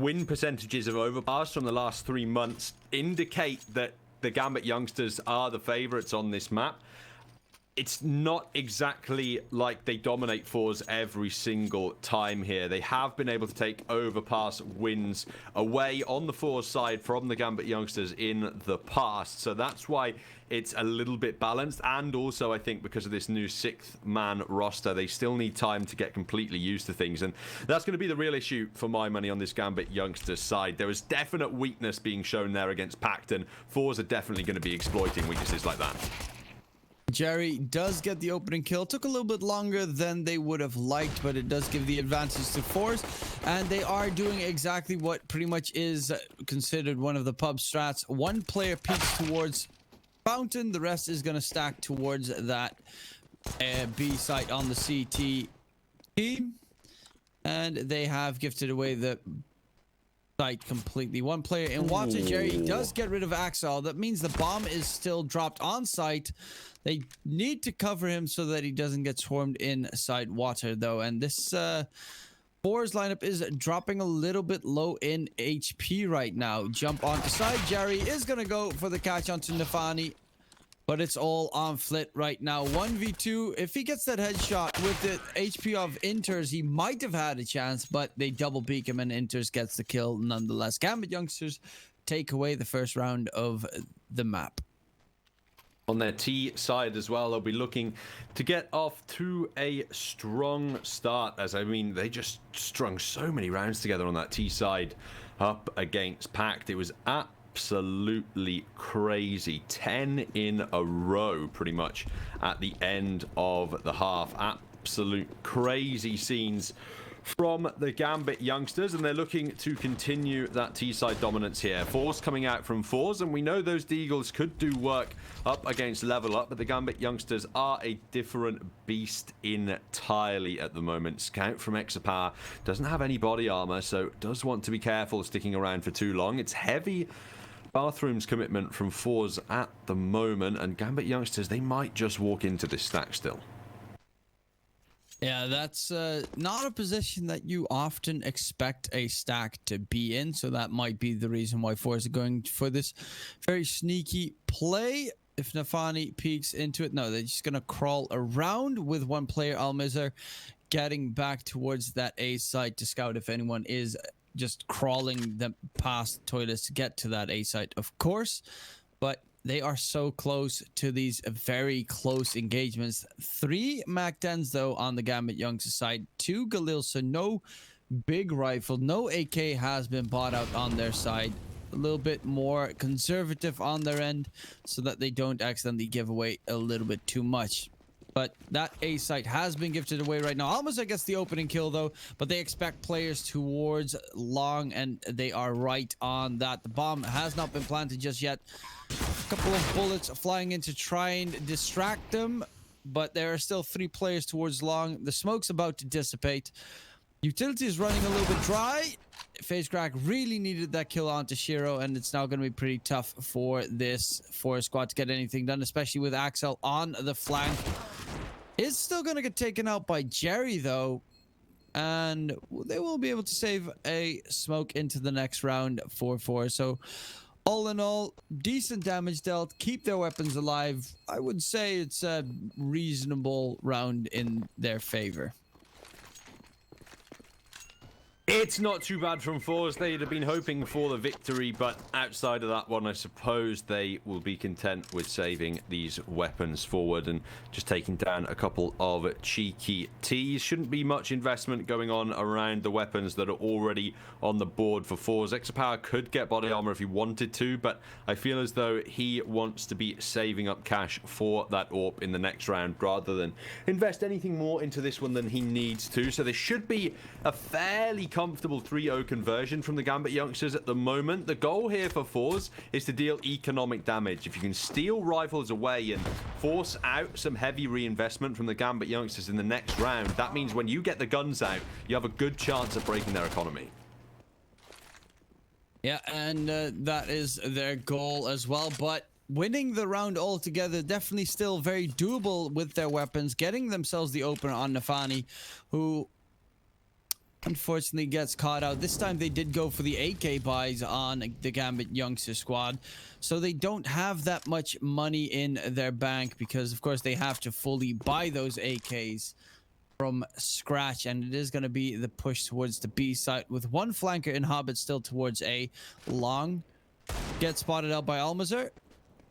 win percentages of Overpass from the last 3 months indicate that the Gambit youngsters are the favorites on this map. It's not exactly like they dominate FORZE every single time here. They have been able to take Overpass wins away on the FORZE side from the Gambit youngsters in the past. So that's why it's a little bit balanced. And also, I think because of this new 6-man roster, they still need time to get completely used to things. And that's going to be the real issue for my money on this Gambit youngsters side. There is definite weakness being shown there against Pact, and FORZE are definitely going to be exploiting weaknesses like that. Jerry does get the opening kill. Took a little bit longer than they would have liked, but it does give the advantage to FORZE. And they are doing exactly what pretty much is considered one of the pub strats. One player peeks towards Fountain. The rest is going to stack towards that B site on the CT team. And they have gifted away the site completely. One player in water. Jerry does get rid of Axel. That means the bomb is still dropped on site. They need to cover him so that he doesn't get swarmed inside water, though. And this FORZE lineup is dropping a little bit low in HP right now. Jump onto side. Jerry is going to go for the catch onto Nafani, but it's all on Flit right now. 1v2. If he gets that headshot with the HP of Inters, he might have had a chance, but they double peek him and Inters gets the kill nonetheless. Gambit youngsters take away the first round of the map. On their T side as well, they'll be looking to get off to a strong start. As I mean, they just strung so many rounds together on that T side up against Pact. It was absolutely crazy. 10 in a row, pretty much, at the end of the half. Absolute crazy scenes from the Gambit youngsters, and they're looking to continue that T-side dominance here. FORZE coming out from FORZE, and we know those Deagles could do work up against Level Up, but the Gambit youngsters are a different beast entirely at the moment. Scout from Exapower doesn't have any body armor, so does want to be careful sticking around for too long. It's heavy bathrooms commitment from FORZE at the moment, and Gambit youngsters, they might just walk into this stack still. Yeah, that's not a position that you often expect a stack to be in, so that might be the reason why FORZE are going for this very sneaky play. If Nafani peeks into it, no, they're just going to crawl around with one player, Almizar, getting back towards that A site to scout if anyone is just crawling them past toilets to get to that A site, of course. But they are so close to these very close engagements. 3 Mac-10s, though, on the Gambit youngsters side. 2 Galil, so no big rifle. No AK has been bought out on their side. A little bit more conservative on their end so that they don't accidentally give away a little bit too much. But that A site has been gifted away right now. Almost, I guess, the opening kill, though. But they expect players towards long, and they are right on that. The bomb has not been planted just yet. A couple of bullets flying in to try and distract them. But there are still 3 players towards long. The smoke's about to dissipate. Utility is running a little bit dry. FaZe Crack really needed that kill onto Shiro, and it's now going to be pretty tough for this FORZE squad to get anything done, especially with Axel on the flank. Is still going to get taken out by Jerry, though, and they will be able to save a smoke into the next round for FORZE. So all in all, decent damage dealt, keep their weapons alive. I would say it's a reasonable round in their favor. It's not too bad from FORZE. They'd have been hoping for the victory, but outside of that one, I suppose they will be content with saving these weapons forward and just taking down a couple of cheeky T's. Shouldn't be much investment going on around the weapons that are already on the board for FORZE. Exapower could get body armor if he wanted to, but I feel as though he wants to be saving up cash for that AWP in the next round rather than invest anything more into this one than he needs to. So there should be a fairly comfortable 3-0 conversion from the Gambit youngsters at the moment. The goal here for FORZE is to deal economic damage. If you can steal rifles away and force out some heavy reinvestment from the Gambit youngsters in the next round, that means when you get the guns out, you have a good chance of breaking their economy. Yeah, and that is their goal as well, but winning the round altogether, definitely still very doable with their weapons, getting themselves the opener on Nafani, who unfortunately gets caught out. This time they did go for the AK buys on the Gambit youngster squad, so they don't have that much money in their bank because of course they have to fully buy those AKs from scratch, and it is going to be the push towards the B site with one flanker in Hobbit still towards A. Long gets spotted out by Almazer,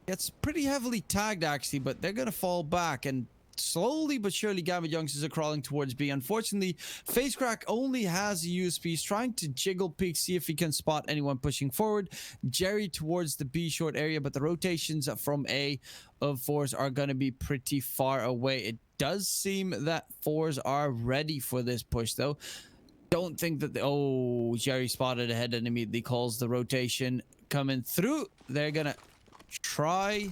gets pretty heavily tagged actually, but they're going to fall back, and slowly but surely Gambit youngsters are crawling towards B. Unfortunately, FaceCrack only has a USP. He's trying to jiggle peek, see if he can spot anyone pushing forward. Jerry towards the B short area, but the rotations from A of FORZE are going to be pretty far away. It does seem that FORZE are ready for this push though. Don't think that oh, Jerry spotted ahead and immediately calls the rotation coming through. They're going to try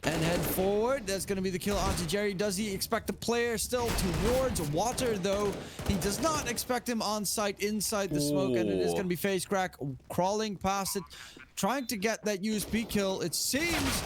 and head forward. That's going to be the kill onto Jerry. Does he expect the player still towards water, though? He does not expect him on site inside the smoke, and it is going to be FaceCrack crawling past it, trying to get that USP kill, it seems.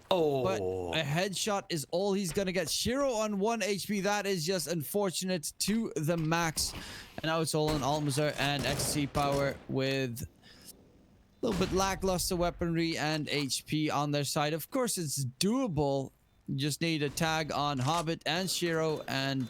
But a headshot is all he's going to get. Shiro on 1 HP. That is just unfortunate to the max. And now it's all on Almazer and ecstasy power with a little bit lackluster weaponry and HP on their side. Of course, it's doable. You just need a tag on Hobbit and Shiro and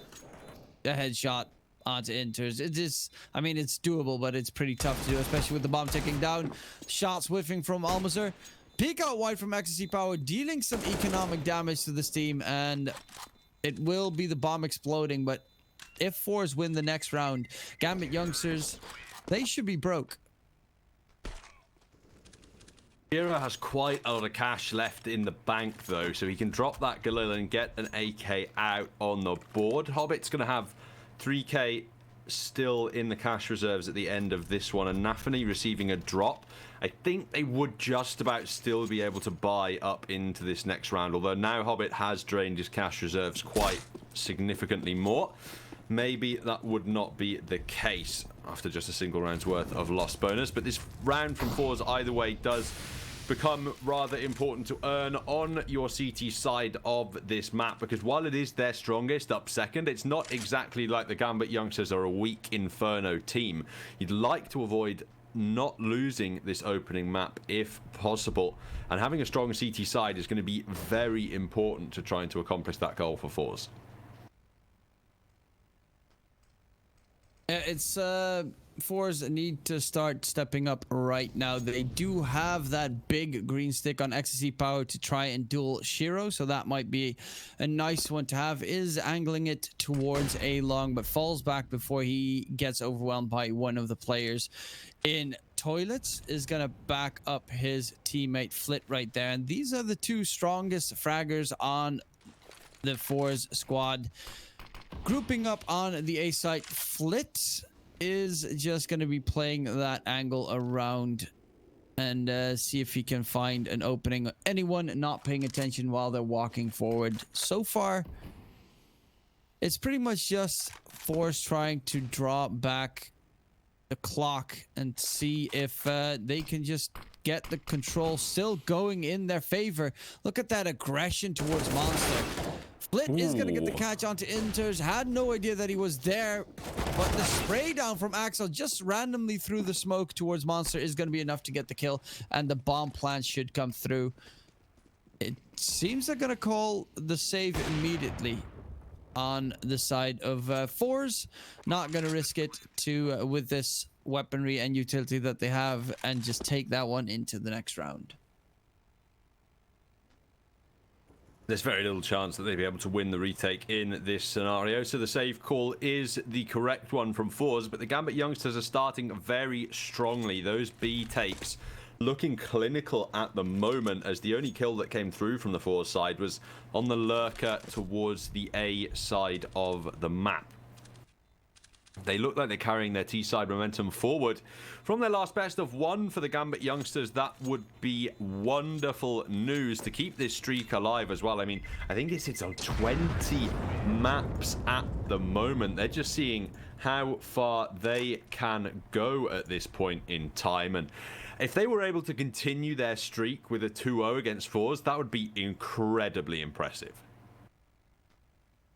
a headshot onto Inters. It is, I mean, it's doable, but it's pretty tough to do, especially with the bomb ticking down. Shots whiffing from Almazer. Peek out wide from ecstasy power, dealing some economic damage to this team, and it will be the bomb exploding. But if FORZE win the next round, Gambit youngsters, they should be broke. Shiro has quite a lot of cash left in the bank though, so he can drop that Galil and get an AK out on the board. Hobbit's going to have 3k still in the cash reserves at the end of this one, and Nafani receiving a drop. I think they would just about still be able to buy up into this next round, although now Hobbit has drained his cash reserves quite significantly more. Maybe that would not be the case after just a single round's worth of lost bonus, but this round from FORZE either way does become rather important to earn on your CT side of this map, because while it is their strongest up second, it's not exactly like the Gambit youngsters are a weak Inferno team. You'd like to avoid not losing this opening map if possible, and having a strong CT side is going to be very important to trying to accomplish that goal for FORZE. It's FORZE need to start stepping up right now. They do have that big green stick on ecstasy power to try and duel Shiro, so that might be a nice one to have. Is angling it towards A long, but falls back before he gets overwhelmed by one of the players in toilets. Is gonna back up his teammate Flit right there, and these are the two strongest fraggers on the FORZE squad. Grouping up on the A site, Flit is just going to be playing that angle around and see if he can find an opening. Anyone not paying attention while they're walking forward. So far, it's pretty much just FORZE trying to draw back the clock and see if they can just get the control still going in their favor. Look at that aggression towards Monster. Flit is going to get the catch onto Inters. Had no idea that he was there, but the spray down from Axel just randomly through the smoke towards Monster is going to be enough to get the kill, and the bomb plant should come through. It seems they're going to call the save immediately on the side of FORZE. Not going to risk it to with this weaponry and utility that they have, and just take that one into the next round. There's very little chance that they'd be able to win the retake in this scenario, so the save call is the correct one from FORZE, but the Gambit youngsters are starting very strongly. Those B takes looking clinical at the moment, as the only kill that came through from the FORZE side was on the lurker towards the A side of the map. They look like they're carrying their T-side momentum forward from their last best of one for the Gambit youngsters. That would be wonderful news to keep this streak alive as well. I mean, I think it's on 20 maps at the moment. They're just seeing how far they can go at this point in time. And if they were able to continue their streak with a 2-0 against FORZE, that would be incredibly impressive.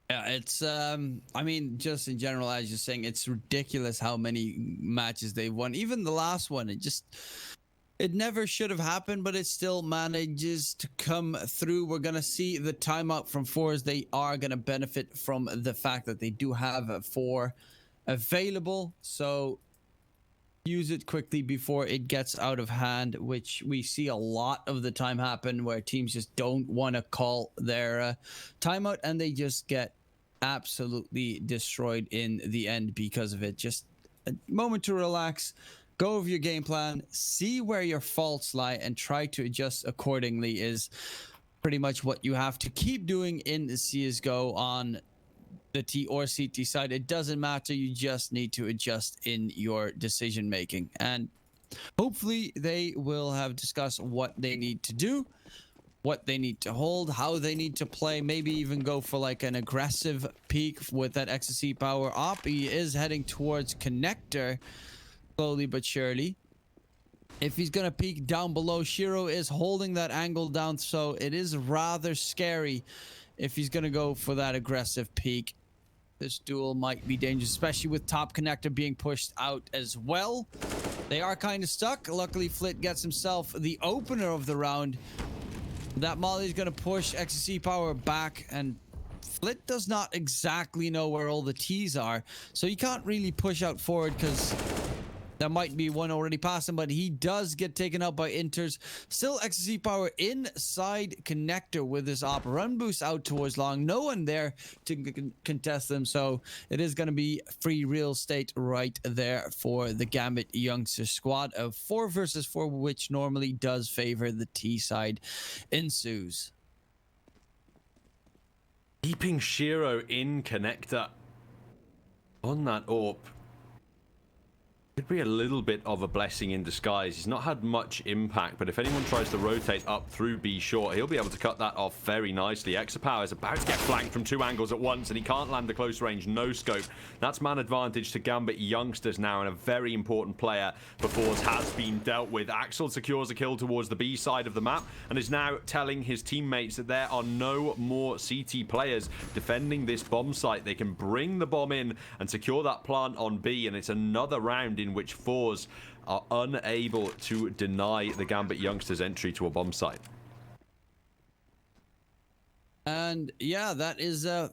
Yeah, it's I mean, just in general, as you're saying, it's ridiculous how many matches they've won. Even the last one, it never should have happened, but it still manages to come through. We're gonna see the timeout from FORZE. They are gonna benefit from the fact that they do have a 4 available, so use it quickly before it gets out of hand, which we see a lot of the time happen, where teams just don't want to call their timeout and they just get absolutely destroyed in the end because of it. Just a moment to relax, go over your game plan, see where your faults lie, and try to adjust accordingly is pretty much what you have to keep doing in the CSGO on the T or CT side. It doesn't matter. You just need to adjust in your decision making, and hopefully they will have discussed what they need to do, what they need to hold, how they need to play, maybe even go for like an aggressive peak with that ecstasy power op. He is heading towards connector slowly but surely. If he's gonna peek down below, Shiro is holding that angle down, so it is rather scary if he's gonna go for that aggressive peek. This duel might be dangerous, especially with top connector being pushed out as well. They are kind of stuck. Luckily, Flit gets himself the opener of the round. That Molly is going to push ecstasy power back, and Flit does not exactly know where all the T's are, so he can't really push out forward because there might be one already past him, but he does get taken out by Inters. Still ecstasy power inside connector with this op. Run boost out towards long. No one there to contest them, so it is going to be free real estate right there for the Gambit youngster squad of 4 versus 4, which normally does favor the T side ensues. Keeping Shiro in connector on that AWP could be a little bit of a blessing in disguise. He's not had much impact, but if anyone tries to rotate up through B short, he'll be able to cut that off very nicely. Exapower is about to get flanked from 2 angles at once, and he can't land the close range no scope. That's man advantage to Gambit youngsters now, and a very important player for FORZE has been dealt with. Axel secures a kill towards the B side of the map and is now telling his teammates that there are no more CT players defending this bomb site. They can bring the bomb in and secure that plant on B, and it's another round in which FORZE are unable to deny the Gambit youngsters entry to a bomb site. And yeah, that is a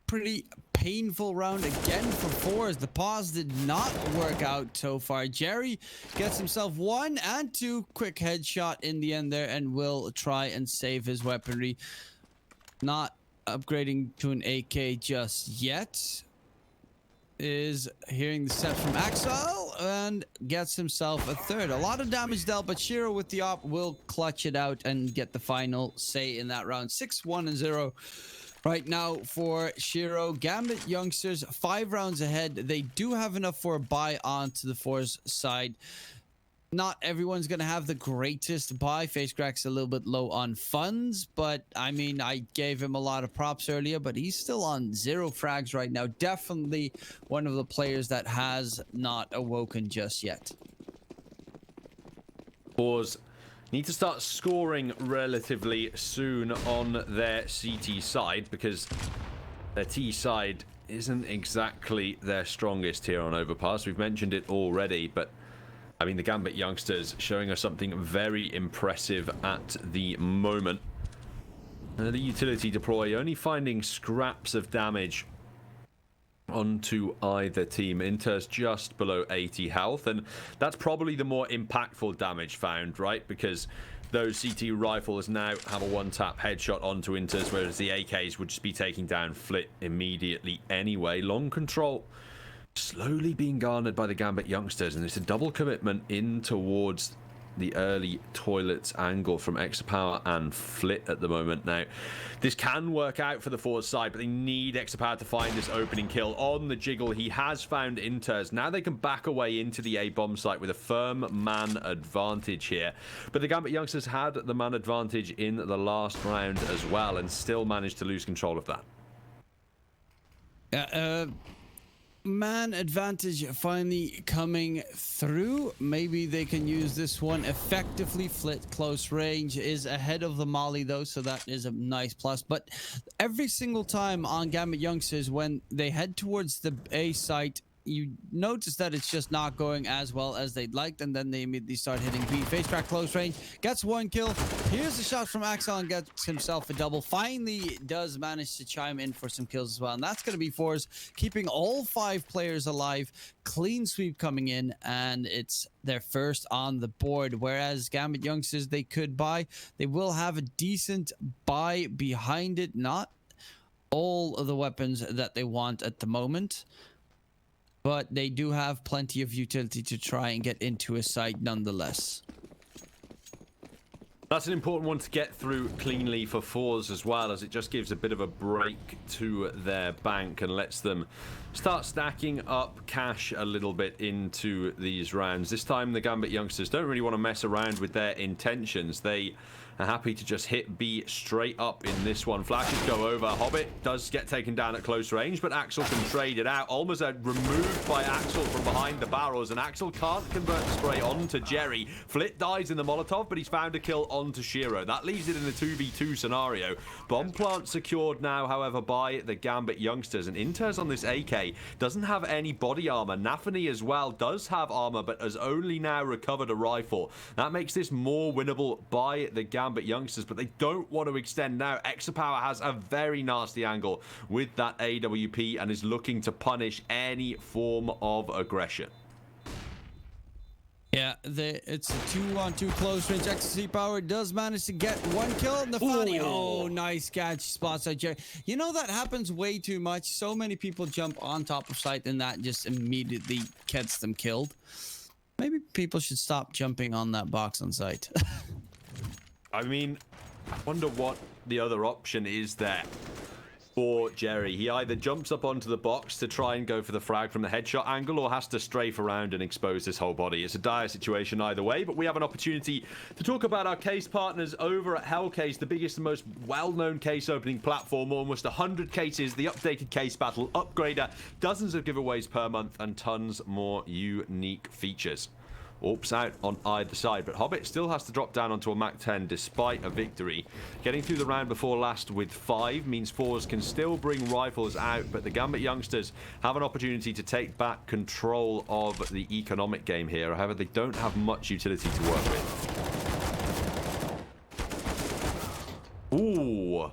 pretty painful round again for FORZE. The pause did not work out so far. Jerry gets himself 1 and 2 quick headshot in the end there, and will try and save his weaponry. Not upgrading to an AK just yet. Is hearing the steps from Axel and gets himself a 3rd. A lot of damage dealt, but Shiro with the op will clutch it out and get the final say in that round. 6-1-0 right now for Shiro. Gambit youngsters 5 rounds ahead. They do have enough for a buy onto the FORZE side. Not everyone's going to have the greatest buy. FaceCrack's a little bit low on funds, but I mean, I gave him a lot of props earlier, but he's still on 0 frags right now. Definitely one of the players that has not awoken just yet. FORZE need to start scoring relatively soon on their CT side, because their T side isn't exactly their strongest here on Overpass. We've mentioned it already, but I mean, the Gambit youngsters showing us something very impressive at the moment. The utility deploy only finding scraps of damage onto either team. Inter's just below 80 health, and that's probably the more impactful damage found, right? Because those CT rifles now have a 1-tap headshot onto Inter's, whereas the AKs would just be taking down Flit immediately anyway. Long control slowly being garnered by the Gambit youngsters, and it's a double commitment in towards the early toilets angle from Exapower and Flit at the moment. Now, this can work out for the FORZE side, but they need Exapower to find this opening kill on the jiggle. He has found Inters. Now they can back away into the A bomb site with a firm man advantage here. But the Gambit youngsters had the man advantage in the last round as well, and still managed to lose control of that. Man advantage finally coming through. Maybe they can use this one effectively. Flit close range is ahead of the Molly though, so that is a nice plus. But every single time on Gambit Youngsters, when they head towards the A site, you notice that it's just not going as well as they'd liked, and then they immediately start hitting B. Face crack close range, gets one kill. Here's the shot from Axel and gets himself a double. Finally does manage to chime in for some kills as well, and that's going to be FORZE keeping all 5 players alive. Clean sweep coming in, and it's their first on the board. Whereas Gambit Youngsters, they could buy. They will have a decent buy behind it. Not all of the weapons that they want at the moment, but they do have plenty of utility to try and get into a site nonetheless. That's an important one to get through cleanly for FORZE as well, as it just gives a bit of a break to their bank and lets them start stacking up cash a little bit into these rounds. This time the Gambit Youngsters don't really want to mess around with their intentions. They are happy to just hit B straight up in this one. Flashes go over. Hobbit does get taken down at close range, but Axel can trade it out. Almost removed by Axel from behind the barrels, and Axel can't convert the spray onto Jerry. Flit dies in the Molotov, but he's found a kill onto Shiro. That leaves it in a 2v2 scenario. Bomb plant secured now, however, by the Gambit Youngsters, and Inter's on this AK doesn't have any body armor. Nafany as well does have armor, but has only now recovered a rifle. That makes this more winnable by the Gambit Youngsters, but they don't want to extend now. Exapower has a very nasty angle with that AWP and is looking to punish any form of aggression. Yeah, it's a 2-on-2 close range. Exapower does manage to get one kill. Nafany, oh, nice catch. Spots out Jerry. You know, that happens way too much. So many people jump on top of site, and that just immediately gets them killed. Maybe people should stop jumping on that box on site. I mean, I wonder what the other option is there for Jerry. He either jumps up onto the box to try and go for the frag from the headshot angle, or has to strafe around and expose his whole body. It's a dire situation either way, but we have an opportunity to talk about our case partners over at Hellcase, the biggest and most well-known case opening platform. Almost 100 cases, the updated case battle upgrader, dozens of giveaways per month, and tons more unique features. Orps out on either side, but Hobbit still has to drop down onto a Mach 10 despite a victory. Getting through the round before last with 5 means FORZE can still bring rifles out, but the Gambit Youngsters have an opportunity to take back control of the economic game here. However, they don't have much utility to work with. Ooh.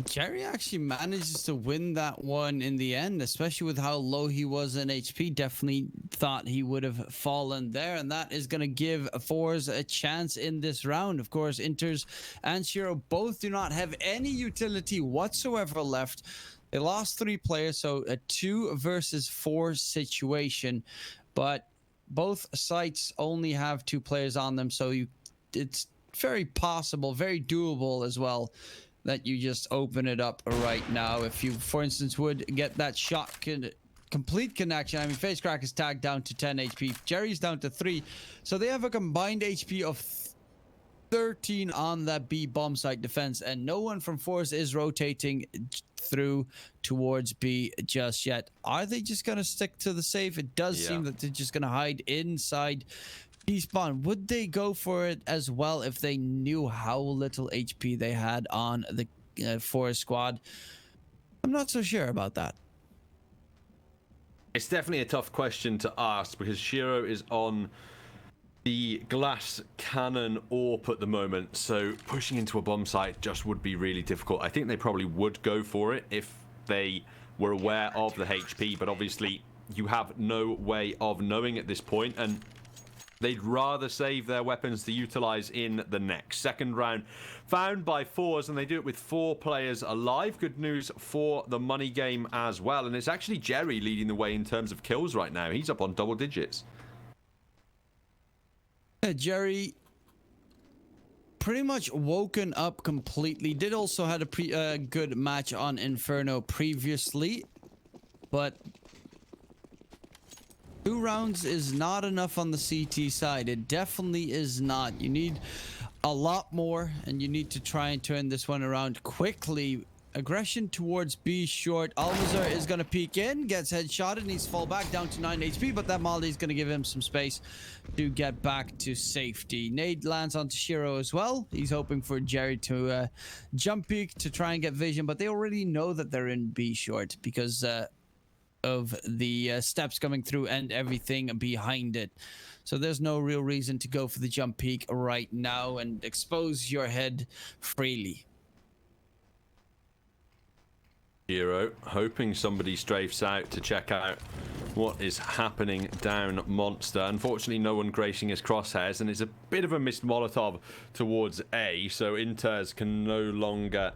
Jerry actually manages to win that one in the end, especially with how low he was in HP. Definitely thought he would have fallen there, and that is going to give FORZE a chance in this round. Of course, Inters and Shiro both do not have any utility whatsoever left. They lost 3 players, so a 2 versus 4 situation, but both sites only have 2 players on them, so it's very possible, very doable as well, that you just open it up right now. If you, for instance, would get that shot complete connection. I mean, Face Crack is tagged down to 10 HP. Jerry's down to 3. So they have a combined HP of 13 on that B bomb site defense, and no one from FORZE is rotating through towards B just yet. Are they just going to stick to the safe? It does seem that they're just going to hide inside B spawn. Would they go for it as well if they knew how little HP they had on the FORZE squad? I'm not so sure about that. It's definitely a tough question to ask, because Shiro is on the glass cannon AWP at the moment, so pushing into a bomb site just would be really difficult. I think they probably would go for it if they were aware of the HP, but obviously you have no way of knowing at this point, and they'd rather save their weapons to utilize in the next. Second round found by FORZE, and they do it with 4 players alive. Good news for the money game as well, and it's actually Jerry leading the way in terms of kills right now. He's up on double digits. Jerry pretty much woken up completely. Did also had a good match on Inferno previously, but 2 rounds is not enough on the CT side. It definitely is not. You need a lot more, and you need to try and turn this one around quickly aggression towards B short. Almazar is going to peek in, gets headshotted, needs to fall back down to 9 HP, but that Molly is going to give him some space to get back to safety. Nade lands onto Shiro as well. He's hoping for Jerry to jump peek to try and get vision, but they already know that they're in B short because of the steps coming through and everything behind it. So there's no real reason to go for the jump peek right now and expose your head freely. Hero hoping somebody strafes out to check out what is happening down Monster. Unfortunately, no one gracing his crosshairs, and it's a bit of a missed Molotov towards A, so Inters can no longer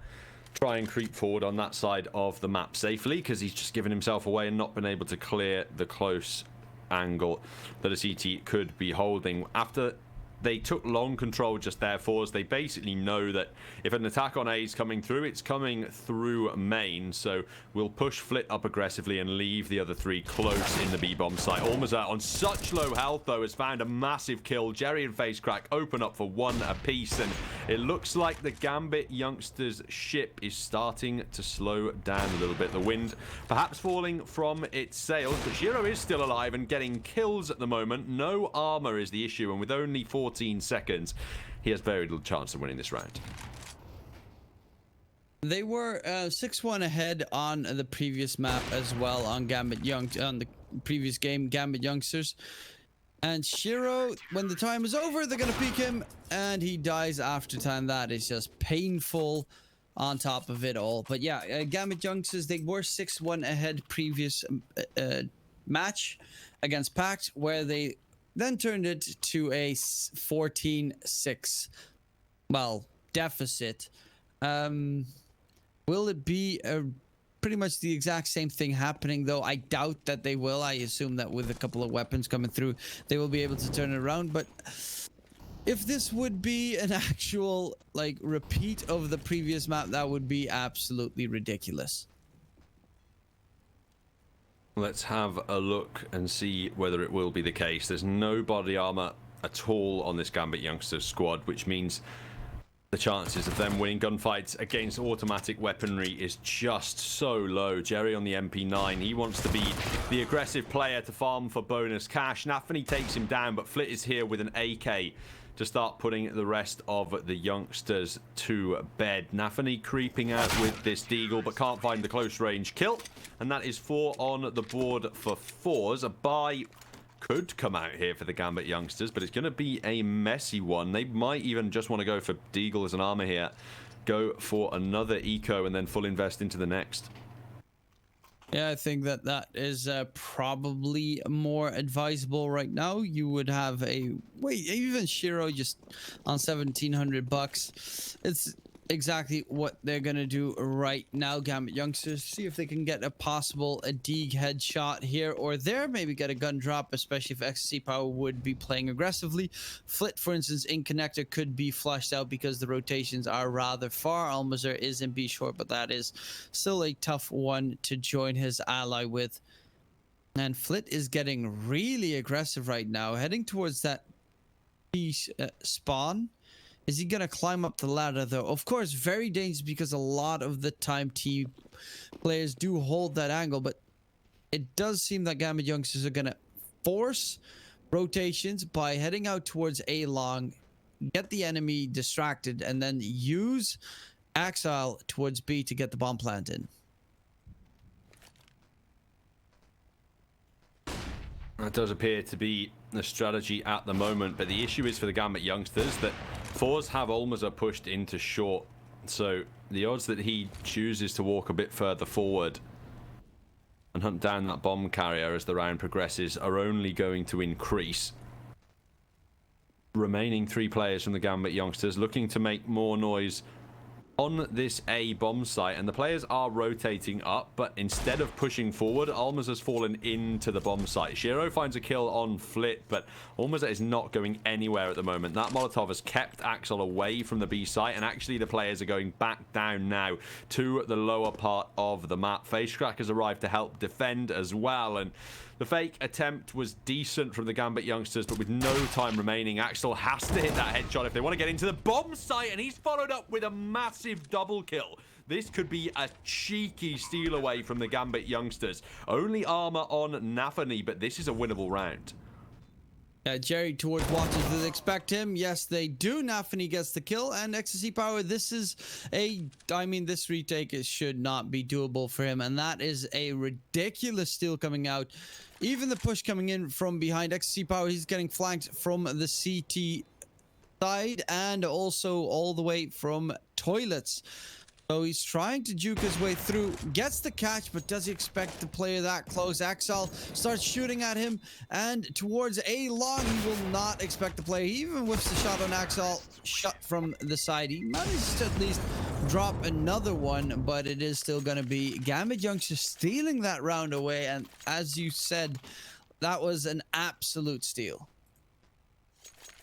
try and creep forward on that side of the map safely because he's just given himself away and not been able to clear the close angle that a CT could be holding. After they took long control just there, FORZE, they basically know that if an attack on A is coming through, it's coming through main, so we'll push Flit up aggressively and leave the other three close in the B-bomb site. Almazar on such low health, though, has found a massive kill. Jerry and FaceCrack open up for one apiece, and it looks like the Gambit youngsters' ship is starting to slow down a little bit. The wind perhaps falling from its sails, but Shiro is still alive and getting kills at the moment. No armor is the issue, and with only 14 seconds, he has very little chance of winning this round. They were 6-1 ahead on the previous map as well on Gambit on the previous game, Gambit youngsters. And Shiro, when the time is over, they're going to peek him, and he dies after time. That is just painful on top of it all. But yeah, Gambit youngsters, they were 6-1 ahead previous match against Pact, where they then turned it to a 14-6, well, deficit. Will it be pretty much the exact same thing happening, though? I doubt that they will. I assume that with a couple of weapons coming through, they will be able to turn it around. But if this would be an actual, like, repeat of the previous map, that would be absolutely ridiculous. Let's have a look and see whether it will be the case. There's no body armor at all on this Gambit youngsters squad, which means the chances of them winning gunfights against automatic weaponry is just so low. Jerry on the MP9, he wants to be the aggressive player to farm for bonus cash. Nafany takes him down, but Flit is here with an AK to start putting the rest of the youngsters to bed. Nafany creeping out with this deagle, but can't find the close range kill. And that is 4 on the board for FORZE. A buy could come out here for the Gambit youngsters, but it's going to be a messy one. They might even just want to go for deagle as an armor here. Go for another eco and then full invest into the next. Yeah, I think that that is probably more advisable right now. You would have a wait, even Shiro just on $1,700. It's exactly what they're gonna do right now. Gambit youngsters, see if they can get a possible Deeg headshot here or there. Maybe get a gun drop, especially if XC Power would be playing aggressively. Flit, for instance, in connector could be flushed out because the rotations are rather far. Almazar is in B short, but that is still a tough one to join his ally with. And Flit is getting really aggressive right now, heading towards that B spawn. Is he going to climb up the ladder, though? Of course, very dangerous because a lot of the time team players do hold that angle, but it does seem that Gambit youngsters are going to force rotations by heading out towards A long, get the enemy distracted, and then use Exile towards B to get the bomb plant in. That does appear to be the strategy at the moment, but the issue is for the Gambit youngsters that FORZE have Almazar pushed into short, so the odds that he chooses to walk a bit further forward and hunt down that bomb carrier as the round progresses are only going to increase. Remaining 3 players from the Gambit youngsters looking to make more noise on this A bomb site, and the players are rotating up, but instead of pushing forward, Almazar's fallen into the bomb site. Shiro finds a kill on Flit, but Almazar is not going anywhere at the moment. That Molotov has kept Axel away from the B site, and actually the players are going back down now to the lower part of the map. FaceCrack has arrived to help defend as well, and the fake attempt was decent from the Gambit youngsters, but with no time remaining, Axel has to hit that headshot if they want to get into the bomb site, and he's followed up with a massive double kill. This could be a cheeky steal away from the Gambit youngsters. Only armor on Nafani, but this is a winnable round. Jerry towards watchers. Do they expect him? Yes, they do. Nafani gets the kill, and Ecstasy Power, this is this retake should not be doable for him, and that is a ridiculous steal coming out. Even the push coming in from behind Ecstasy Power, he's getting flanked from the CT side and also all the way from toilets. So he's trying to juke his way through, gets the catch, but does he expect the player that close? Axel starts shooting at him, and towards A long, he will not expect the play. He even whiffs the shot on Axel, shot from the side. He manages to at least drop another one, but it is still going to be Gambit Youngsters stealing that round away, and as you said, that was an absolute steal.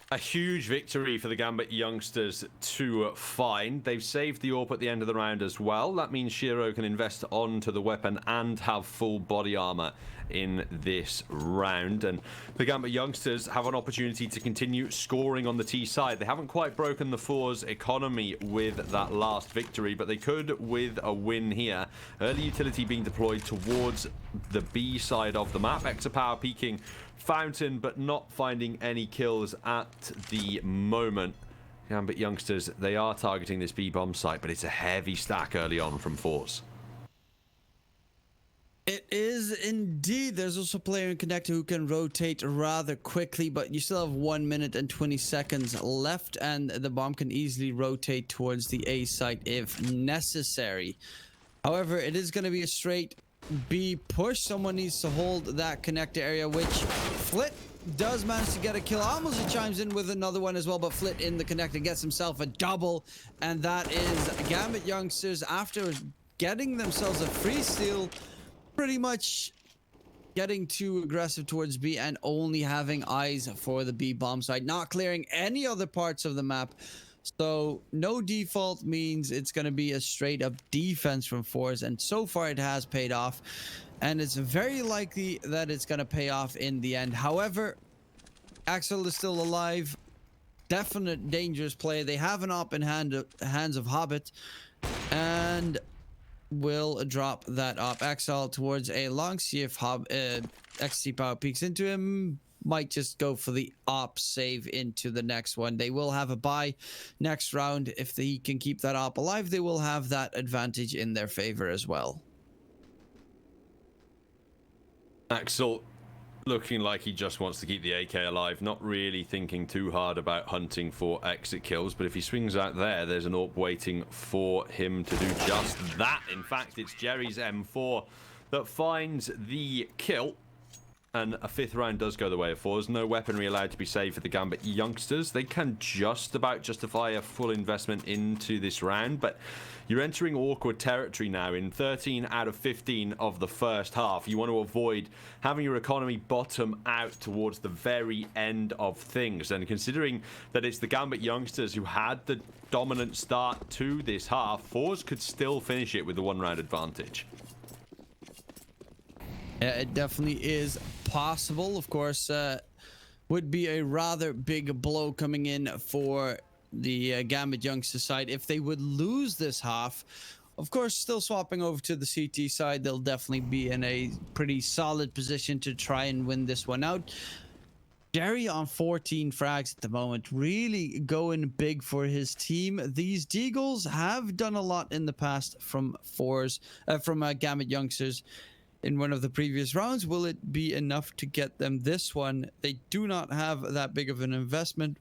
A huge victory for the Gambit youngsters to find. They've saved the AWP at the end of the round as well. That means Shiro can invest onto the weapon and have full body armor in this round. And the Gambit youngsters have an opportunity to continue scoring on the T side. They haven't quite broken the FORZE economy with that last victory, but they could with a win here. Early utility being deployed towards the B side of the map. Exapower peeking Fountain, but not finding any kills at the moment. Gambit youngsters, they are targeting this B-bomb site, but it's a heavy stack early on from FORZE. It is indeed. There's also a player in Connector who can rotate rather quickly, but you still have 1 minute and 20 seconds left, and the bomb can easily rotate towards the A site if necessary. However, it is going to be a straight B push. Someone needs to hold that connector area, which Flit does manage to get a kill. Almost he chimes in with another one as well, but Flit in the connector gets himself a double, and that is Gambit youngsters, after getting themselves a free steal, pretty much getting too aggressive towards B and only having eyes for the B bomb site, not clearing any other parts of the map. So no default means it's going to be a straight up defense from FORZE, and so far it has paid off, and it's very likely that it's going to pay off in the end. However, Axel is still alive. Definite dangerous play. They have an op in hands of Hobbit, and will drop that op. Axel towards a long, see if XC Power peeks into him. Might just go for the op save into the next one. They will have a bye next round. If they can keep that op alive, they will have that advantage in their favor as well. Axel looking like he just wants to keep the AK alive, not really thinking too hard about hunting for exit kills, but if he swings out there, there's an AWP waiting for him to do just that. In fact, it's Jerry's M4 that finds the kill, and a fifth round does go the way of FORZE. No weaponry allowed to be saved for the Gambit youngsters. They can just about justify a full investment into this round, but you're entering awkward territory now. In 13 out of 15 of the first half, you want to avoid having your economy bottom out towards the very end of things. And considering that it's the Gambit youngsters who had the dominant start to this half, FORZE could still finish it with the one-round advantage. Yeah, it definitely is possible. Of course, would be a rather big blow coming in for the Gambit youngster side if they would lose this half. Of course, still swapping over to the CT side, they'll definitely be in a pretty solid position to try and win this one out. Jerry on 14 frags at the moment, really going big for his team. These Deagles have done a lot in the past from Gambit youngsters. In one of the previous rounds, will it be enough to get them this one? They do not have that big of an investment,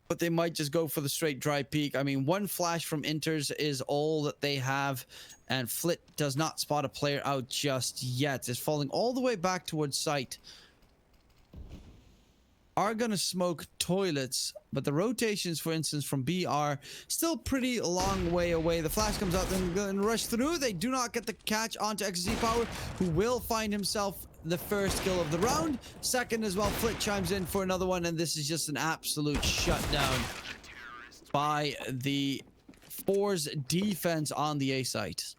but they might just go for the straight dry peek. I mean, one flash from Inters is all that they have, and Flit does not spot a player out just yet. It's falling all the way back towards site. Are going to smoke toilets, but the rotations, for instance, from B are still pretty long way away. The flash comes out and rush through. They do not get the catch onto XZ Power, who will find himself the first kill of the round. Second as well, Flit chimes in for another one, and this is just an absolute shutdown by the FORZE defense on the A site.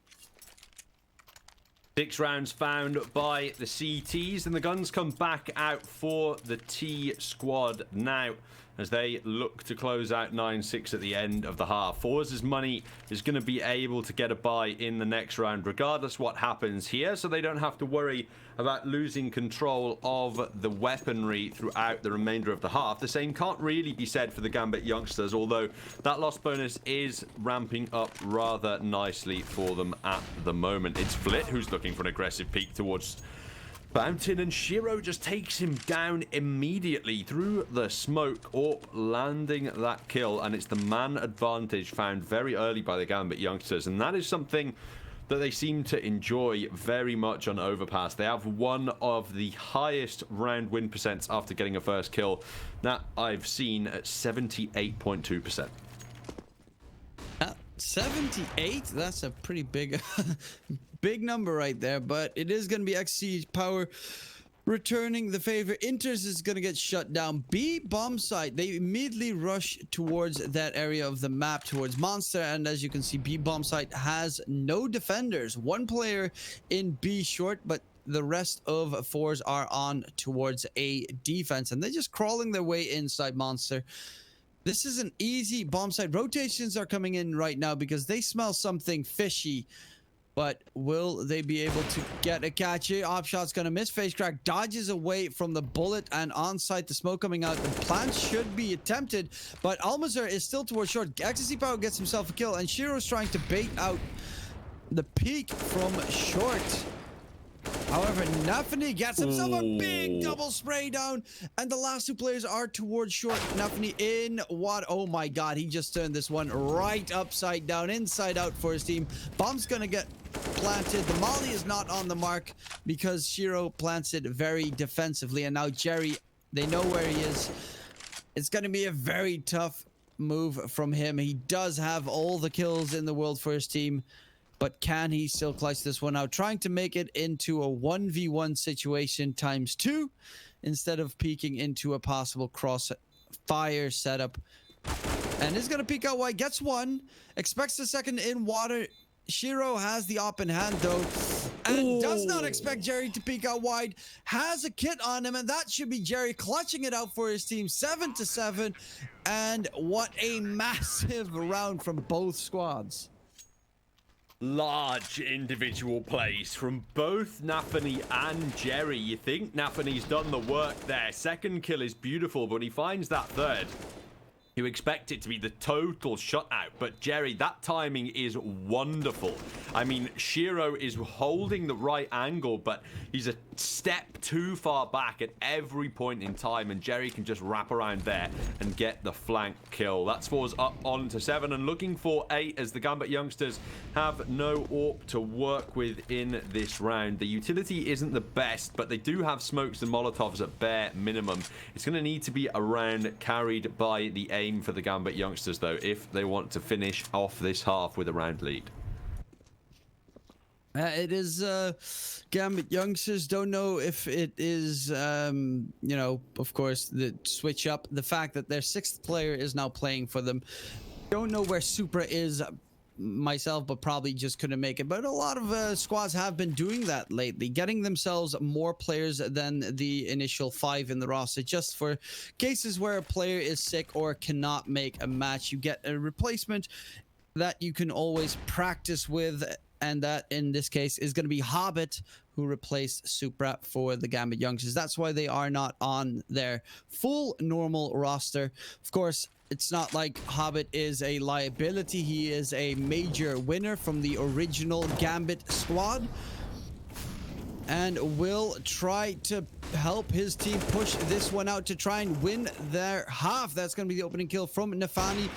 6 rounds found by the CTs, and the guns come back out for the T squad now as they look to close out 9-6 at the end of the half. FORZE's money is going to be able to get a buy in the next round regardless what happens here, so they don't have to worry about losing control of the weaponry throughout the remainder of the half. The same can't really be said for the Gambit youngsters, although that loss bonus is ramping up rather nicely for them at the moment. It's Flit who's looking for an aggressive peek towards Fountain, and Shiro just takes him down immediately through the smoke, or landing that kill, and it's the man advantage found very early by the Gambit youngsters, and that is something that they seem to enjoy very much on Overpass. They have one of the highest round win percents after getting a first kill that I've seen at 78.2%. 78? That's a pretty big big number right there, but it is going to be XC Power returning the favor. Inters is going to get shut down. B bomb site, they immediately rush towards that area of the map towards Monster, and as you can see, B bomb site has no defenders. One player in B short, but the rest of FORZE are on towards A defense, and they're just crawling their way inside Monster. This is an easy bomb site. Rotations are coming in right now because they smell something fishy. But will they be able to get a catch here? Opshot's gonna miss. Face crack dodges away from the bullet, and on site the smoke coming out. The plant should be attempted, but Almazur is still towards short. Ecstasy Power gets himself a kill, and Shiro's trying to bait out the peak from short. However, Nafani gets himself a big double spray down, and the last two players are towards short. Nafani in what? Oh my god, he just turned this one right upside down, inside out for his team. Bomb's gonna get planted. The molly is not on the mark because Shiro plants it very defensively, and now Jerry, they know where he is. It's gonna be a very tough move from him. He does have all the kills in the world for his team, but can he still clutch this one out? Trying to make it into a 1v1 situation ×2 instead of peeking into a possible crossfire setup. And is going to peek out wide. Gets one. Expects the second in water. Shiro has the op in hand though, and does not expect Jerry to peek out wide. Has a kit on him, and that should be Jerry clutching it out for his team. 7-7. And what a massive round from both squads. Large individual plays from both Nafani and Jerry. You think Nafani's done the work there. Second kill is beautiful, but he finds that third. You expect it to be the total shutout, but Jerry, that timing is wonderful. I mean, Shiro is holding the right angle, but he's a step too far back at every point in time, and Jerry can just wrap around there and get the flank kill. That's FORZE up on to 7 and looking for 8 as the Gambit youngsters have no AWP to work with in this round. The utility isn't the best, but they do have smokes and molotovs at bare minimum. It's going to need to be a round carried by the aim for the Gambit youngsters, though, if they want to finish off this half with a round lead. It is Gambit youngsters. Don't know if it is, you know, of course, the switch up. The fact that their 6th player is now playing for them. Don't know where Supra is myself, but probably just couldn't make it. But a lot of squads have been doing that lately, getting themselves more players than the initial 5 in the roster, just for cases where a player is sick or cannot make a match. You get a replacement that you can always practice with, and that in this case is going to be Hobbit, who replaced Supra for the Gambit youngsters. That's why they are not on their full normal roster. Of course, it's not like Hobbit is a liability. He is a major winner from the original Gambit squad, and will try to help his team push this one out to try and win their half. That's going to be the opening kill from Nafani.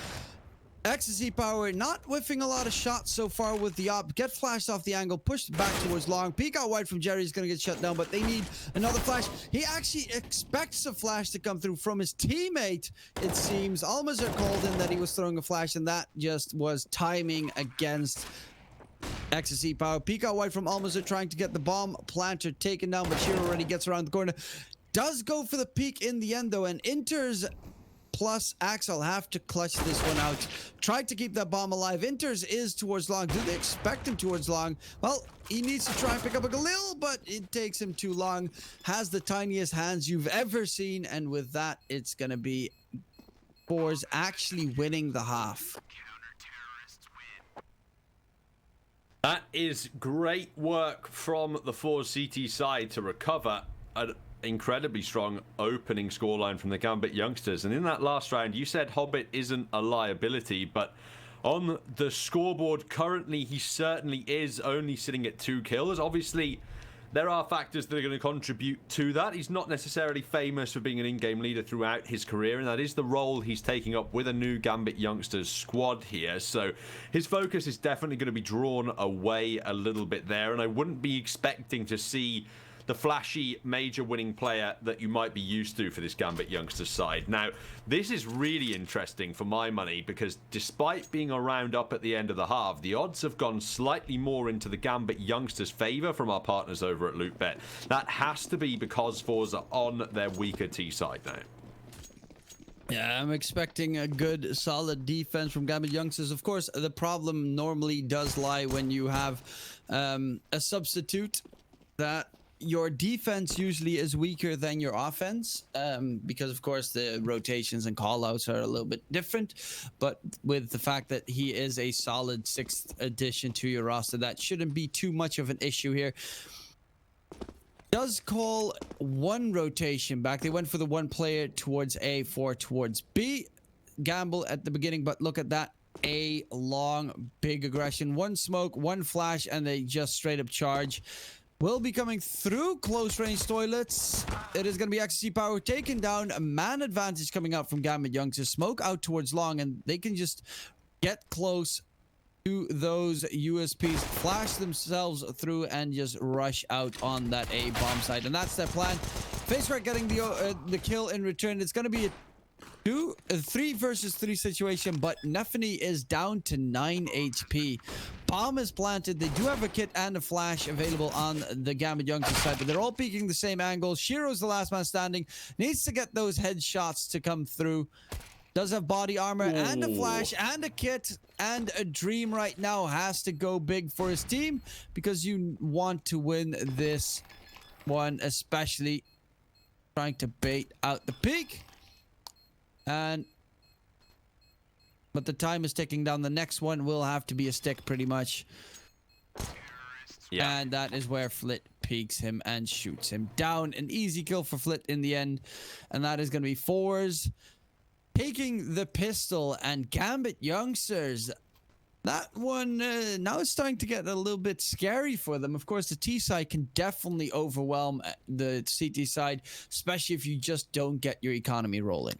Ecstasy Power not whiffing a lot of shots so far with the op. Get flashed off the angle, pushed back towards long. Peek out wide from Jerry is going to get shut down, but they need another flash. He actually expects a flash to come through from his teammate, it seems. Almazur called in that he was throwing a flash, and that just was timing against Ecstasy Power. Peek out wide from Almazur trying to get the bomb planter taken down, but Shiro already gets around the corner. Does go for the peek in the end, though, and enters plus Axel have to clutch this one out. Try to keep that bomb alive. Inters is towards long. Do they expect him towards long? Well, he needs to try and pick up a Galil, but it takes him too long. Has the tiniest hands you've ever seen, and with that, it's going to be FORZE actually winning the half. That is great work from the FORZE CT side to recover an incredibly strong opening scoreline from the GAMBIT youngsters. And in that last round, you said Hobbit isn't a liability, but on the scoreboard currently, he certainly is, only sitting at 2 kills. Obviously, there are factors that are going to contribute to that. He's not necessarily famous for being an in-game leader throughout his career, and that is the role he's taking up with a new GAMBIT youngsters squad here. So his focus is definitely going to be drawn away a little bit there, and I wouldn't be expecting to see the flashy major winning player that you might be used to for this GAMBIT youngsters side. Now, this is really interesting for my money, because despite being a round up at the end of the half, the odds have gone slightly more into the GAMBIT youngsters' favor from our partners over at LootBet. That has to be because FORZE are on their weaker T side now. Yeah, I'm expecting a good, solid defense from GAMBIT youngsters. Of course, the problem normally does lie when you have a substitute that your defense usually is weaker than your offense, because of course the rotations and callouts are a little bit different. But with the fact that he is a solid 6th addition to your roster, that shouldn't be too much of an issue here. Does call one rotation back. They went for the 1 player towards A, 4 towards B. Gamble at the beginning, but look at that. A long, big aggression. 1 smoke, 1 flash, and they just straight up charge. Will be coming through close range toilets. It is going to be XC power taken down. A man advantage coming out from GAMBIT youngsters. Smoke out towards long, and they can just get close to those USPs, flash themselves through, and just rush out on that A bomb site. And that's their plan. FaceRec getting the kill in return. It's going to be a 3 versus 3 situation, but Nefany is down to 9 HP. Bomb is planted. They do have a kit and a flash available on the GAMBIT youngsters side, but they're all peeking the same angle. Shiro's the last man standing. Needs to get those headshots to come through. Does have body armor and a flash and a kit and a dream right now. Has to go big for his team, because you want to win this one, especially trying to bait out the peak. But the time is ticking down. The next one will have to be a stick, pretty much. Yeah. And that is where Flit peeks him and shoots him down. An easy kill for Flit in the end. And that is going to be FORZE taking the pistol, and GAMBIT youngsters. That one, now it's starting to get a little bit scary for them. Of course, the T side can definitely overwhelm the CT side, especially if you just don't get your economy rolling.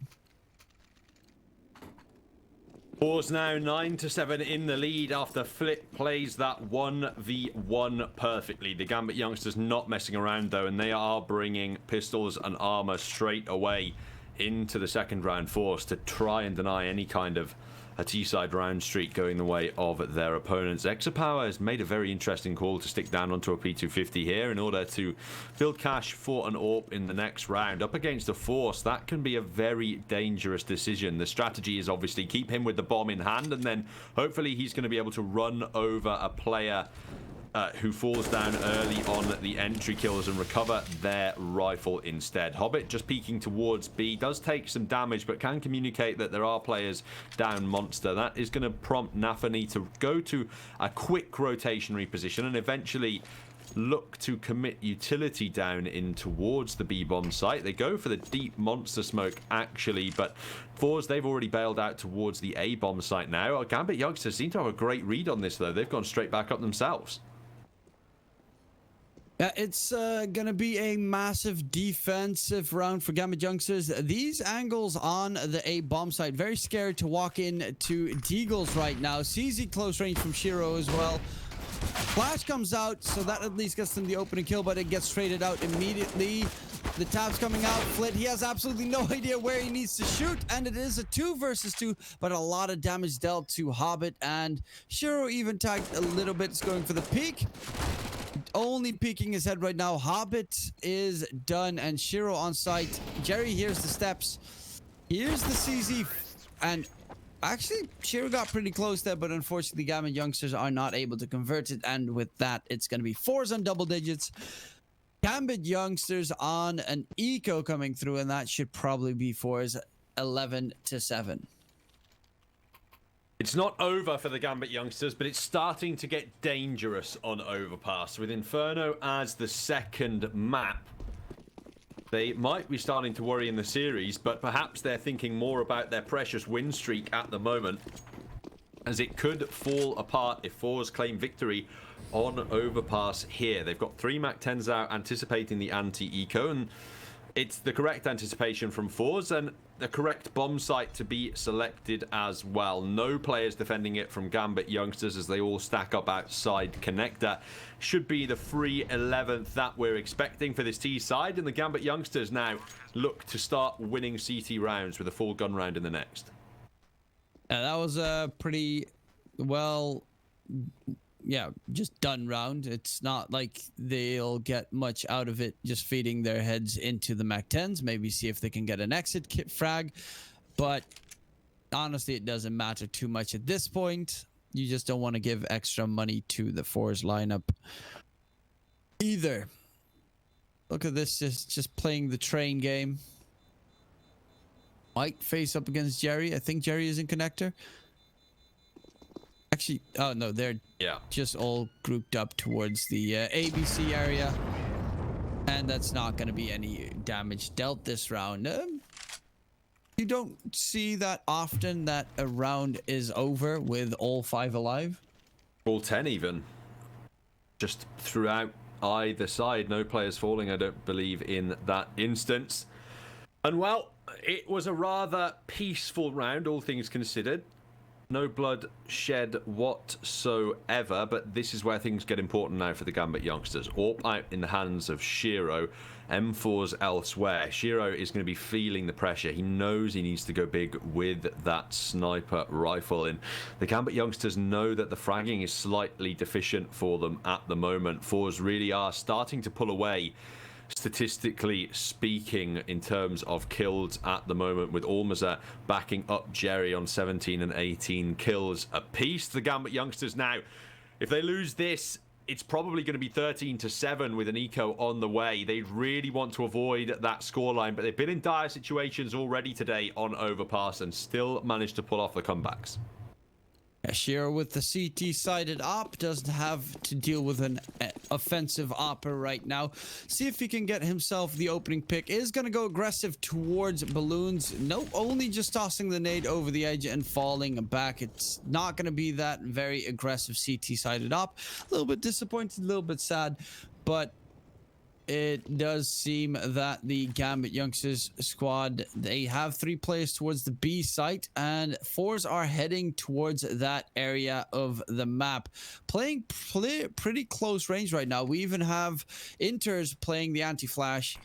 FORZE now 9-7 in the lead after Flit plays that 1v1 perfectly. The GAMBIT youngsters not messing around though, and they are bringing pistols and armor straight away into the second round. FORZE to try and deny any kind of a T-side round streak going the way of their opponents. Exapower has made a very interesting call to stick down onto a P250 here in order to build cash for an AWP in the next round. Up against a FORZE, that can be a very dangerous decision. The strategy is obviously keep him with the bomb in hand, and then hopefully he's going to be able to run over a player who falls down early on the entry kills and recover their rifle instead. Hobbit just peeking towards B, does take some damage, but can communicate that there are players down Monster. That is going to prompt Nefany to go to a quick rotationary position and eventually look to commit utility down in towards the B-bomb site. They go for the deep monster smoke actually, but FORZE, they've already bailed out towards the A-bomb site now. GAMBIT youngsters seem to have a great read on this though. They've gone straight back up themselves. Yeah, it's going to be a massive defensive round for GAMBIT youngsters. These angles on the A bomb site, very scared to walk in to Deagles right now. CZ close range from Shiro as well. Flash comes out, so that at least gets them the opening kill, but it gets traded out immediately. The tab's coming out. Flit, he has absolutely no idea where he needs to shoot, and it is a 2 versus 2, but a lot of damage dealt to Hobbit, and Shiro even tagged a little bit. It's going for the peak. Only peeking his head right now. Hobbit is done, and Shiro on site. Jerry hears the steps. Here's the CZ, and actually Shiro got pretty close there, but unfortunately Gambit youngsters are not able to convert it, and with that it's going to be FORZE on double digits. Gambit youngsters on an eco coming through, and that should probably be FORZE 11-7. It's not over for the Gambit youngsters, but it's starting to get dangerous on Overpass. With Inferno as the second map, they might be starting to worry in the series, but perhaps they're thinking more about their precious win streak at the moment, as it could fall apart if FORZE claim victory on Overpass here. They've got 3 Mac 10s out anticipating the anti-eco, and it's the correct anticipation from FORZE and the correct bomb site to be selected as well. No players defending it from Gambit youngsters as they all stack up outside connector. Should be the free 11th that we're expecting for this T side, and the Gambit youngsters now look to start winning CT rounds with a full gun round in the next. That was a pretty well, yeah, just done round. It's not like they'll get much out of it just feeding their heads into the Mac 10s. Maybe see if they can get an exit kit frag. But honestly, it doesn't matter too much at this point. You just don't want to give extra money to the FORZE lineup either. Look at this, just playing the train game. Might face up against Jerry. I think Jerry is in connector. Actually, oh no, they're just all grouped up towards the ABC area, and that's not going to be any damage dealt this round. You don't see that often that a round is over with all 5 alive. All 10 even. Just throughout either side, no players falling, I don't believe, in that instance. And well, it was a rather peaceful round, all things considered. No blood shed whatsoever, but this is where things get important now for the Gambit youngsters. AWP out in the hands of Shiro, M4's elsewhere. Shiro is going to be feeling the pressure. He knows he needs to go big with that sniper rifle, and the Gambit youngsters know that the fragging is slightly deficient for them at the moment. FORZE really are starting to pull away, statistically speaking, in terms of kills at the moment, with Almaza backing up Jerry on 17 and 18 kills apiece. The Gambit youngsters now, if they lose this, it's probably going to be 13-7 with an eco on the way. They really want to avoid that scoreline, but they've been in dire situations already today on Overpass and still managed to pull off the comebacks. Shiro with the CT sided op doesn't have to deal with an offensive opper right now. See if he can get himself the opening pick. Is going to go aggressive towards balloons. Nope, only just tossing the nade over the edge and falling back. It's not going to be that very aggressive CT sided op. A little bit disappointed, a little bit sad, but it does seem that the Gambit youngsters squad, they have 3 players towards the B site, and FORZE are heading towards that area of the map, playing pretty close range right now. We even have Inters playing the anti-flash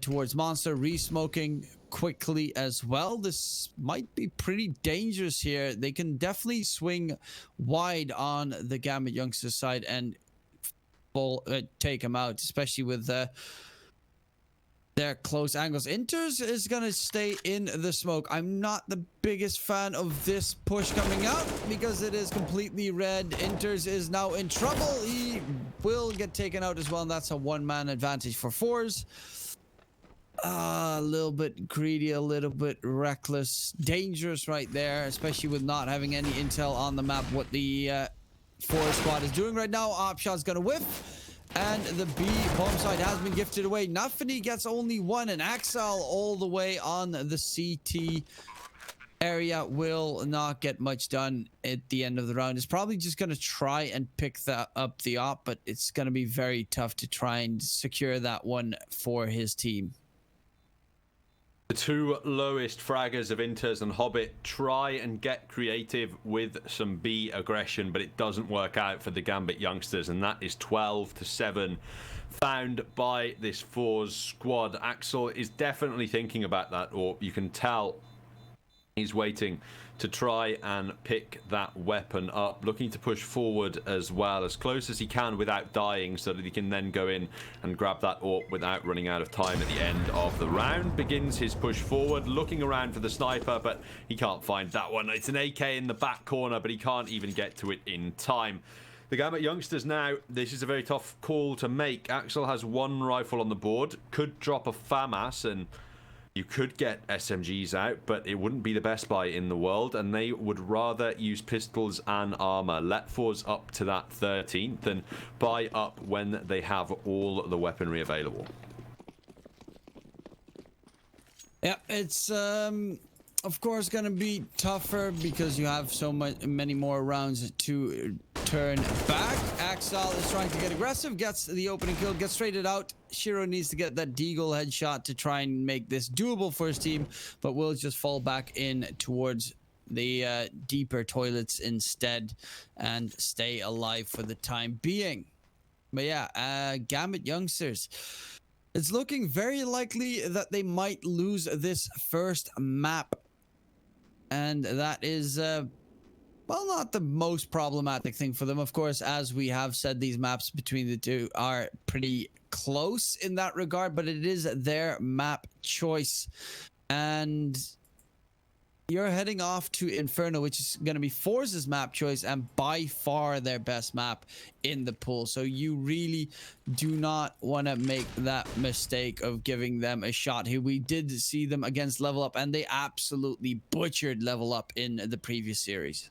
towards Monster, re-smoking quickly as well. This might be pretty dangerous here. They can definitely swing wide on the Gambit youngsters side and take him out, especially with their close angles. Inters is gonna stay in the smoke. I'm not the biggest fan of this push coming out because it is completely red. Inters is now in trouble. He will get taken out as well, and that's a 1-man advantage for FORZE. A little bit greedy, a little bit reckless, dangerous right there, especially with not having any intel on the map what the FORZE squad is doing right now. Opshot's gonna whiff, and the B bomb site has been gifted away. Nafani gets only 1, and Axel all the way on the CT area will not get much done at the end of the round. It's probably just gonna try and pick up the op, but it's gonna be very tough to try and secure that one for his team. The 2 lowest fraggers of Inters and Hobbit try and get creative with some B aggression, but it doesn't work out for the Gambit youngsters, and that is 12-7 found by this FORZE squad. Axel is definitely thinking about that, or you can tell He's waiting to try and pick that weapon up, looking to push forward as well, as close as he can without dying, so that he can then go in and grab that AWP without running out of time at the end of the round. Begins his push forward, looking around for the sniper, but he can't find that one. It's an AK in the back corner, but he can't even get to it in time. The GAMBIT youngsters now, this is a very tough call to make. Axel has one rifle on the board, could drop a FAMAS, and you could get SMGs out, but it wouldn't be the best buy in the world, and they would rather use pistols and armor. Let FORZE up to that 13th and buy up when they have all the weaponry available. Yeah, it's of course gonna be tougher because you have so many more rounds to turn back. Axel is trying to get aggressive, gets the opening kill, gets traded out. Shiro needs to get that deagle headshot to try and make this doable for his team, but will just fall back in towards the deeper toilets instead and stay alive for the time being. But yeah, GAMBIT youngsters, it's looking very likely that they might lose this first map. And that is, well, not the most problematic thing for them. Of course, as we have said, these maps between the two are pretty close in that regard, but it is their map choice. And you're heading off to Inferno, which is going to be FORZE's map choice and by far their best map in the pool. So you really do not want to make that mistake of giving them a shot here. We did see them against Level Up, and they absolutely butchered Level Up in the previous series.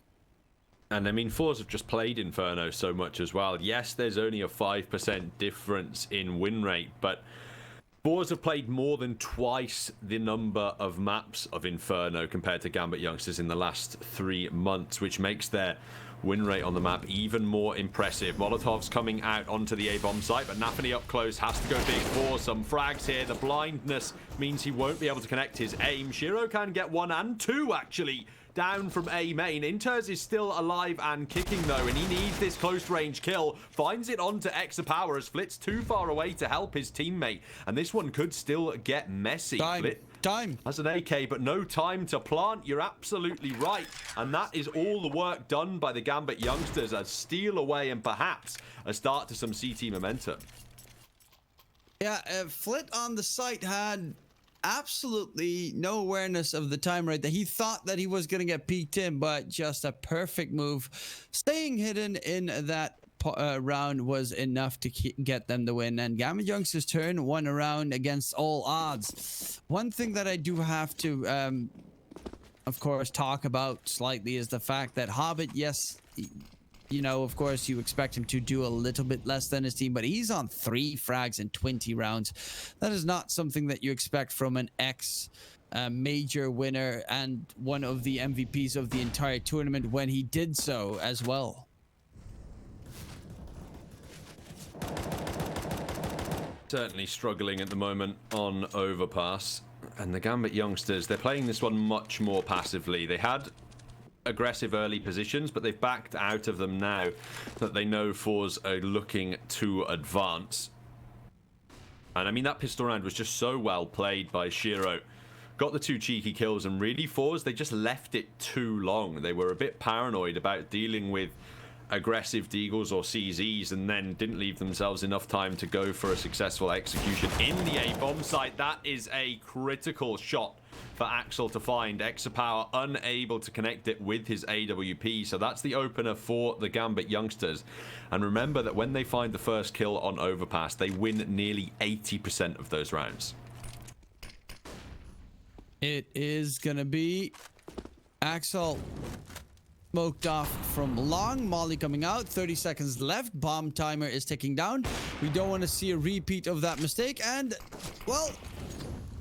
And I mean, FORZE have just played Inferno so much as well. Yes, there's only a 5% difference in win rate, but FORZE have played more than twice the number of maps of Inferno compared to GAMBIT youngsters in the last 3 months, which makes their win rate on the map even more impressive. Molotov's coming out onto the A-bomb site, but Nafany up close has to go big for some frags here. The blindness means he won't be able to connect his aim. Shiro can get 1 and 2 actually down from A main. Inters is still alive and kicking though, and he needs this close range kill. Finds it onto Exapower as Flit's too far away to help his teammate, and this one could still get messy. Time has an AK, but no time to plant. You're absolutely right, and that is all the work done by the GAMBIT youngsters. A steal away and perhaps a start to some CT momentum. Yeah, Flit on the site had absolutely no awareness of the time right there. He thought that he was going to get peeked in, but just a perfect move. Staying hidden in that round was enough to get them the win, and GAMBIT youngsters turn one around against all odds. One thing that I do have to of course talk about slightly is the fact that Hobbit, yes, you know, of course you expect him to do a little bit less than his team, but he's on 3 frags in 20 rounds. That is not something that you expect from an major winner and one of the MVPs of the entire tournament when he did so as well. Certainly struggling at the moment on overpass, and the GAMBIT youngsters, they're playing this one much more passively. They had aggressive early positions, but they've backed out of them now that they know FORZE are looking to advance. And I mean, that pistol round was just so well played by Shiro. Got the 2 cheeky kills, and really FORZE, they just left it too long. They were a bit paranoid about dealing with aggressive deagles or CZs, and then didn't leave themselves enough time to go for a successful execution in the A-bomb site. That is a critical shot for Axel to find. Exapower unable to connect it with his AWP, so that's the opener for the GAMBIT youngsters. And remember that when they find the first kill on overpass, they win nearly 80% of those rounds. It is gonna be Axel smoked off from long. Molly coming out, 30 seconds left. Bomb timer is ticking down. We don't want to see a repeat of that mistake, and well,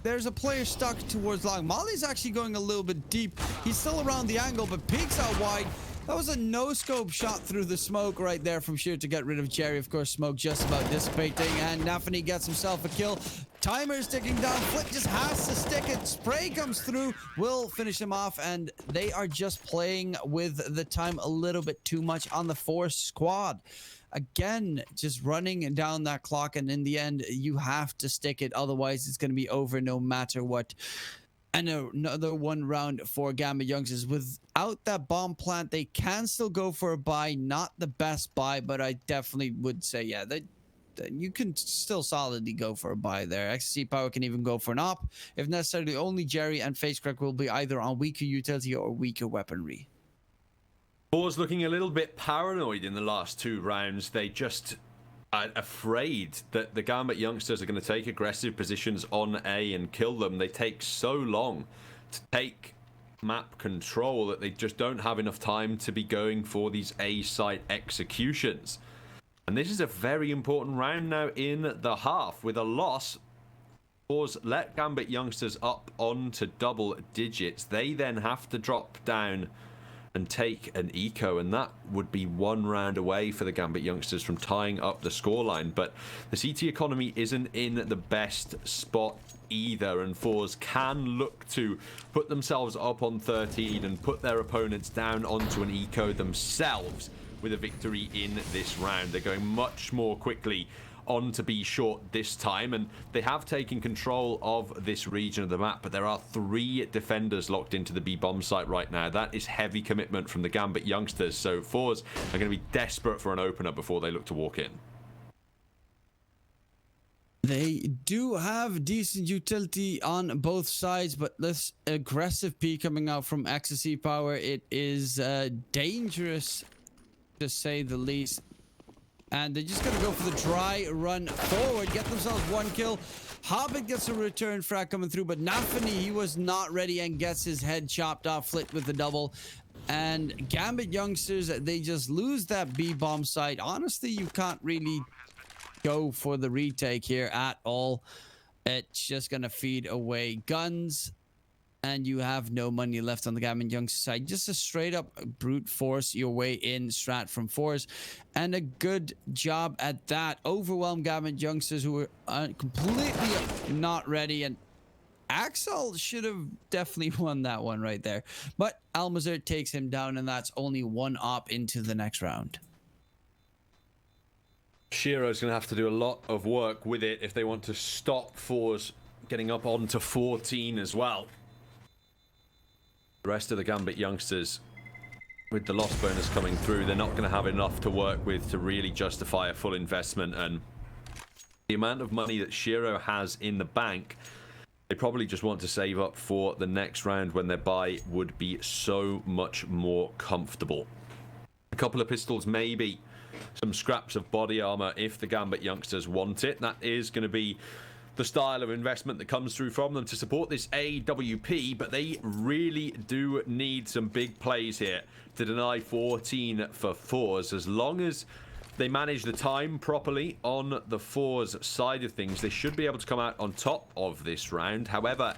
there's a player stuck towards long. Molly's actually going a little bit deep. He's still around the angle, but peeks out wide. That was a no-scope shot through the smoke right there from Sheer to get rid of Jerry. Of course, smoke just about dissipating, and Nafany gets himself a kill. Timer is ticking down. Flit just has to stick it. Spray comes through, will finish him off, and they are just playing with the time a little bit too much on the FORZE squad. Again, just running down that clock, and in the end, you have to stick it. Otherwise, it's going to be over no matter what. And another 1 round for Gambit Youngsters. Without that bomb plant, they can still go for a buy. Not the best buy, but I definitely would say, yeah, that you can still solidly go for a buy there. XC Power can even go for an op. If necessary, only Jerry and FaceCrack will be either on weaker utility or weaker weaponry. FORZE looking a little bit paranoid in the last 2 rounds. They just are afraid that the Gambit Youngsters are going to take aggressive positions on A and kill them. They take so long to take map control that they just don't have enough time to be going for these A site executions. And this is a very important round now in the half. With a loss, FORZE let Gambit Youngsters up onto double digits. They then have to drop down and take an eco, and that would be 1 round away for the Gambit Youngsters from tying up the scoreline. But the CT economy isn't in the best spot either, and FORZE can look to put themselves up on 13 and put their opponents down onto an eco themselves with a victory in this round. They're going much more quickly on to be short this time, and they have taken control of this region of the map, but there are 3 defenders locked into the B bomb site right now. That is heavy commitment from the Gambit Youngsters, so FORZE are going to be desperate for an opener before they look to walk in. They do have decent utility on both sides, but this aggressive P coming out from XC Power, it is dangerous to say the least. And they're just going to go for the dry run forward, get themselves 1 kill. Hobbit gets a return frag coming through, but Nafani, he was not ready and gets his head chopped off, flit with the double. And Gambit Youngsters, they just lose that B-bomb site. Honestly, you can't really go for the retake here at all. It's just going to feed away guns. And you have no money left on the Gambit Youngsters side. Just a straight up brute force your way in strat from FORZE. And a good job at that. Overwhelm Gambit Youngsters who are completely not ready. And Axel should have definitely won that one right there. But Almazir takes him down, and that's only 1 op into the next round. Shiro's going to have to do a lot of work with it if they want to stop FORZE getting up onto 14 as well. The rest of the Gambit Youngsters, with the loss bonus coming through, they're not going to have enough to work with to really justify a full investment. And the amount of money that Shiro has in the bank, they probably just want to save up for the next round when their buy would be so much more comfortable. A couple of pistols, maybe some scraps of body armor if the Gambit Youngsters want it. That is going to be the style of investment that comes through from them to support this AWP, but they really do need some big plays here to deny 14 for FORZE. As long as they manage the time properly on the FORZE side of things, they should be able to come out on top of this round. However,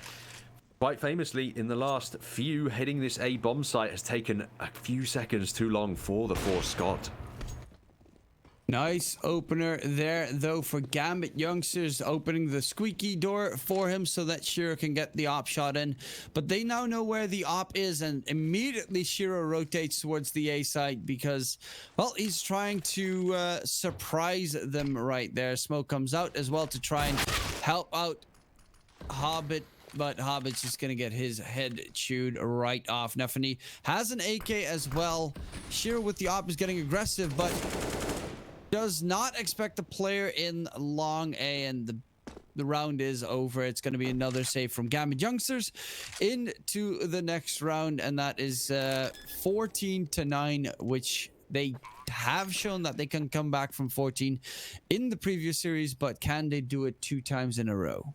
quite famously, in the last few, hitting this A bomb site has taken a few seconds too long for the FORZE Scott. Nice opener there, though, for Gambit Youngsters, opening the squeaky door for him so that Shiro can get the op shot in. But they now know where the op is, and immediately Shiro rotates towards the A site because, well, he's trying to surprise them right there. Smoke comes out as well to try and help out Hobbit. But Hobbit's just going to get his head chewed right off. Nefani has an AK as well. Shiro with the op is getting aggressive, but does not expect the player in long A, and the round is over. It's going to be another save from Gambit Youngsters into the next round, and that is 14-9, which they have shown that they can come back from 14 in the previous series, but can they do it 2 times in a row?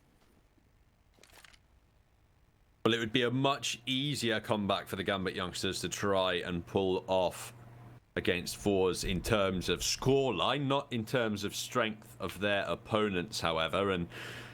Well, it would be a much easier comeback for the Gambit Youngsters to try and pull off against FORZE in terms of scoreline, not in terms of strength of their opponents, however. And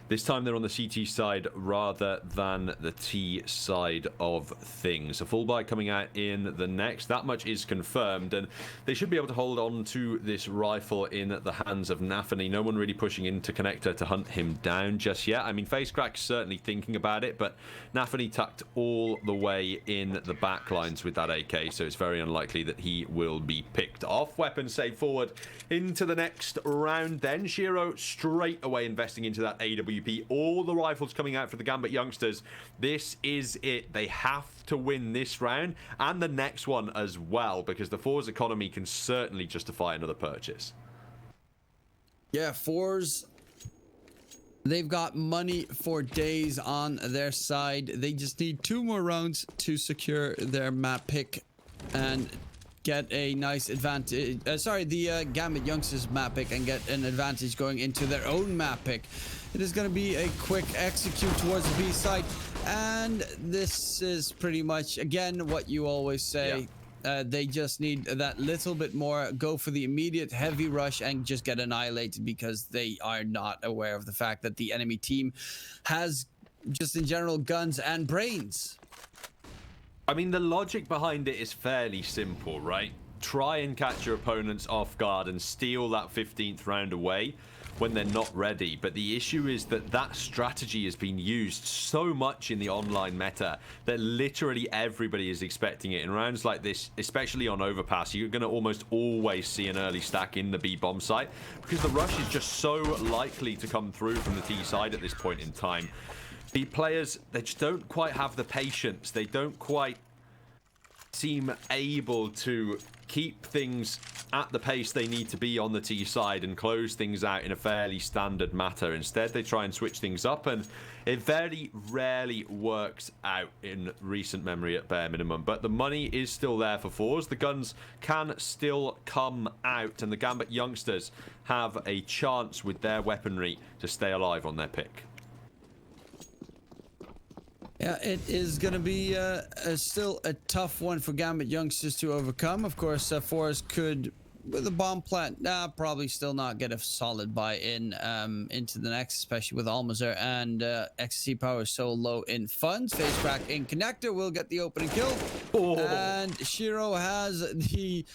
this time they're on the CT side rather than the T side of things. A full buy coming out in the next. That much is confirmed, and they should be able to hold on to this rifle in the hands of Nafani. No one really pushing into connector to hunt him down just yet. I mean, FaceCrack's certainly thinking about it, but Nafani tucked all the way in the back lines with that AK, so it's very unlikely that he will be picked off. Weapon save forward into the next round then. Shiro straight away investing into that AWP AWP, all the rifles coming out for the Gambit youngsters. This is it. They have to win this round and the next one as well, because the FORZE economy can certainly justify another purchase. Yeah, FORZE, they've got money for days on their side. They just need 2 more rounds to secure their map pick and get a nice advantage. The Gambit youngsters map pick and get an advantage going into their own map pick. It is going to be a quick execute towards the B side, and this is pretty much again what you always say. Yeah. They just need that little bit more, go for the immediate heavy rush and just get annihilated, because they are not aware of the fact that the enemy team has just in general guns and brains. I mean, the logic behind it is fairly simple, right? Try and catch your opponents off guard and steal that 15th round away when they're not ready. But the issue is that that strategy has been used so much in the online meta that literally everybody is expecting it. In rounds like this, especially on overpass, you're going to almost always see an early stack in the B bomb site, because the rush is just so likely to come through from the T side at this point in time. The players, they just don't quite have the patience. They don't quite seem able to keep things at the pace they need to be on the T side and close things out in a fairly standard manner. Instead, they try and switch things up, and it very rarely works out in recent memory at bare minimum. But the money is still there for FORZE. The guns can still come out, and the Gambit youngsters have a chance with their weaponry to stay alive on their pick. Yeah, it is going to be still a tough one for Gambit youngsters to overcome. Of course, FORZE could, with a bomb plant, probably still not get a solid buy-in into the next, especially with Almazer and ecstasy power so low in funds. Face crack in connector will get the opening kill. Oh. And Shiro has the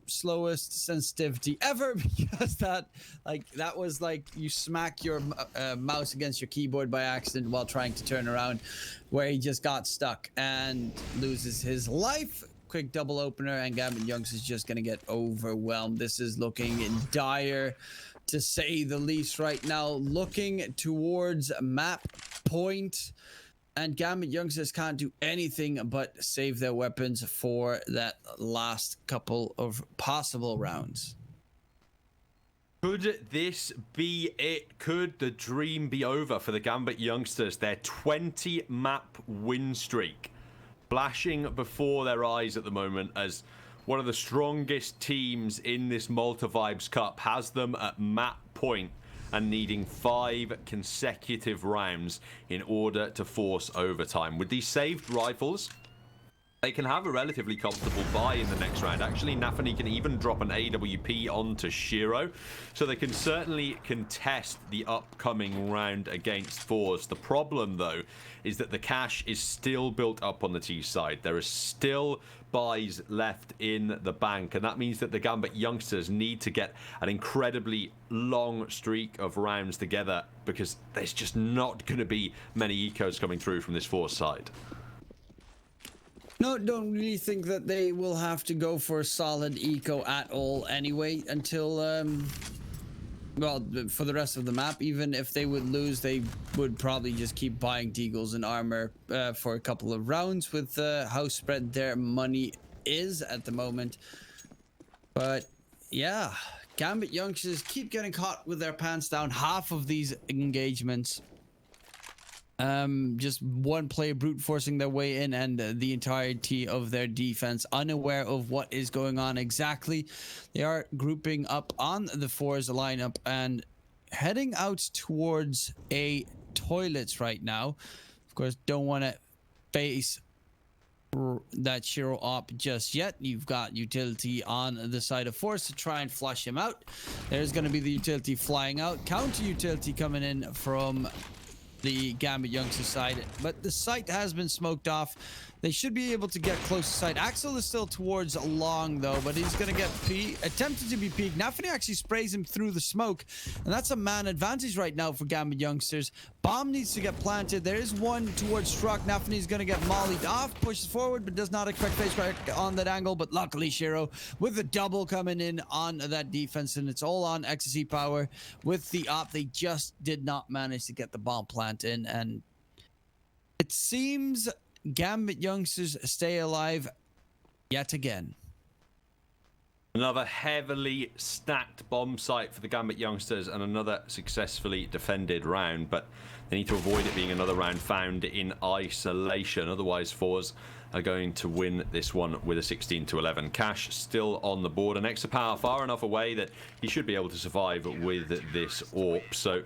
slowest sensitivity ever, because that was like you smack your mouse against your keyboard by accident while trying to turn around, where he just got stuck and loses his life. Quick double opener, and Gambit Youngs is just gonna get overwhelmed. This is looking dire, to say the least, right now. Looking towards map point, and Gambit youngsters can't do anything but save their weapons for that last couple of possible rounds. Could this be it? Could the dream be over for the Gambit youngsters? Their 20 map win streak flashing before their eyes at the moment, as one of the strongest teams in this Malta Vibes Cup has them at map point and needing 5 consecutive rounds in order to force overtime. With these saved rifles, they can have a relatively comfortable buy in the next round. Actually, Nafani can even drop an AWP onto Shiro, so they can certainly contest the upcoming round against FORZE. The problem, though, is that the cash is still built up on the T side. There is still buys left in the bank, and that means that the Gambit youngsters need to get an incredibly long streak of rounds together, because there's just not going to be many ecos coming through from this FORZE side. No, don't really think that they will have to go for a solid eco at all anyway, until well, for the rest of the map. Even if they would lose, they would probably just keep buying deagles and armor for a couple of rounds, with how spread their money is at the moment. But yeah, Gambit youngsters keep getting caught with their pants down half of these engagements. Just one player brute forcing their way in, and the entirety of their defense unaware of what is going on exactly. They are grouping up on the FORZE lineup and heading out towards a toilets right now. Of course, don't want to face that Shiro op just yet. You've got utility on the side of FORZE to try and flush him out. There's going to be the utility flying out. Counter utility coming in from the Gambit youngsters side, but the site has been smoked off. They should be able to get close to sight. Axel is still towards long though, but he's gonna get attempted to be peaked. Nafany actually sprays him through the smoke, and that's a man advantage right now for Gambit youngsters. Bomb needs to get planted. There is one towards Struck. Nafany's gonna get mollied off, pushes forward, but does not expect face crack on that angle. But luckily, Shiro with the double coming in on that defense, and it's all on ecstasy power with the op. They just did not manage to get the bomb plant in, and it seems Gambit youngsters stay alive yet again. Another heavily stacked bomb site for the Gambit youngsters and another successfully defended round, but they need to avoid it being another round found in isolation. Otherwise, FORZE are going to win this one with a 16-11. Cash still on the board, and extra power far enough away that he should be able to survive with this AWP. So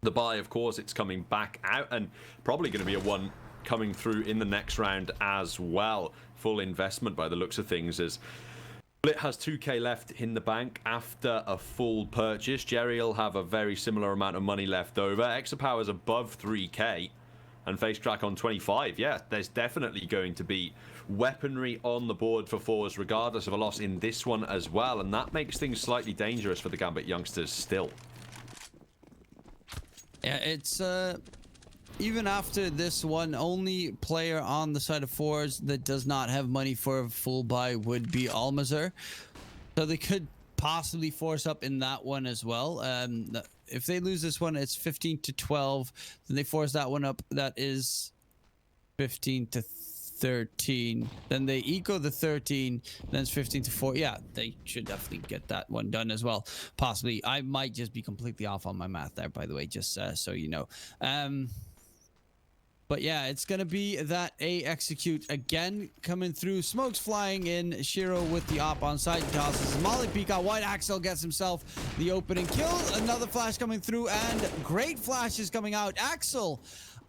the buy, of course, it's coming back out, and probably going to be a one coming through in the next round as well. Full investment by the looks of things, as Split has 2k left in the bank after a full purchase. Jerry will have a very similar amount of money left over. Exapower's above 3k and face track on 25. Yeah, there's definitely going to be weaponry on the board for FORZE regardless of a loss in this one as well, and that makes things slightly dangerous for the Gambit youngsters still. Yeah, it's even after this one, only player on the side of FORZE that does not have money for a full buy would be Almazer. So they could possibly force up in that one as well. If they lose this one, it's 15-12. Then they force that one up. That is 15-13. Then they eco the 13. Then it's 15-4. Yeah, they should definitely get that one done as well. Possibly. I might just be completely off on my math there, by the way, just so you know. But yeah, it's going to be that A execute again coming through. Smoke's flying in. Shiro with the op on side. Tosses Molly peek out. White Axel gets himself the opening kill. Another flash coming through, and great flashes coming out. Axel,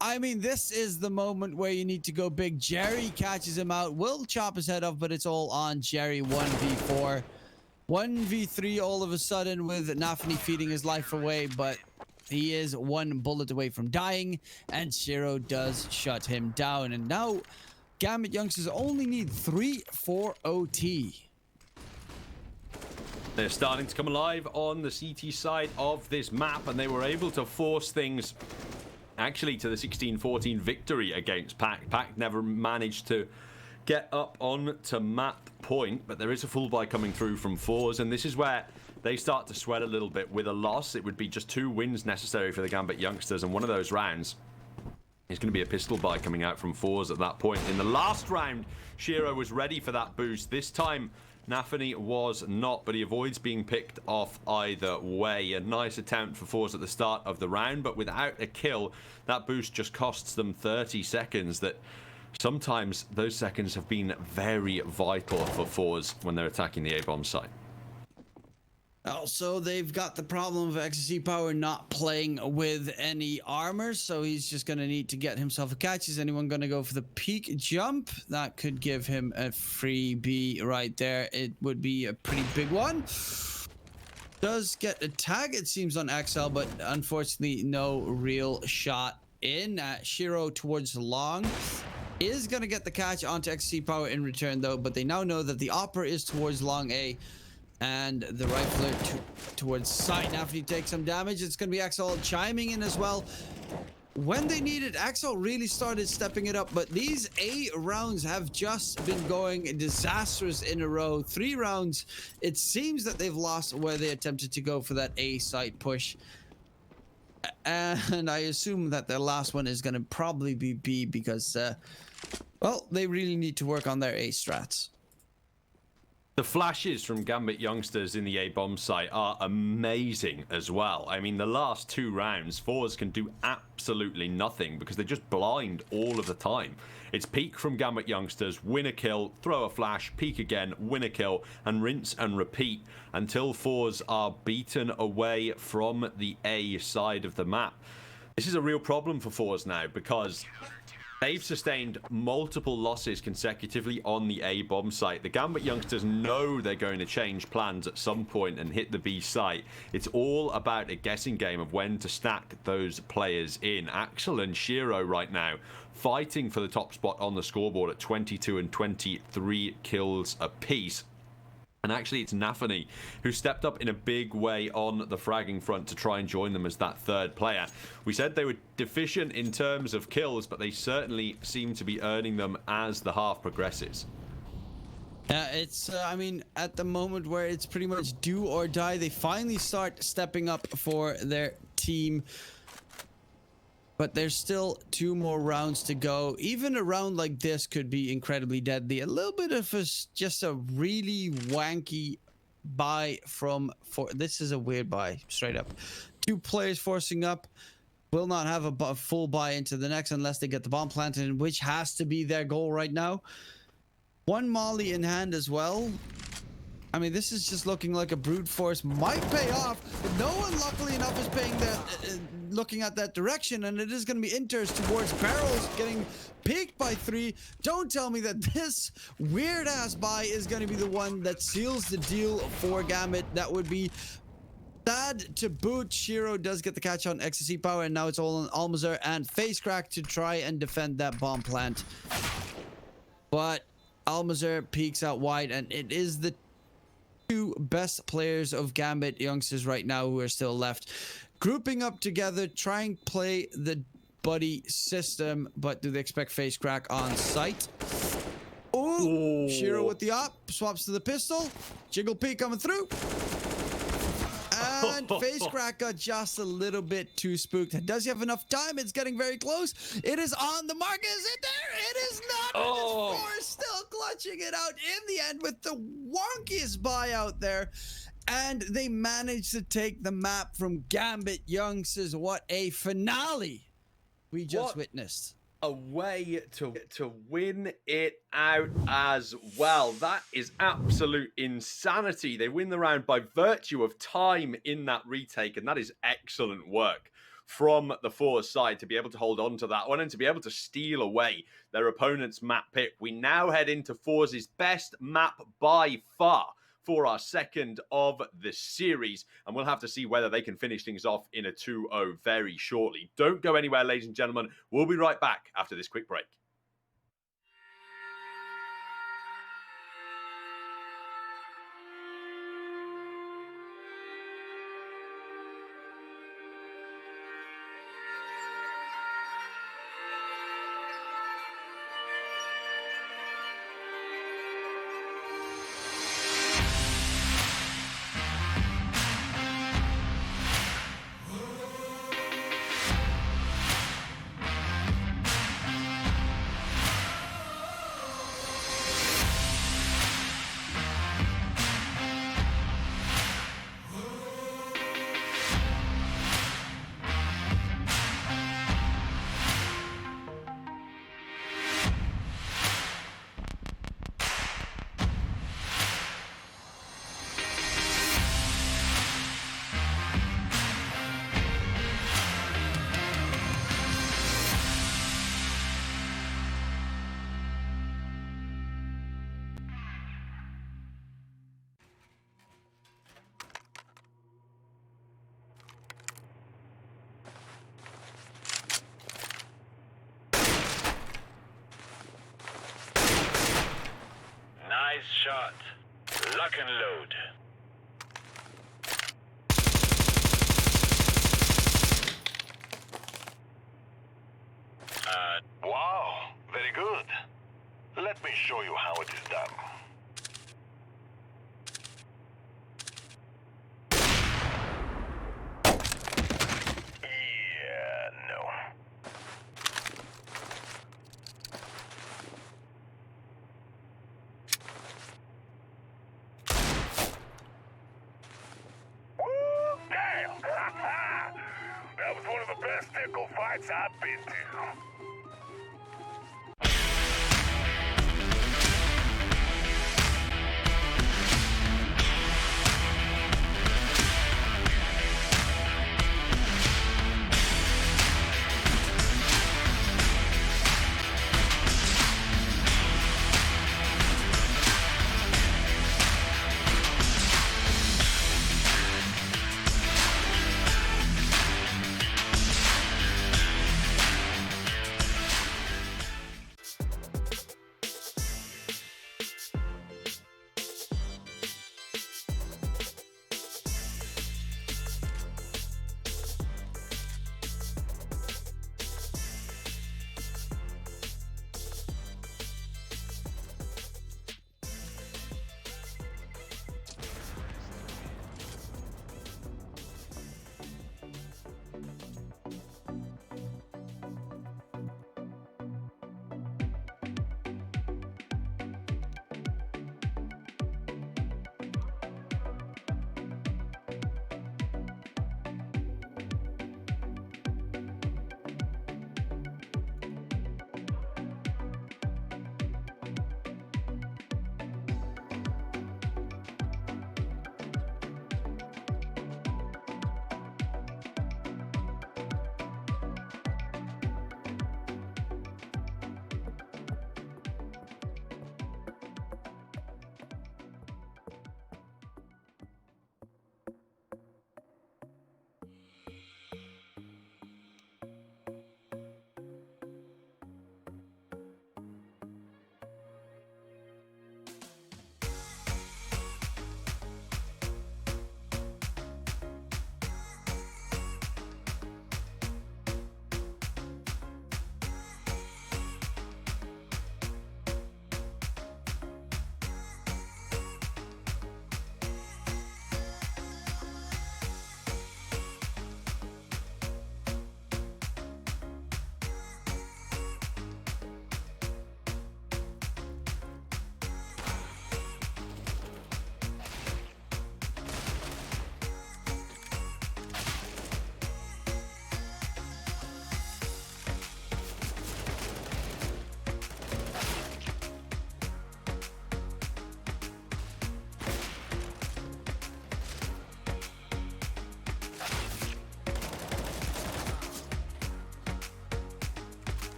I mean, this is the moment where you need to go big. Jerry catches him out. Will chop his head off, but it's all on Jerry. 1v4. 1v3 all of a sudden with Nafany feeding his life away, but he is one bullet away from dying, and Shiro does shut him down. And now Gambit youngsters only need 3 for OT. They're starting to come alive on the CT side of this map, and they were able to force things actually to the 16-14 victory against Pac. Pac never managed to get up on to map point, but there is a full buy coming through from FORZE, and this is where they start to sweat a little bit. With a loss, it would be just 2 wins necessary for the Gambit youngsters, and one of those rounds is going to be a pistol buy coming out from FORZE at that point. In the last round, Shiro was ready for that boost. This time, Nafany was not, but he avoids being picked off either way. A nice attempt for FORZE at the start of the round, but without a kill, that boost just costs them 30 seconds. That sometimes those seconds have been very vital for FORZE when they're attacking the A-bomb site. Also, they've got the problem of ecstasy power not playing with any armor, so he's just going to need to get himself a catch. Is anyone going to go for the peak jump? That could give him a freebie right there. It would be a pretty big one. Does get a tag, it seems, on XL, but unfortunately no real shot in. Shiro towards long is going to get the catch onto ecstasy power in return, though, but they now know that the opera is towards long A, and the rifler towards side. Nafany takes some damage. It's going to be Axel chiming in as well. When they needed, Axel really started stepping it up, but these A rounds have just been going disastrous in a row. 3 rounds, it seems that they've lost where they attempted to go for that A side push. And I assume that their last one is going to probably be B because, well, they really need to work on their A strats. The flashes from Gambit youngsters in the A-bomb site are amazing as well. I mean, the last 2 rounds, FORZE can do absolutely nothing because they're just blind all of the time. It's peek from Gambit youngsters, win a kill, throw a flash, peek again, win a kill, and rinse and repeat until FORZE are beaten away from the A side of the map. This is a real problem for FORZE now because They've sustained multiple losses consecutively on the A bomb site. The Gambit youngsters know they're going to change plans at some point and hit the B site. It's all about a guessing game of when to stack those players in. Axel and Shiro right now fighting for the top spot on the scoreboard at 22 and 23 kills apiece. And actually, it's Nafani who stepped up in a big way on the fragging front to try and join them as that third player. We said they were deficient in terms of kills, but they certainly seem to be earning them as the half progresses. It's, I mean, at the moment where it's pretty much do or die, they finally start stepping up for their team. But there's still 2 more rounds to go. Even a round like this could be incredibly deadly. A little bit of just a really wanky buy from... This is a weird buy, straight up. 2 players forcing up will not have a full buy into the next unless they get the bomb planted, which has to be their goal right now. 1 molly in hand as well. I mean, this is just looking like a brute force might pay off, but no one, luckily enough, is paying that, looking at that direction, and it is going to be Inters towards barrels, getting peaked by 3. Don't tell me that this weird-ass buy is going to be the one that seals the deal for Gambit. That would be sad to boot. Shiro does get the catch on ecstasy power, and now it's all on Almazar and Face Crack to try and defend that bomb plant. But Almazar peeks out wide, and it is the 2 best players of Gambit youngsters right now who are still left, grouping up together, trying to play the buddy system. But do they expect Face Crack on site? Oh, Shiro with the op, swaps to the pistol. Jiggle P coming through. And Face Crack got just a little bit too spooked. Does he have enough time? It's getting very close. It is on the mark. Is it there? It is not. Oh. It is FORZE still clutching it out in the end with the wonkiest buy out there. And they managed to take the map from Gambit youngsters. What a finale we just witnessed. A way to win it out as well. That is absolute insanity. They win the round by virtue of time in that retake, and that is excellent work from the FORZE side to be able to hold on to that one and to be able to steal away their opponent's map pick. We now head into FORZE's best map by far for our second of the series, and we'll have to see whether they can finish things off in a 2-0 very shortly. Don't go anywhere, ladies and gentlemen. We'll be right back after this quick break. Nice shot. Lock and load. Wow, very good. Let me show you how it is done. Yeah, no. Damn! That was one of the best tickle fights I've been to.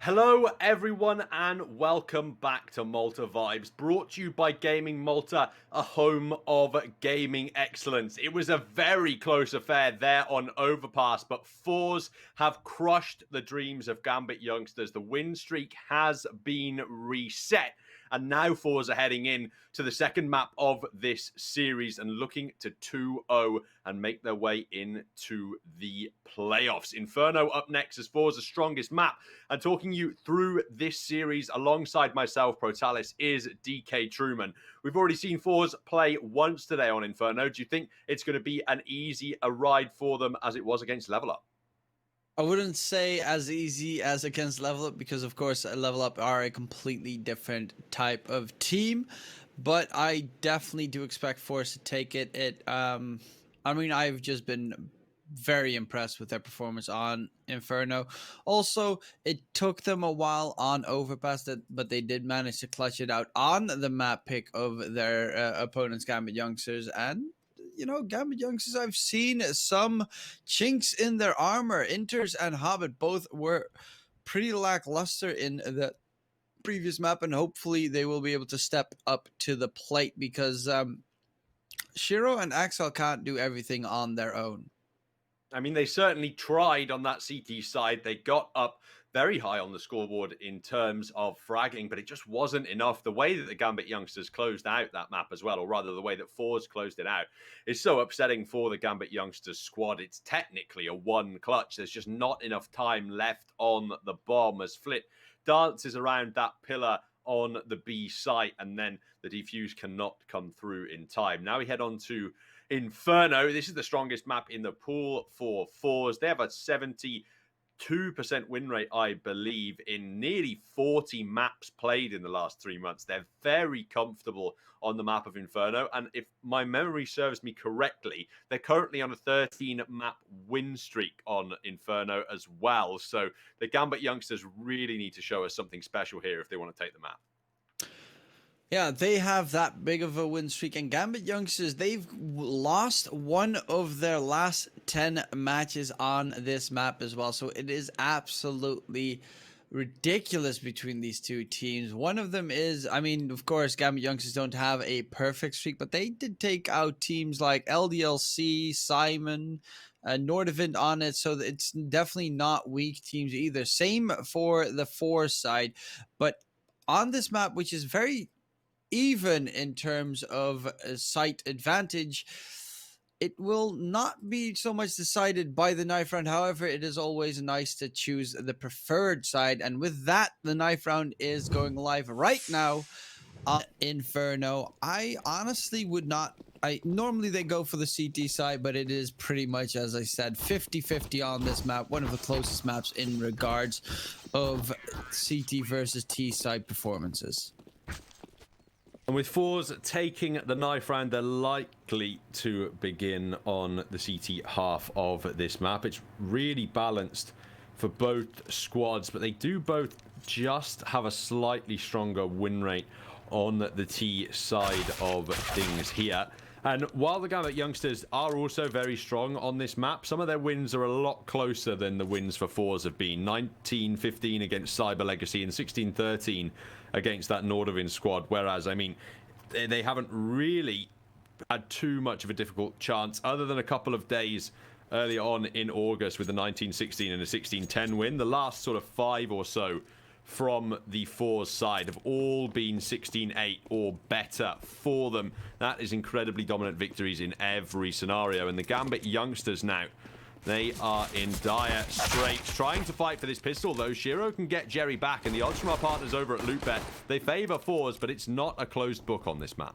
Hello everyone and welcome back to Malta Vibes, brought to you by Gaming Malta, a home of gaming excellence. It was a very close affair there on Overpass, but FORZE have crushed the dreams of Gambit youngsters. The win streak has been reset. And now FORZE are heading in to the second map of this series and looking to 2-0 and make their way into the playoffs. Inferno up next as FORZE's strongest map. And talking you through this series alongside myself, Protalis, is DK Truman. We've already seen FORZE play once today on Inferno. Do you think it's going to be an easy a ride for them as it was against Level Up? I wouldn't say as easy as against Level Up because, of course, Level Up are a completely different type of team. But I definitely do expect FORZE to take it. I mean, I've just been very impressed with their performance on Inferno. Also, it took them a while on Overpass, but they did manage to clutch it out on the map pick of their opponents, Gambit youngsters, and you know, Gambit youngsters, I've seen some chinks in their armor. Inters and Hobbit both were pretty lackluster in the previous map, and hopefully they will be able to step up to the plate because Shiro and Axel can't do everything on their own. I mean, they certainly tried on that CT side. They got up very high on the scoreboard in terms of fragging, but it just wasn't enough. The way that the Gambit youngsters closed out that map as well, or rather the way that FORZE closed it out, is so upsetting for the Gambit youngsters squad. It's technically a one clutch. There's just not enough time left on the bomb as Flit dances around that pillar on the B site, and then the defuse cannot come through in time. Now we head on to Inferno. This is the strongest map in the pool for FORZE. They have a 72% win rate, I believe, in nearly 40 maps played in the last 3 months. They're very comfortable on the map of Inferno. And if my memory serves me correctly, they're currently on a 13-map win streak on Inferno as well. So the Gambit youngsters really need to show us something special here if they want to take the map. Yeah, they have that big of a win streak, and Gambit youngsters, they've lost one of their last 10 matches on this map as well. So it is absolutely ridiculous between these two teams. One of them is, I mean, of course, Gambit youngsters don't have a perfect streak, but they did take out teams like LDLC, Simon, Nordavint on it, so it's definitely not weak teams either. Same for the FORZE side, but on this map, which is very even in terms of site advantage, it will not be so much decided by the knife round. However, it is always nice to choose the preferred side, and with that, the knife round is going live right now on Inferno. I honestly would not, normally they go for the CT side, but it is pretty much, as I said, 50-50 on this map, one of the closest maps in regards of CT versus T side performances. And with FORZE taking the knife round, they're likely to begin on the CT half of this map. It's really balanced for both squads, but they do both just have a slightly stronger win rate on the T side of things here. And while the Gambit youngsters are also very strong on this map, some of their wins are a lot closer than the wins for FORZE have been. 19-15 against Cyber Legacy and 16-13 against that Nordavin squad. Whereas, I mean, they haven't really had too much of a difficult chance other than a couple of days early on in August with a 19-16 and a 16-10 win. The last sort of 5 or so from the FORZE side have all been 16-8 or better for them. That is incredibly dominant victories in every scenario. And the Gambit youngsters now, they are in dire straits, trying to fight for this pistol, though. Shiro can get Jerry back, and the odds from our partners over at Lootbet, they favor FORZE, but it's not a closed book on this map.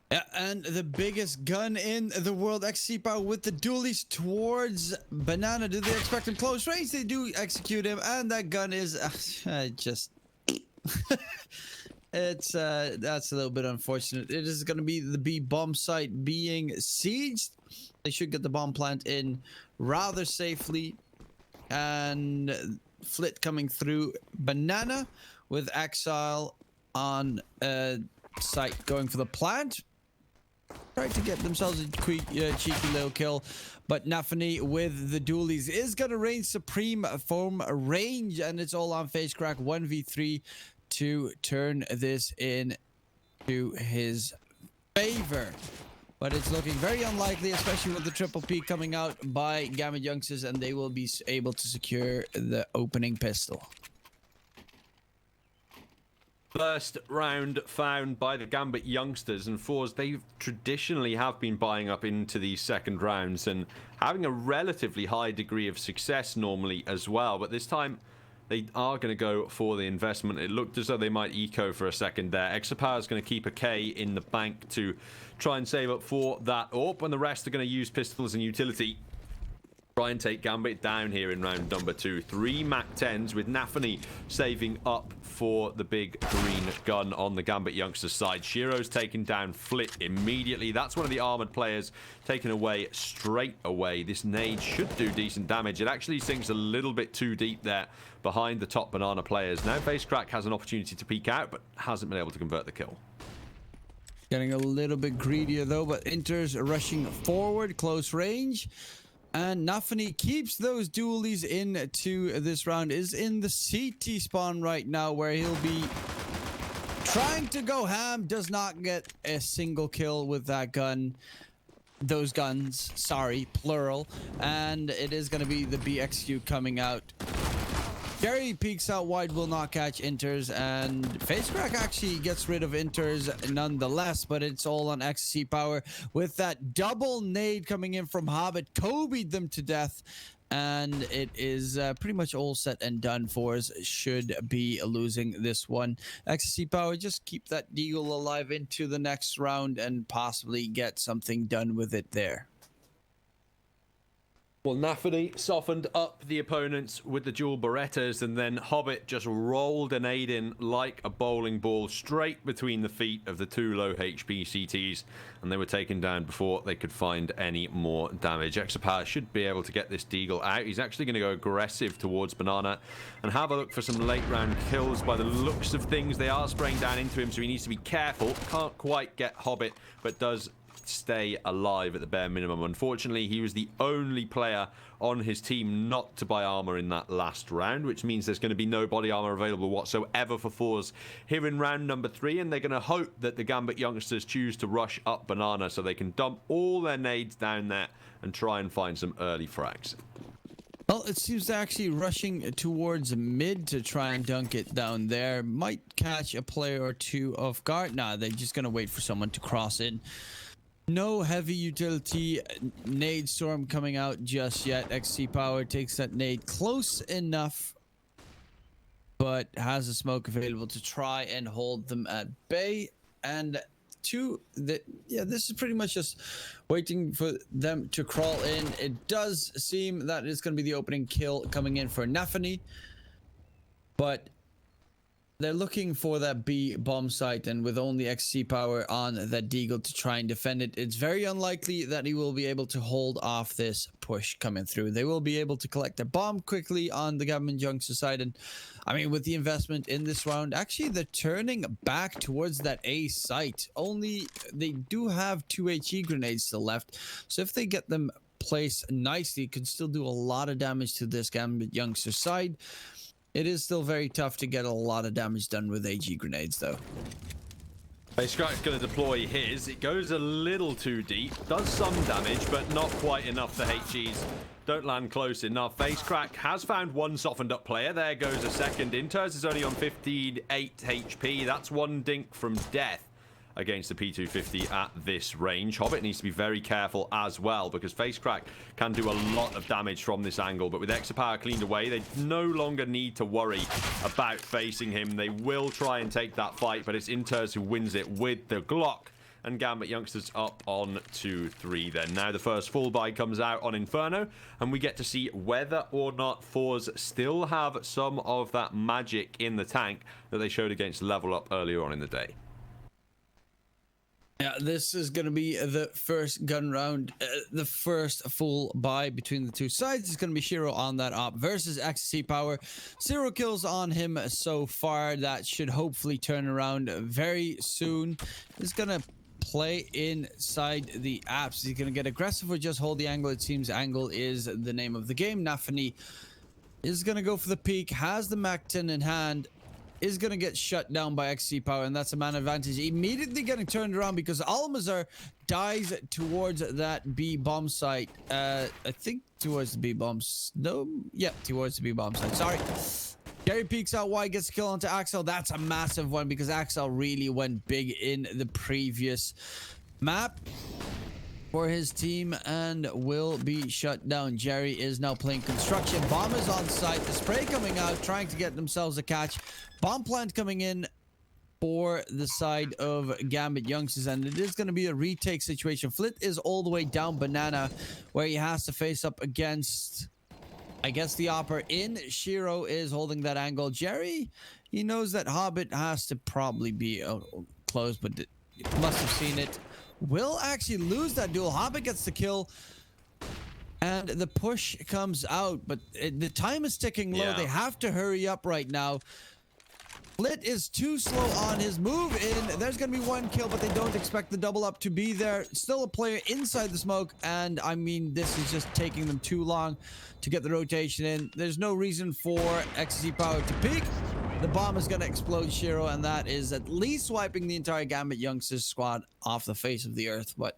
Yeah, and the biggest gun in the world, XC-Power with the dualies towards Banana. Do they expect him close range? They do execute him, and that gun is just... it's that's a little bit unfortunate. It is going to be the B bomb site being sieged. They should get the bomb plant in rather safely, and Flit coming through Banana with Exile on site going for the plant. tried to get themselves a cheeky little kill, but Nafani with the dualies is going to reign supreme from range, and it's all on FaceCrack 1v3 to turn this into his favor. But it's looking very unlikely, especially with the triple P coming out by GAMBIT youngsters, and they will be able to secure the opening pistol. First round found by the GAMBIT youngsters, and FORZE, they traditionally have been buying up into these second rounds and having a relatively high degree of success normally as well. But this time, they are going to go for the investment. It looked as though they might eco for a second there. Exapower is going to keep a K in the bank to try and save up for that AWP, and the rest are going to use pistols and utility. Try and take GAMBIT down here in round number 2. 3 MAC-10s with Nafani saving up for the big green gun on the GAMBIT youngsters side. Shiro's taken down Flit immediately. That's one of the armored players taken away straight away. This nade should do decent damage. It actually sinks a little bit too deep there behind the top banana players. Now FaceCrack has an opportunity to peek out, but hasn't been able to convert the kill. Getting a little bit greedier though, but Inter's rushing forward, close range. And Nafani keeps those dualies into this round, is in the CT spawn right now, where he'll be trying to go ham, does not get a single kill with that gun. Those guns, sorry, plural. And it is going to be the BXQ coming out. Gary peeks out wide, will not catch Inters, and FaceCrack actually gets rid of Inters nonetheless, but it's all on ecstasy power with that double nade coming in from Hobbit. Kobe'd them to death, and it is pretty much all set and done. FORZE should be losing this one. Ecstasy power, just keep that deagle alive into the next round and possibly get something done with it there. Well, Nafani softened up the opponents with the dual Berettas, and then Hobbit just rolled an aid in like a bowling ball straight between the feet of the 2 low HP CTs, and they were taken down before they could find any more damage. Exapower should be able to get this deagle out. He's actually going to go aggressive towards Banana and have a look for some late round kills. By the looks of things, they are spraying down into him, so he needs to be careful. Can't quite get Hobbit, but does stay alive at the bare minimum. Unfortunately, he was the only player on his team not to buy armor in that last round, which means there's going to be no body armor available whatsoever for FORZE here in round number 3, and they're going to hope that the GAMBIT youngsters choose to rush up Banana so they can dump all their nades down there and try and find some early frags. Well, it seems they're actually rushing towards mid to try and dunk it down there. Might catch a player or two off guard. Nah, they're just going to wait for someone to cross in. No heavy utility nade storm coming out just yet. XC Power takes that nade close enough, but has a smoke available to try and hold them at bay. And this is pretty much just waiting for them to crawl in. It does seem that it's going to be the opening kill coming in for Nafani, but they're looking for that B bomb site, and with only XC power on that deagle to try and defend it, it's very unlikely that he will be able to hold off this push coming through. They will be able to collect a bomb quickly on the GAMBIT Junction side, and I mean, with the investment in this round, actually they're turning back towards that A site. Only they do have 2 HE grenades still left, so if they get them placed nicely, it could still do a lot of damage to this GAMBIT Youngster side. It is still very tough to get a lot of damage done with AG grenades, though. FaceCrack's going to deploy his. It goes a little too deep, does some damage, but not quite enough. The HGs don't land close enough. FaceCrack has found one softened up player. There goes a second. Inters is only on 58 HP. That's one dink from death against the P250 at this range. Hobbit needs to be very careful as well, because FaceCrack can do a lot of damage from this angle, but with Exapower cleaned away, they no longer need to worry about facing him. They will try and take that fight, but it's Inters who wins it with the Glock, and GAMBIT youngsters up on 2-3 then. Now the first full buy comes out on Inferno, and we get to see whether or not FORZE still have some of that magic in the tank that they showed against Level Up earlier on in the day. Yeah, this is going to be the first gun round, the first full buy between the two sides. It's going to be Shiro on that op versus XC Power. 0 kills on him so far. That should hopefully turn around very soon. He's going to play inside the apps. He's going to get aggressive or just hold the angle. It seems angle is the name of the game. Nafani is going to go for the peak, has the Mac 10 in hand, is going to get shut down by XC Power, and that's a man advantage. Immediately getting turned around because Almazar dies towards that B bomb site. I think towards the B bombs. No, yeah, towards the B bomb site. Sorry. Jerry peeks out wide, gets a kill onto Axel. That's a massive one because Axel really went big in the previous map for his team and will be shut down. Jerry is now playing construction. Bomb is on site. The spray coming out, trying to get themselves a catch. Bomb plant coming in for the side of Gambit Youngsters, and it is going to be a retake situation. Flit is all the way down banana where he has to face up against, I guess, the Opper in. Shiro is holding that angle. Jerry, he knows that Hobbit has to probably be close, but must have seen it. Will actually lose that duel. Hobbit gets the kill. And the push comes out, but the time is ticking low. They have to hurry up right now. Flit is too slow on his move in. There's going to be one kill, but they don't expect the double up to be there. Still a player inside the smoke, and I mean, this is just taking them too long to get the rotation in. There's no reason for XC Power to peak. The bomb is going to explode Shiro, and that is at least wiping the entire Gambit Youngsters squad off the face of the earth. But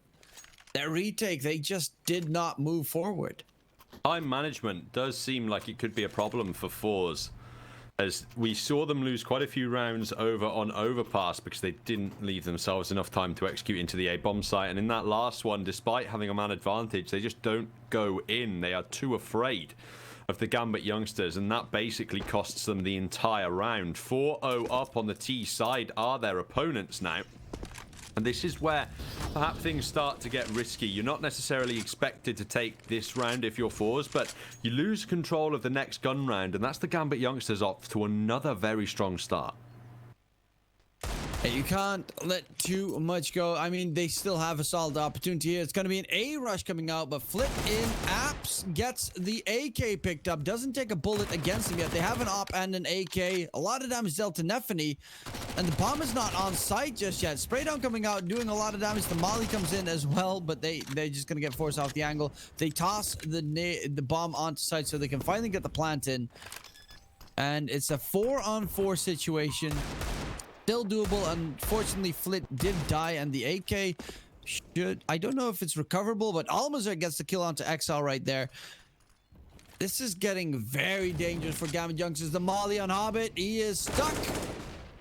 their retake, they just did not move forward. Time management does seem like it could be a problem for FORZE, as we saw them lose quite a few rounds over on overpass because they didn't leave themselves enough time to execute into the A bomb site. And in that last one, despite having a man advantage, they just don't go in. They are too afraid of the Gambit Youngsters, and that basically costs them the entire round. 4-0 up on the T side are their opponents now. And this is where perhaps things start to get risky. You're not necessarily expected to take this round if you're FORZE, but you lose control of the next gun round, and that's the Gambit Youngsters off to another very strong start. You can't let too much go. I mean, they still have a solid opportunity here. It's going to be an A rush coming out, but Flip in apps gets the AK picked up. Doesn't take a bullet against him yet. They have an op and an AK. A lot of damage dealt to Nefany, and the bomb is not on site just yet. Spray down coming out, doing a lot of damage. The molly comes in as well, but they're just going to get forced off the angle. They toss the bomb onto site so they can finally get the plant in, and it's a 4-on-4 situation. Still doable. Unfortunately, Flit did die, and the AK should... I don't know if it's recoverable, but Almazar gets the kill onto XL right there. This is getting very dangerous for Gambit Youngsters. The molly on Hobbit. He is stuck.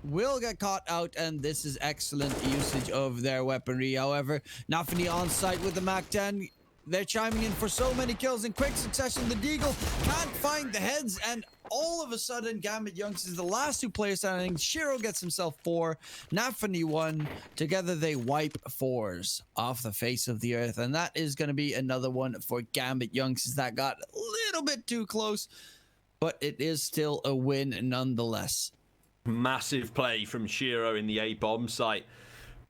Will get caught out, and this is excellent usage of their weaponry. However, Nafani on site with the Mac 10. They're chiming in for so many kills in quick succession. The Deagle can't find the heads, and all of a sudden, Gambit Youngsters, the last two players standing, Shiro gets himself 4, Nafani 1. Together, they wipe FORZE off the face of the earth, and that is going to be another one for Gambit Youngsters that got a little bit too close, but it is still a win nonetheless. Massive play from Shiro in the A bomb site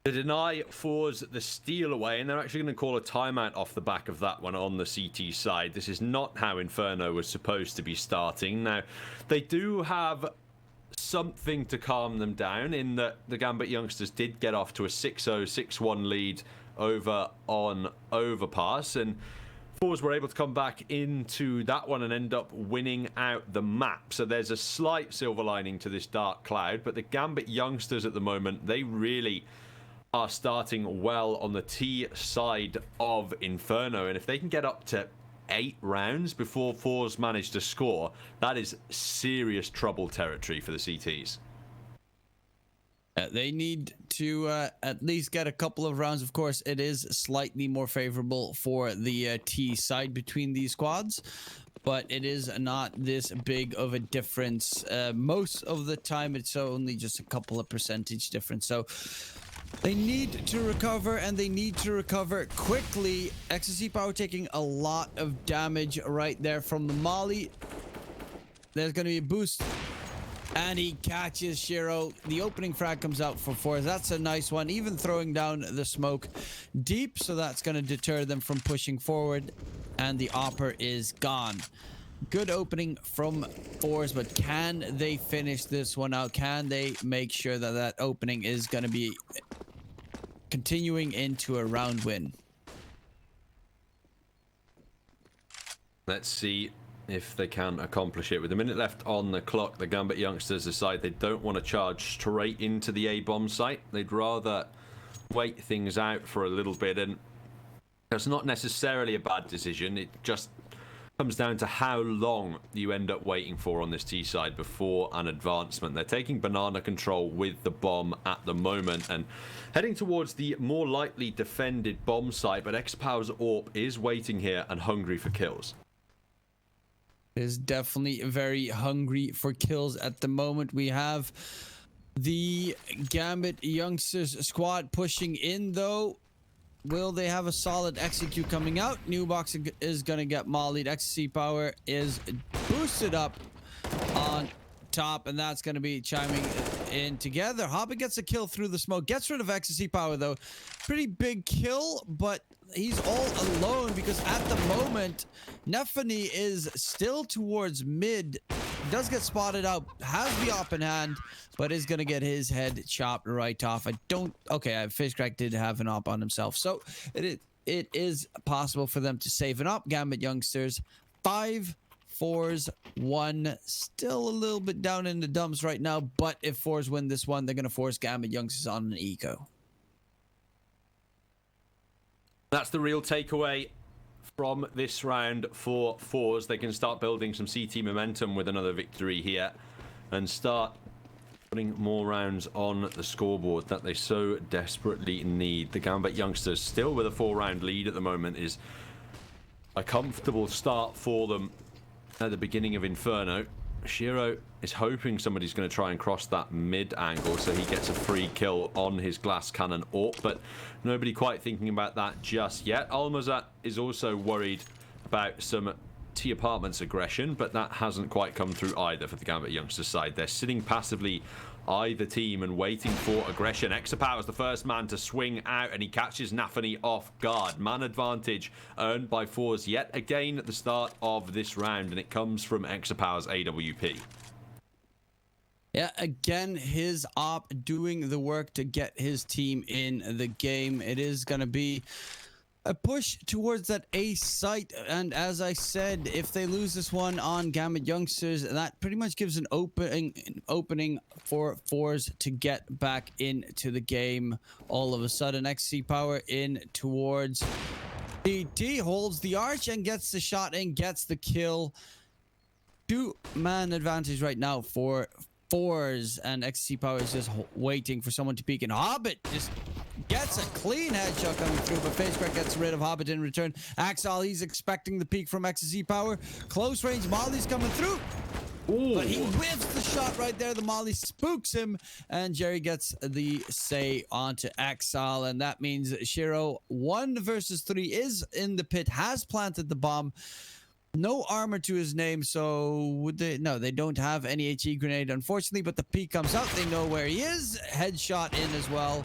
to deny FORZE the steal away, and they're actually going to call a timeout off the back of that one on the CT side. This is not how Inferno was supposed to be starting. Now, they do have something to calm them down in that the Gambit Youngsters did get off to a 6-0, 6-1 lead over on Overpass, and FORZE were able to come back into that one and end up winning out the map. So there's a slight silver lining to this dark cloud, but the Gambit Youngsters at the moment, they really are starting well on the T side of Inferno, and if they can get up to 8 rounds before FORZE manage to score, that is serious trouble territory for the CTs. They need to at least get a couple of rounds. Of course, it is slightly more favorable for the T side between these squads, but it is not this big of a difference. Most of the time, it's only just a couple of percentage difference. So they need to recover, and they need to recover quickly. XC Power taking a lot of damage right there from the molly. There's going to be a boost, and he catches Shiro. The opening frag comes out for FORZE. That's a nice one, even throwing down the smoke deep, so that's going to deter them from pushing forward, and the Opper is gone. Good opening from FORZE, but can they finish this one out? Can they make sure that that opening is going to be continuing into a round win. Let's see if they can accomplish it. With a minute left on the clock, the Gambit youngsters decide they don't want to charge straight into the A-bomb site. They'd rather wait things out for a little bit, and that's not necessarily a bad decision. It just comes down to how long you end up waiting for on this T side before an advancement. They're taking banana control with the bomb at the moment and heading towards the more lightly defended bomb site, but X-Power's AWP is waiting here and hungry for kills. Is definitely very hungry for kills at the moment. We have the Gambit youngsters squad pushing in, though. Will they have a solid execute coming out? New box is gonna get mollied. Ecstasy power is boosted up on top, and that's gonna be chiming in together. Hobbit gets a kill through the smoke, gets rid of ecstasy power though. Pretty big kill, but he's all alone because at the moment Nefany is still towards mid. Does get spotted out, has the op in hand, but is gonna get his head chopped right off. Fishcrack did have an op on himself, so it is possible for them to save an op. Gambit youngsters 5 FORZE 1, still a little bit down in the dumps right now, but if FORZE win this one, they're gonna force Gambit youngsters on an eco. That's the real takeaway from this round for FORZE. They can start building some CT momentum with another victory here and start putting more rounds on the scoreboard that they so desperately need. The Gambit youngsters still with a 4-round lead at the moment is a comfortable start for them at the beginning of Inferno. Shiro is hoping somebody's going to try and cross that mid angle so he gets a free kill on his glass cannon AWP, but nobody quite thinking about that just yet. Almazat is also worried about some T Apartments aggression, but that hasn't quite come through either for the Gambit youngsters side. They're sitting passively either team and waiting for aggression. Exapower is the first man to swing out and he catches Nafany off guard. Man advantage earned by FORZE yet again at the start of this round, and it comes from Exapower's AWP. Yeah, again, his op doing the work to get his team in the game. It is going to be a push towards that A site, and as I said, if they lose this one on Gambit youngsters, that pretty much gives an opening for FORZE to get back into the game. All of a sudden, XC power in towards DT, holds the arch and gets the shot in, gets the kill. 2-man advantage right now for FORZE, and XC power is just waiting for someone to peek, and Hobbit just gets a clean headshot coming through, but FaceCrack gets rid of Hobbit in return. Axel, he's expecting the peek from XC power. Close range, Molly's coming through. Ooh. But he whiffs the shot right there. The Molly spooks him, and Jerry gets the say onto Axel, and that means Shiro 1 versus 3 is in the pit, has planted the bomb. No armor to his name, so would they? No, they don't have any HE grenade, unfortunately, but the peek comes out. They know where he is. Headshot in as well.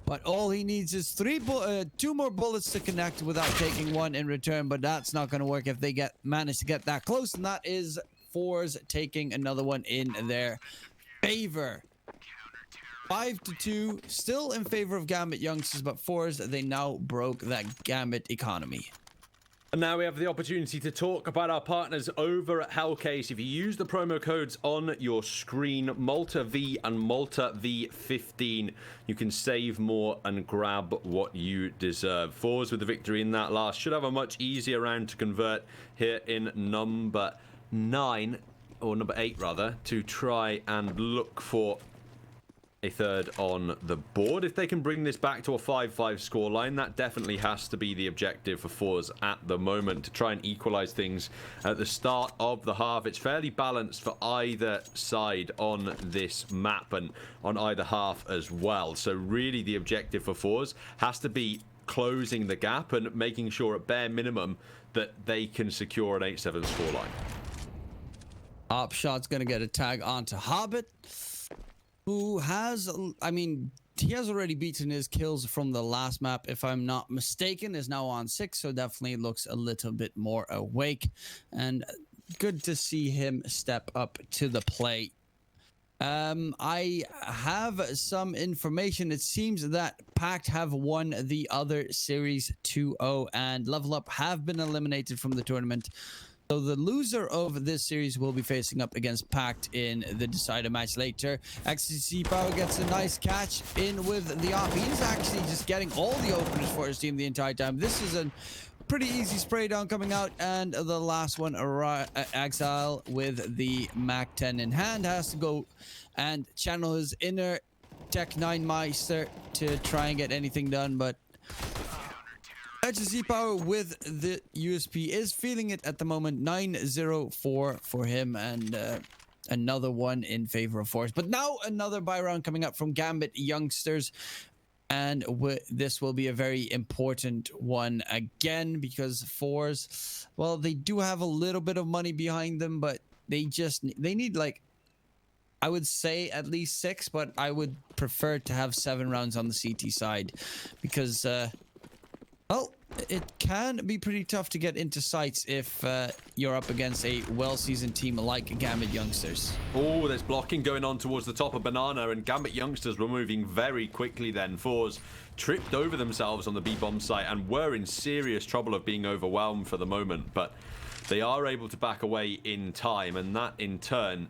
But all he needs is 2 more bullets to connect without taking one in return, but that's not going to work if they manage to get that close, and that is FORZE taking another one in their favor. 5-2, still in favor of Gambit youngsters, but FORZE, they now broke that Gambit economy. And now we have the opportunity to talk about our partners over at Hellcase. If you use the promo codes on your screen, Malta V and Malta V15, you can save more and grab what you deserve. FORZE with the victory in that last should have a much easier round to convert here in number 9, or number 8 rather, to try and look for a third on the board. If they can bring this back to a 5-5 scoreline, that definitely has to be the objective for FORZE at the moment, to try and equalize things at the start of the half. It's fairly balanced for either side on this map and on either half as well. So really the objective for FORZE has to be closing the gap and making sure at bare minimum that they can secure an 8-7 scoreline. Op shot's gonna get a tag onto Hobbit, who has, he has already beaten his kills from the last map, if I'm not mistaken, is now on 6, so definitely looks a little bit more awake, and good to see him step up to the plate. I have some information. It seems that Pact have won the other series 2-0 and Level Up have been eliminated from the tournament. So the loser of this series will be facing up against Pact in the decider match later. XCC Power gets a nice catch in with the op. He's actually just getting all the openers for his team the entire time. This is a pretty easy spray down coming out, and the last one, Exile with the Mac 10 in hand, has to go and channel his inner Tech 9 Meister to try and get anything done, but HSC Power with the USP is feeling it at the moment. 9-0-4 for him, and another one in favor of FORZE. But now another buy round coming up from GAMBIT Youngsters. And this will be a very important one again, because FORZE, well, they do have a little bit of money behind them, but they need, like, I would say at least 6, but I would prefer to have 7 rounds on the CT side, because well, it can be pretty tough to get into sites if you're up against a well-seasoned team like GAMBIT Youngsters. Oh, there's blocking going on towards the top of Banana, and GAMBIT Youngsters were moving very quickly then. FORZE tripped over themselves on the B-bomb site and were in serious trouble of being overwhelmed for the moment, but they are able to back away in time, and that in turn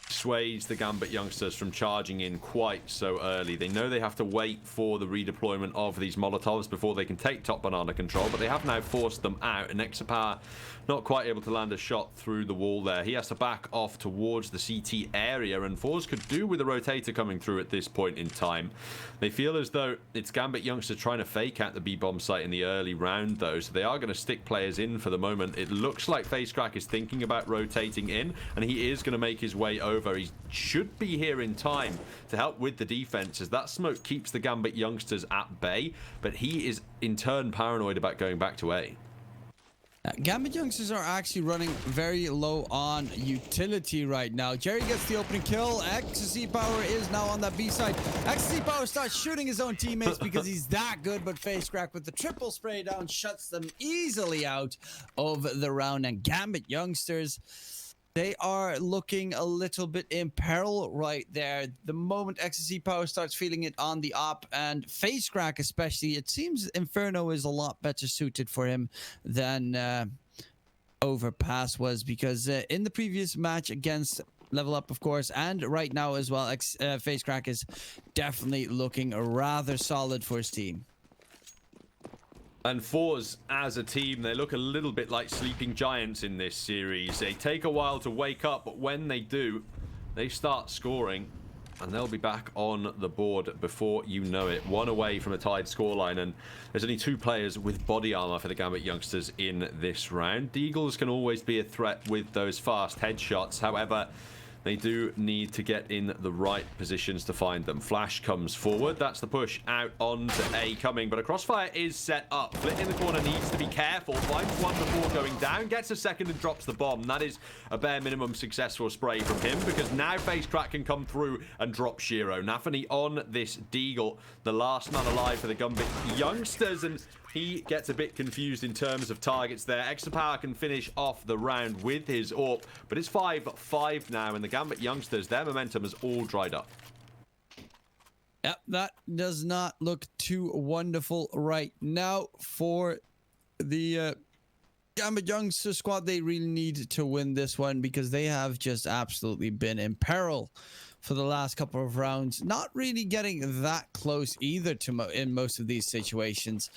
sways the GAMBIT Youngsters from charging in quite so early. They know they have to wait for the redeployment of these Molotovs before they can take top Banana control, but they have now forced them out, and Exapower not quite able to land a shot through the wall there. He has to back off towards the CT area, and FORZE could do with a rotator coming through at this point in time. They feel as though it's GAMBIT Youngsters trying to fake out the B-bomb site in the early round, though, so they are going to stick players in for the moment. It looks like FaceCrack is thinking about rotating in, and he is going to make his way over. He should be here in time to help with the defense, as that smoke keeps the GAMBIT Youngsters at bay, but he is in turn paranoid about going back to A. GAMBIT Youngsters are actually running very low on utility right now. Jerry gets the opening kill. XCC Power is now on that B side. XCC Power starts shooting his own teammates because he's that good, but FaceCrack with the triple spray down shuts them easily out of the round. And GAMBIT Youngsters, they are looking a little bit in peril right there. The moment XCC Power starts feeling it on the op, and FaceCrack especially, it seems Inferno is a lot better suited for him than Overpass was, because in the previous match against Level Up, of course, and right now as well, FaceCrack is definitely looking rather solid for his team. And FORZE, as a team, they look a little bit like sleeping giants in this series. They take a while to wake up, but when they do, they start scoring, and they'll be back on the board before you know it. 1 away from a tied scoreline, and there's only 2 players with body armor for the GAMBIT Youngsters in this round. Deagles can always be a threat with those fast headshots. However, they do need to get in the right positions to find them. Flash comes forward. That's the push out onto A coming, but a crossfire is set up. Flit in the corner needs to be careful. Finds one before going down. Gets a second and drops the bomb. That is a bare minimum successful spray from him, because now FaceCrack can come through and drop Shiro. Nafany on this Deagle, the last man alive for the GAMBIT Youngsters, and he gets a bit confused in terms of targets there. Exapower can finish off the round with his AWP, but it's 5-5 now, and the GAMBIT Youngsters, their momentum has all dried up. Yep, that does not look too wonderful right now for the GAMBIT Youngsters squad. They really need to win this one, because they have just absolutely been in peril for the last couple of rounds. Not really getting that close either to in most of these situations.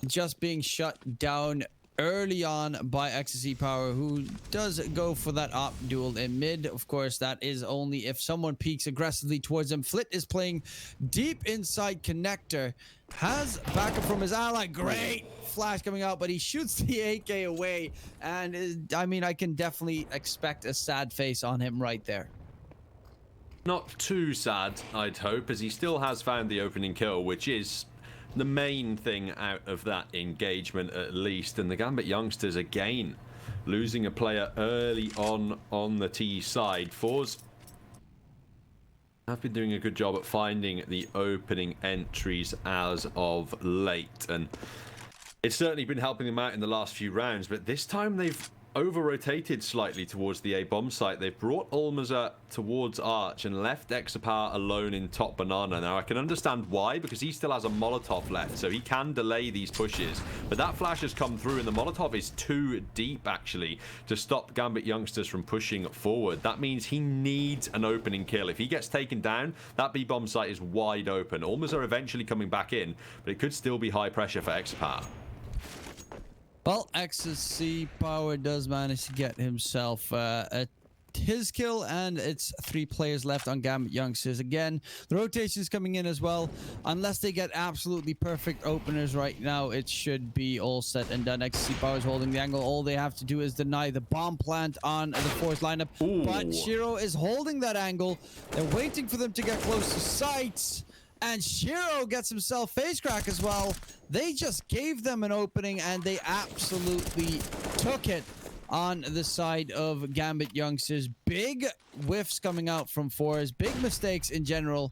Just being shut down early on by XCC Power, who does go for that op duel in mid. Of course, that is only if someone peeks aggressively towards him. Flit is playing deep inside connector. Has backup from his ally. Great flash coming out, but he shoots the AK away. And I mean, I can definitely expect a sad face on him right there. Not too sad, I'd hope, as he still has found the opening kill, which is the main thing out of that engagement at least. And the GAMBIT Youngsters, again, losing a player early on the T side. FORZE have been doing a good job at finding the opening entries as of late, and it's certainly been helping them out in the last few rounds, but this time they've over-rotated slightly towards the A bomb site. They've brought Almaza towards Arch and left Exapar alone in top banana. Now, I can understand why, because he still has a Molotov left, so he can delay these pushes. But that flash has come through, and the Molotov is too deep, actually, to stop Gambit youngsters from pushing forward. That means he needs an opening kill. If he gets taken down, that B bomb site is wide open. Almaza eventually coming back in, but it could still be high pressure for Exapar. Well, XC Power does manage to get himself his kill, and it's 3 players left on Gambit youngsters. Again, the rotation is coming in as well. Unless they get absolutely perfect openers right now, it should be all set and done. XC Power is holding the angle. All they have to do is deny the bomb plant on the FORZE lineup. Ooh. But Shiro is holding that angle. They're waiting for them to get close to sight. And Shiro gets himself face crack as well. They just gave them an opening, and they absolutely took it on the side of Gambit youngsters. Big whiffs coming out from FORZE. Big mistakes in general.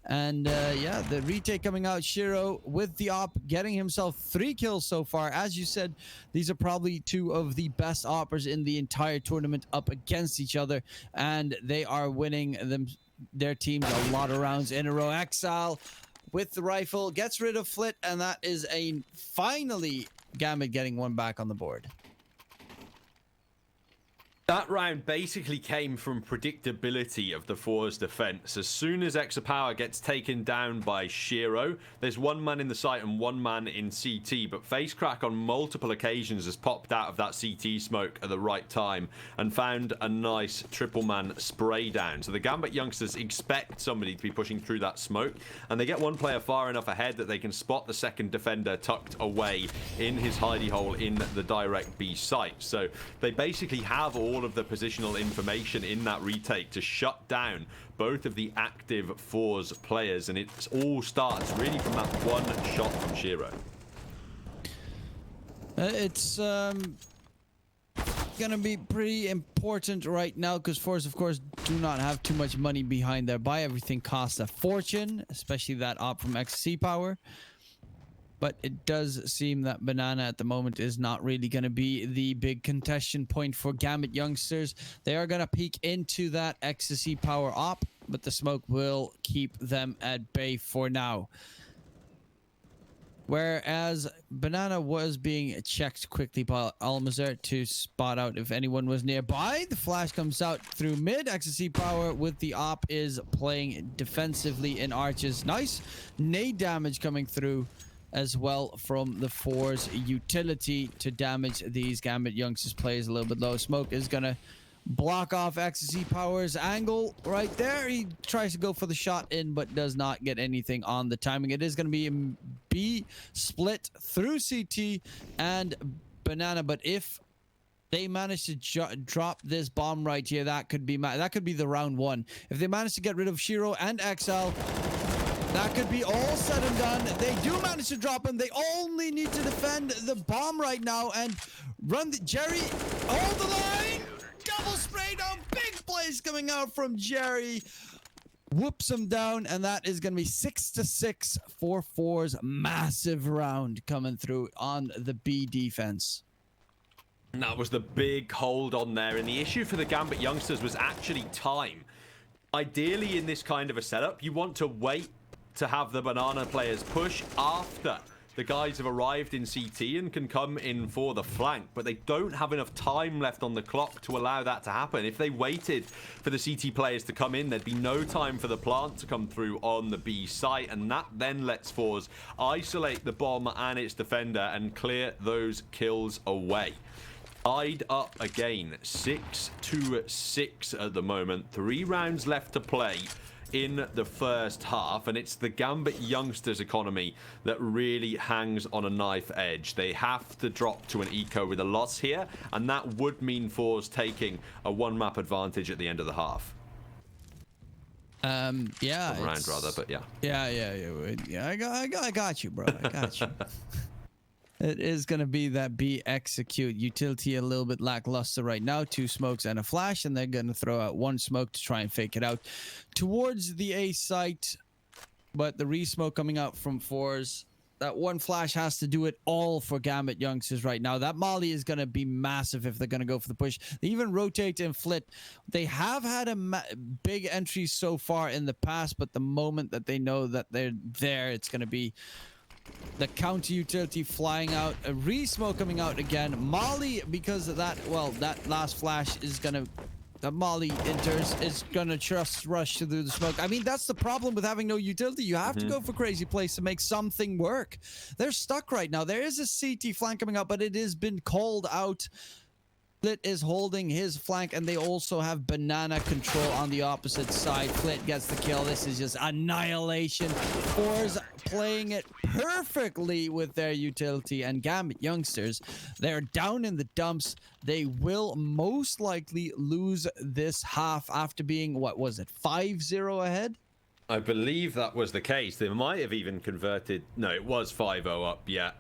And yeah, the retake coming out. Shiro with the op, getting himself 3 kills so far. As you said, these are probably 2 of the best oppers in the entire tournament up against each other. And they are winning their teams a lot of rounds in a row. Exile with the rifle gets rid of Flit, and that is finally Gambit getting one back on the board. That round basically came from predictability of the FORZE defense. As soon as Exapower gets taken down by Shiro, there's 1 man in the site and 1 man in CT, but FaceCrack on multiple occasions has popped out of that CT smoke at the right time and found a nice triple man spray down. So the Gambit youngsters expect somebody to be pushing through that smoke, and they get 1 player far enough ahead that they can spot the second defender tucked away in his hidey hole in the direct B site. So they basically have all of the positional information in that retake to shut down both of the active FORZE players, and it all starts really from that 1 shot from Shiro. It's gonna be pretty important right now because FORZE, of course, do not have too much money behind their buy. Everything costs a fortune, especially that op from XC Power. But it does seem that Banana at the moment is not really going to be the big contention point for Gambit youngsters. They are going to peek into that XC Power op, but the smoke will keep them at bay for now. Whereas Banana was being checked quickly by Almazer to spot out if anyone was nearby. The flash comes out through mid. XC Power with the op is playing defensively in arches. Nice nade damage coming through as well from the FORZE utility to damage these Gambit youngsters players a little bit low. Smoke is going to block off XC Power's angle right there. He tries to go for the shot in, but does not get anything on the timing. It is going to be a B split through CT and Banana, but if they manage to drop this bomb right here, that could be the round 1. If they manage to get rid of Shiro and XL, that could be all said and done. They do manage to drop him. They only need to defend the bomb right now and run the Jerry. Hold the line. Double spray down. Big plays coming out from Jerry. Whoops him down, and that is going to be 6-6 for FORZE. Massive round coming through on the B defense. And that was the big hold on there. And the issue for the Gambit youngsters was actually time. Ideally, in this kind of a setup, you want to wait to have the Banana players push after the guys have arrived in CT and can come in for the flank, but they don't have enough time left on the clock to allow that to happen. If they waited for the CT players to come in, there'd be no time for the plant to come through on the B site, and that then lets FORZE isolate the bomb and its defender and clear those kills away. Tied up again, 6-6 at the moment. 3 rounds left to play in the first half, and it's the Gambit youngsters economy that really hangs on a knife edge. They have to drop to an eco with a loss here, and that would mean FORZE taking a 1 map advantage at the end of the half. Yeah, round rather, but yeah. Yeah. I got you, bro. I got you. It is going to be that B execute. Utility a little bit lackluster right now. 2 smokes and a flash, and they're going to throw out 1 smoke to try and fake it out towards the A site. But the re-smoke coming out from FORZE That one flash has to do it all for Gambit youngsters right now. That molly is going to be massive if they're going to go for the push. They even rotate and flit. They have had a big entry so far in the past, but the moment that they know that they're there, it's going to be the counter utility flying out, a re-smoke coming out again. Molly, because of that, well, that last flash is going to... The molly enters, is gonna just rush through the smoke. I mean, that's the problem with having no utility. You have to go for crazy plays to make something work. They're stuck right now. There is a CT flank coming out, but it has been called out. Flit is holding his flank, and they also have banana control on the opposite side. Flit gets the kill. This is just annihilation. FORZE playing it perfectly with their utility, and Gambit youngsters, they're down in the dumps. They will most likely lose this half after being, what was it, 5-0 ahead? I believe that was the case. They might have even converted. No, it was 5-0 up, yeah.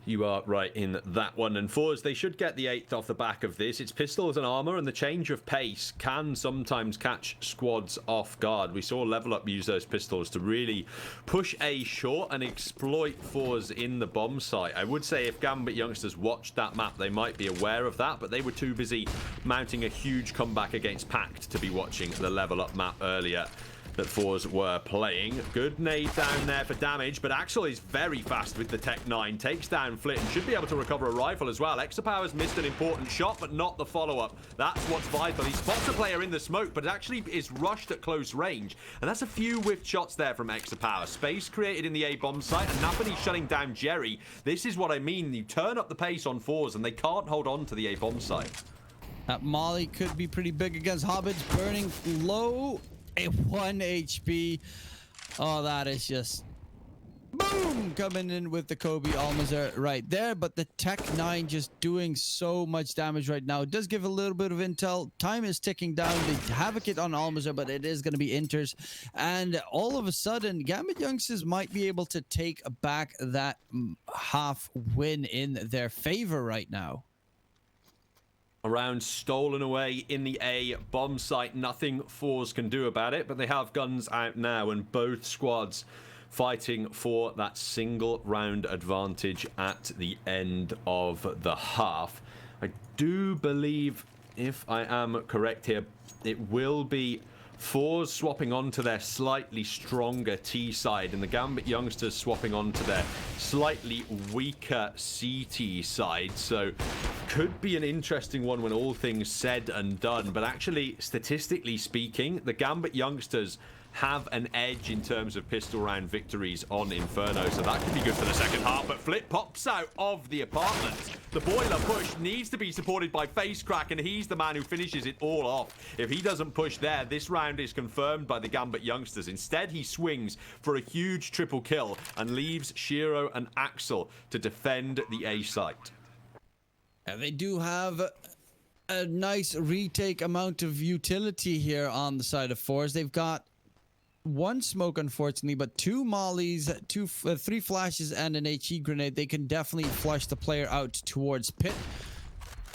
You are right in that one. And FORZE, they should get the 8th off the back of this. It's pistols and armor, and the change of pace can sometimes catch squads off guard. We saw Level Up use those pistols to really push A short and exploit FORZE in the bomb site. I would say if Gambit youngsters watched that map, they might be aware of that, but they were too busy mounting a huge comeback against Pact to be watching the Level Up map earlier that FORZE were playing. Good nade down there for damage, but Axel is very fast with the Tech 9. Takes down Flit and should be able to recover a rifle as well. Exapower's missed an important shot, but not the follow-up. That's what's vital. He spots a player in the smoke, but it actually is rushed at close range. And that's a few whiffed shots there from Exapower. Space created in the A bomb site, and Napany shutting down Jerry. This is what I mean. You turn up the pace on FORZE, and they can't hold on to the A bomb site. That molly could be pretty big against Hobbits. Burning low. A 1 HP. Oh, that is just boom, coming in with the Kobe Almazer right there. But the Tech 9 just doing so much damage right now. It does give a little bit of intel. Time is ticking down. They have a kit on Almazer, but it is going to be inters. And all of a sudden, Gambit youngsters might be able to take back that half win in their favor right now. A round stolen away in the A bomb site. Nothing FORZE can do about it, but they have guns out now, and both squads fighting for that single round advantage at the end of the half. I do believe, if I am correct here, it will be FORZE swapping onto their slightly stronger T side, and the Gambit youngsters swapping onto their slightly weaker CT side. So could be an interesting one when all things said and done. But actually, statistically speaking, the Gambit youngsters have an edge in terms of pistol round victories on Inferno, so that could be good for the second half. But Flit pops out of the apartment. The boiler push needs to be supported by Face Crack, and he's the man who finishes it all off. If he doesn't push there, this round is confirmed by the Gambit youngsters. Instead, he swings for a huge triple kill and leaves Shiro and Axel to defend the A site. And they do have a nice retake amount of utility here on the side of FORZE. They've got one smoke, unfortunately, but two mollies, three flashes, and an HE grenade. They can definitely flush the player out towards pit,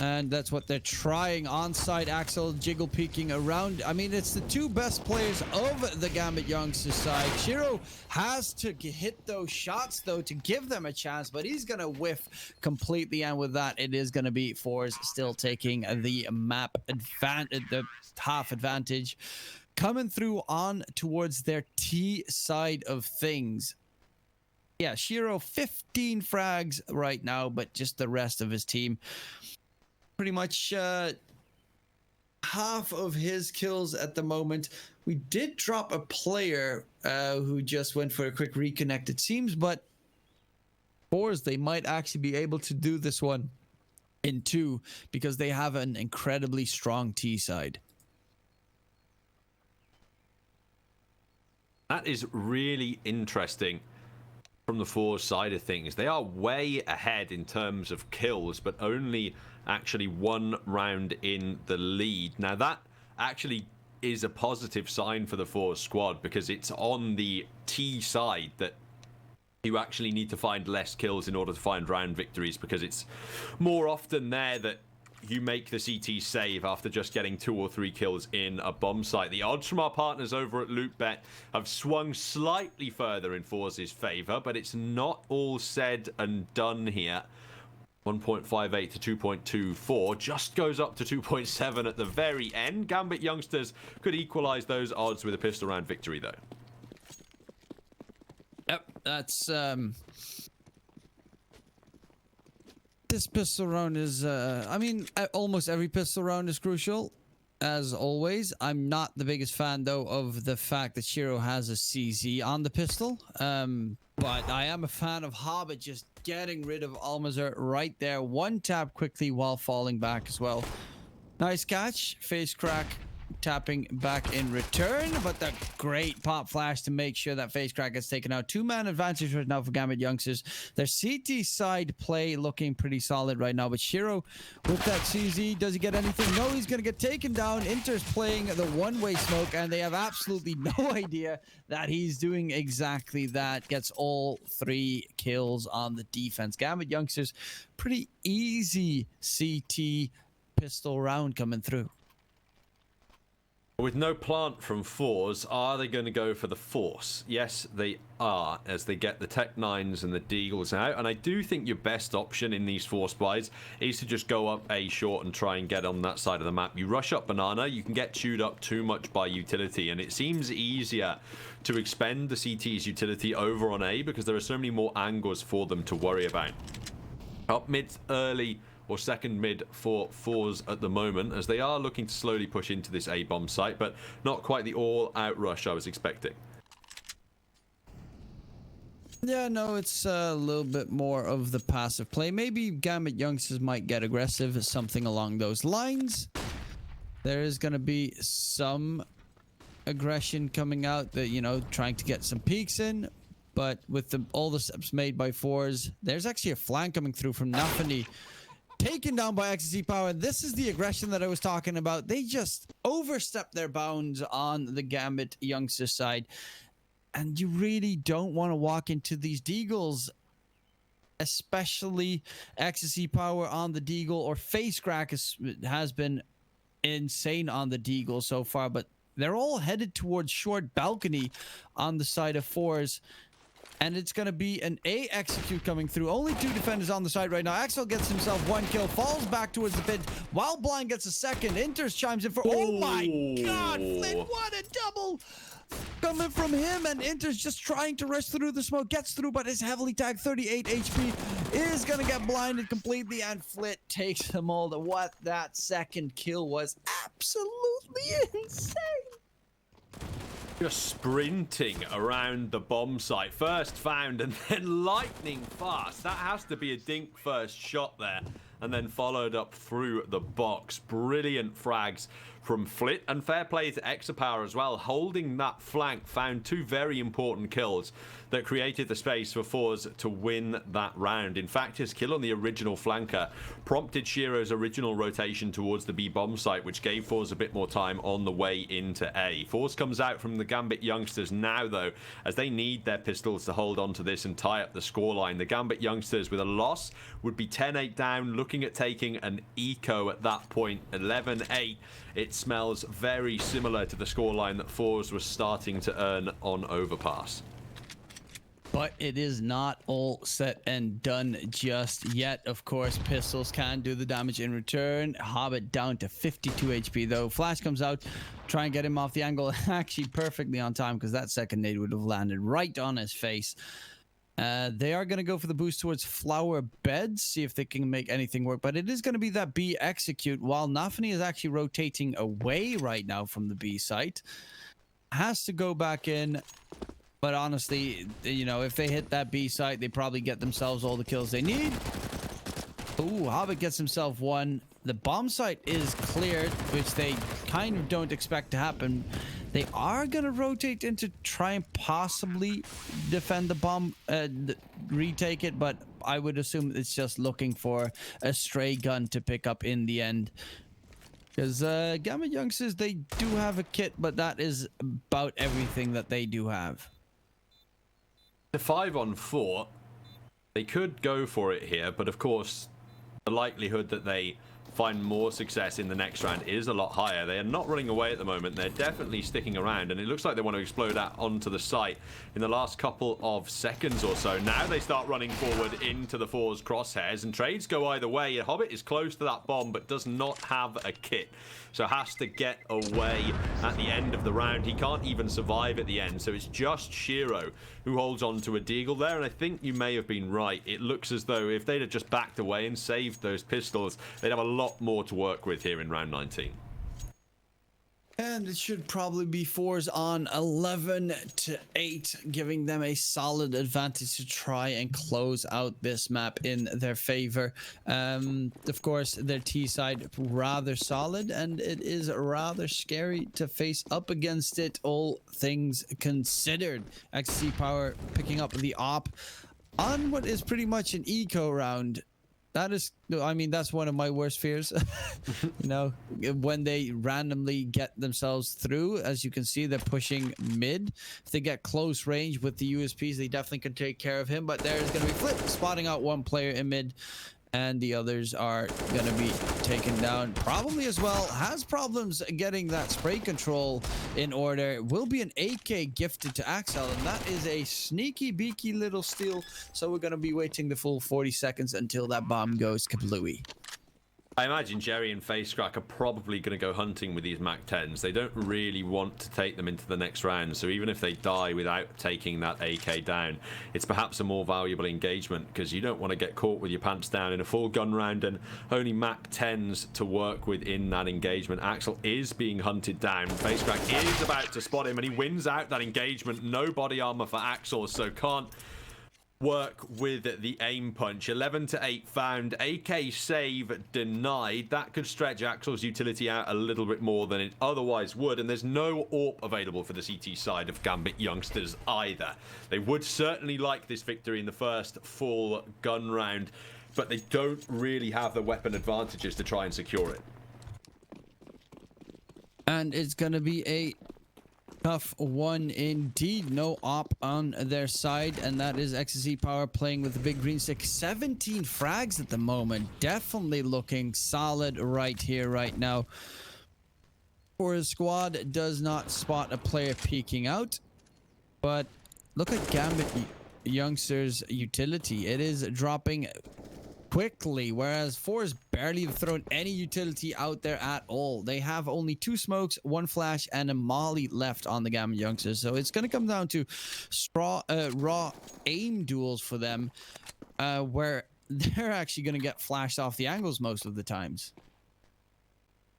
and that's what they're trying. On-side Axel jiggle peeking around. I mean, it's the two best players of the Gambit youngsters side. Shiro has to hit those shots though to give them a chance, but he's gonna whiff completely, and with that, it is gonna be FORZE still taking the map advantage, the half advantage, coming through on towards their T side of things. Yeah, Shiro 15 frags right now, but just the rest of his team, pretty much half of his kills at the moment. We did drop a player who just went for a quick reconnect, it seems, but FORZE, they might actually be able to do this one in two because they have an incredibly strong T side. That is really interesting from the FORZE side of things. They are way ahead in terms of kills, but only actually one round in the lead. Now that actually is a positive sign for the FORZE squad, because it's on the T side that you actually need to find less kills in order to find round victories, because it's more often there that you make the CT save after just getting 2 or 3 kills in a bomb site. The odds from our partners over at LootBet have swung slightly further in FORZE's favor, but it's not all said and done here. 1.58 to 2.24 just goes up to 2.7 at the very end. Gambit youngsters could equalize those odds with a pistol round victory, though. Yep, that's this pistol round is I mean, almost every pistol round is crucial, as always. I'm not the biggest fan though of the fact that Shiro has a CZ on the pistol, but I am a fan of Hobbit just getting rid of Almazer right there. One tap quickly while falling back as well. Nice catch. Face crack. Tapping back in return, but the great pop flash to make sure that face crack gets taken out. 2-man advantage right now for Gambit youngsters. Their CT side play looking pretty solid right now, but Shiro with that CZ, does he get anything? No, he's gonna get taken down. Inter's playing the one-way smoke, and they have absolutely no idea that he's doing exactly that. Gets all 3 kills on the defense. Gambit youngsters, pretty easy CT pistol round coming through. With no plant from FORZE, are they going to go for the Force? Yes, they are, as they get the Tech 9s and the Deagles out. And I do think your best option in these Force buys is to just go up A short and try and get on that side of the map. You rush up Banana, you can get chewed up too much by utility, and it seems easier to expend the CT's utility over on A because there are so many more angles for them to worry about. Up mid early or second mid for FORZE at the moment, as they are looking to slowly push into this A-bomb site, but not quite the all-out rush I was expecting. Yeah, no, it's a little bit more of the passive play. Maybe Gambit youngsters might get aggressive, something along those lines. There is going to be some aggression coming out, that, you know, trying to get some peeks in. But with all the steps made by FORZE, there's actually a flank coming through from Nafani. Taken down by ecstasy power. This is the aggression that I was talking about. They just overstep their bounds on the Gambit youngster side. And you really don't want to walk into these Deagles, especially ecstasy power on the Deagle, or face crack has been insane on the Deagle so far. But they're all headed towards short balcony on the side of FORZE. And it's going to be an A execute coming through. Only 2 defenders on the side right now. Axel gets himself 1 kill, falls back towards the pit, while Blind gets a second. Inters chimes in for... Oh my god, Flint, what a double coming from him. And Inter's just trying to rush through the smoke. Gets through, but is heavily tagged. 38 HP. Is going to get blinded completely, and Flit takes them all. What that second kill was absolutely insane. Just sprinting around the bomb site. First found and then lightning fast. That has to be a dink first shot there. And then followed up through the box. Brilliant frags from Flit. And fair play to Exapower as well. Holding that flank, found 2 very important kills that created the space for FORZE to win that round. In fact, his kill on the original flanker prompted Shiro's original rotation towards the B bomb site, which gave FORZE a bit more time on the way into A. FORZE comes out from the Gambit youngsters now, though, as they need their pistols to hold on to this and tie up the scoreline. The Gambit youngsters, with a loss, would be 10-8 down, looking at taking an eco at that point, 11-8. It smells very similar to the scoreline that FORZE was starting to earn on Overpass. But it is not all set and done just yet. Of course, pistols can do the damage in return. Hobbit down to 52 HP though. Flash comes out, try and get him off the angle. Actually perfectly on time, because that second nade would have landed right on his face. They are going to go for the boost towards flower beds, see if they can make anything work. But it is going to be that B execute, while Nafani is actually rotating away right now from the B site. Has to go back in. But honestly, you know, if they hit that B site, they probably get themselves all the kills they need. Ooh, Hobbit gets himself 1. The bomb site is cleared, which they kind of don't expect to happen. They are going to rotate in to try and possibly defend the bomb, retake it, but I would assume it's just looking for a stray gun to pick up in the end. Because Gambit youngsters, they do have a kit, but that is about everything that they do have. The 5-on-4, they could go for it here, but of course, the likelihood that they find more success in the next round is a lot higher. They are not running away at the moment. They're definitely sticking around, and it looks like they want to explode out onto the site in the last couple of seconds or so. Now they start running forward into the FORZE crosshairs, and trades go either way. Hobbit is close to that bomb, but does not have a kit, so has to get away at the end of the round. He can't even survive at the end, so it's just Shiro who holds on to a deagle there, and I think you may have been right. It looks as though if they'd have just backed away and saved those pistols, they'd have a lot more to work with here in round 19. And it should probably be FORZE on 11-8, giving them a solid advantage to try and close out this map in their favor. Of course, their T side rather solid, and it is rather scary to face up against it, all things considered. XC Power picking up the op on what is pretty much an eco round. That is, I mean, that's one of my worst fears. You know, when they randomly get themselves through, as you can see, they're pushing mid. If they get close range with the USPs, they definitely can take care of him. But there's going to be Flip spotting out one player in mid, and the others are going to be taken down probably as well. Has problems getting that spray control in order. Will be an AK gifted to Axel, and that is a sneaky beaky little steal. So we're going to be waiting the full 40 seconds until that bomb goes kablooey. I imagine Jerry and Facecrack are probably going to go hunting with these MAC-10s. They don't really want to take them into the next round, so even if they die without taking that AK down, it's perhaps a more valuable engagement, because you don't want to get caught with your pants down in a full gun round and only MAC-10s to work with in that engagement. Axel is being hunted down. Facecrack is about to spot him, and he wins out that engagement. No body armor for Axel, so can't work with the aim punch. 11-8 found. AK save denied. That could stretch Axel's utility out a little bit more than it otherwise would, and there's no AWP available for the CT side of Gambit youngsters either. They would certainly like this victory in the first full gun round, but they don't really have the weapon advantages to try and secure it. And it's gonna be a tough one indeed. No op on their side, and that is XC Power playing with the big green stick. 17 frags at the moment. Definitely looking solid right here, right now. For his squad, does not spot a player peeking out, but look at Gambit youngsters' utility. It is dropping quickly, whereas FORZE barely have thrown any utility out there at all. They have only 2 smokes, 1 flash, and a molly left on the Gambit youngsters. So it's going to come down to raw aim duels for them, where they're actually going to get flashed off the angles most of the times.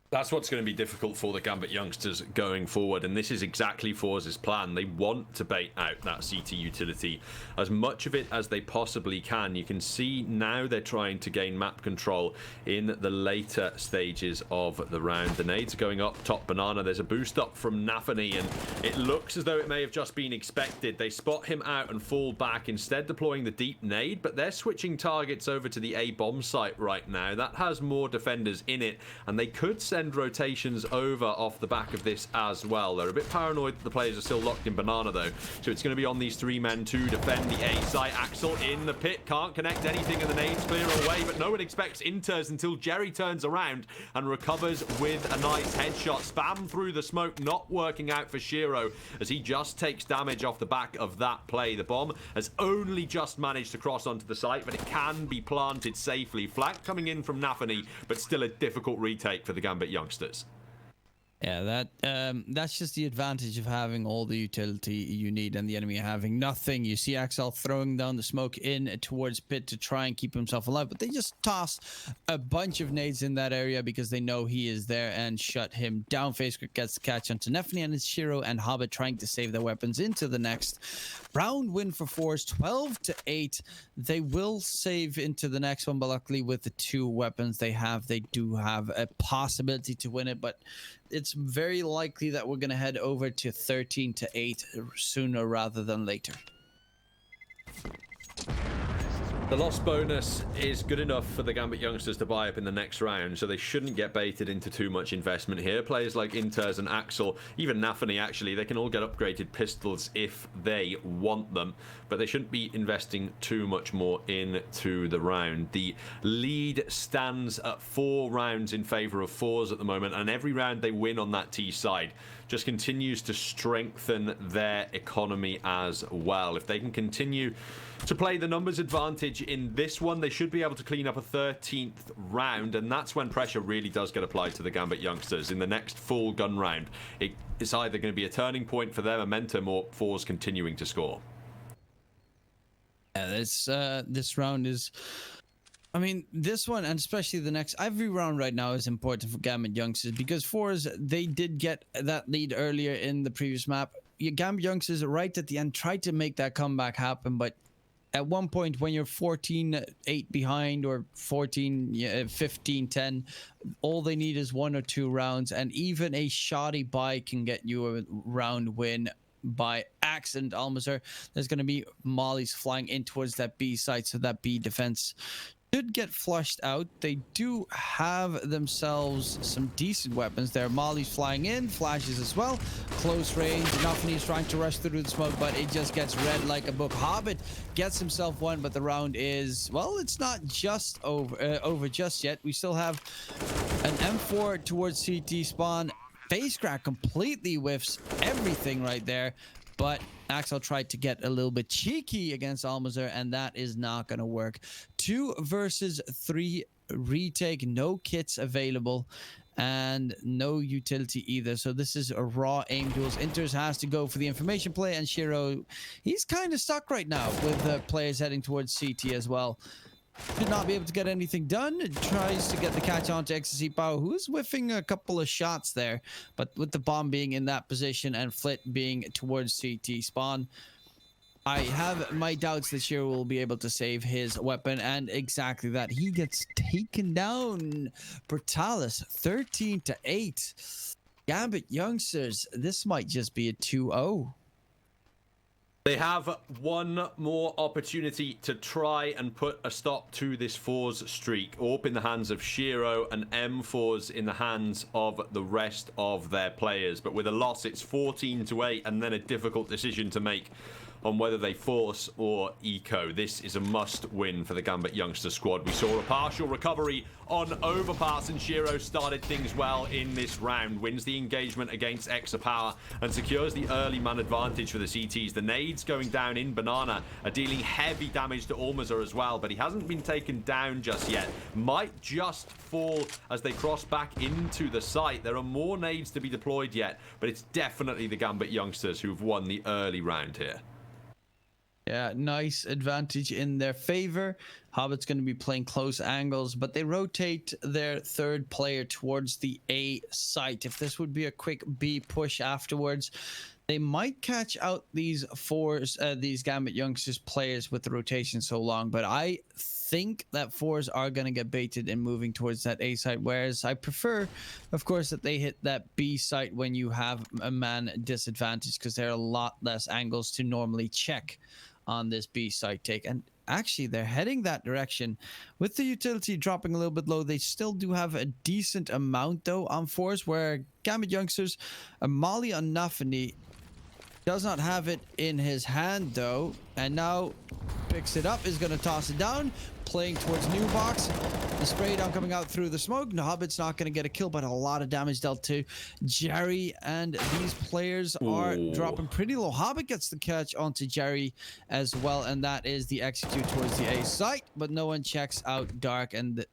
That's what's going to be difficult for the Gambit youngsters going forward, and this is exactly FORZE's plan. They want to bait out that CT utility, as much of it as they possibly can. You can see now they're trying to gain map control in the later stages of the round. The nades are going up top banana. There's a boost up from Nafany, and it looks as though it may have just been expected. They spot him out and fall back, instead deploying the deep nade, but they're switching targets over to the A bomb site right now. That has more defenders in it, and they could send rotations over off the back of this as well. They're a bit paranoid that the players are still locked in banana though, so it's going to be on these 3 men to defend the A site. Axel in the pit, can't connect anything, and the nades clear away, but no one expects inters until Jerry turns around and recovers with a nice headshot. Spam through the smoke, not working out for Shiro, as he just takes damage off the back of that play. The bomb has only just managed to cross onto the site, but it can be planted safely. Flank coming in from Nafany, but still a difficult retake for the Gambit youngsters. Yeah, that's just the advantage of having all the utility you need and the enemy having nothing. You see Axel throwing down the smoke in towards pit to try and keep himself alive, but they just toss a bunch of nades in that area because they know he is there and shut him down. Facecrack gets the catch onto Nefany, and it's Shiro and Hobbit trying to save their weapons into the next round. Win for FORZE, 12-8. They will save into the next one, but luckily with the 2 weapons they have, they do have a possibility to win it, but it's very likely that we're going to head over to 13-8 sooner rather than later. The loss bonus is good enough for the Gambit youngsters to buy up in the next round, so they shouldn't get baited into too much investment here. Players like Inters and Axel, even Nafany actually, they can all get upgraded pistols if they want them, but they shouldn't be investing too much more into the round. The lead stands at 4 rounds in favor of FORZE at the moment, and every round they win on that T side just continues to strengthen their economy as well. If they can continue to play the numbers advantage in this one, they should be able to clean up a 13th round, and that's when pressure really does get applied to the Gambit youngsters. In the next full gun round, it's either going to be a turning point for their momentum or FORZE continuing to score. Yeah, this round is... I mean, this one, and especially the next, every round right now is important for Gambit youngsters, because FORZE, they did get that lead earlier in the previous map. Gambit youngsters, right at the end, tried to make that comeback happen, but at one point when you're 14-8 behind or 15-10, all they need is 1 or 2 rounds, and even a shoddy buy can get you a round win by accident. Almazer, there's going to be mollies flying in towards that B site, so that B defense should get flushed out. They do have themselves some decent weapons there. Molly's flying in, flashes as well, close range. Nafany's trying to rush through the smoke, but it just gets read like a book. Hobbit gets himself one, but the round is, well, it's not just over just yet. We still have an M4 towards CT spawn. Face crack completely whiffs everything right there, but Axel tried to get a little bit cheeky against Almazer, and that is not going to work. 2 versus 3 retake, no kits available, and no utility either. So this is a raw aim duels. Inters has to go for the information play, and Shiro, he's kind of stuck right now with players heading towards CT as well. Should not be able to get anything done. It tries to get the catch onto Ecstasy Power, who's whiffing a couple of shots there. But with the bomb being in that position and Flit being towards CT spawn, I have my doubts that Shiro will be able to save his weapon. And exactly that. He gets taken down. Brutalis, 13-8. Gambit youngsters, this might just be a 2-0. They have one more opportunity to try and put a stop to this FORZE streak. AWP in the hands of Shiro and M4's in the hands of the rest of their players. But with a loss, it's 14-8, and then a difficult decision to make on whether they force or eco. This is a must-win for the Gambit youngster squad. We saw a partial recovery on Overpass, and Shiro started things well in this round. Wins the engagement against Exapower and secures the early man advantage for the CTs. The nades going down in Banana are dealing heavy damage to Almazer as well, but he hasn't been taken down just yet. Might just fall as they cross back into the site. There are more nades to be deployed yet, but it's definitely the Gambit youngsters who've won the early round here. Yeah, nice advantage in their favor. Hobbit's going to be playing close angles, but they rotate their third player towards the A site. If this would be a quick B push afterwards, they might catch out these these Gambit youngsters players with the rotation so long, but I think that FORZE are going to get baited in moving towards that A site, whereas I prefer, of course, that they hit that B site when you have a man disadvantage, because there are a lot less angles to normally check on this B site take. And actually, they're heading that direction. With the utility dropping a little bit low, they still do have a decent amount, though, on FORZE, where Gambit youngsters, a molly on Nafany, does not have it in his hand, though, and now picks it up, is going to toss it down, playing towards new box. The spray down coming out through the smoke. No, Hobbit's not going to get a kill, but a lot of damage dealt to Jerry, and these players are dropping pretty low. Hobbit gets the catch onto Jerry as well, and that is the execute towards the A site, but no one checks out Dark, and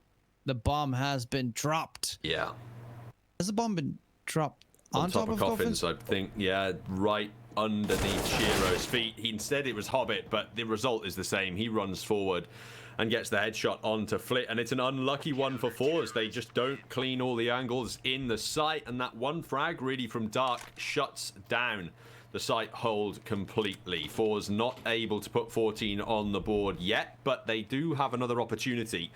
the bomb has been dropped. Yeah. Has the bomb been dropped on top of Coffins? I think, yeah, right underneath Shiro's feet. Instead it was Hobbit, but the result is the same. He runs forward and gets the headshot onto Flit, and it's an unlucky one for FORZE. They just don't clean all the angles in the site, and that one frag really from Dark shuts down the site hold completely. FORZE not able to put 14 on the board yet, but they do have another opportunity.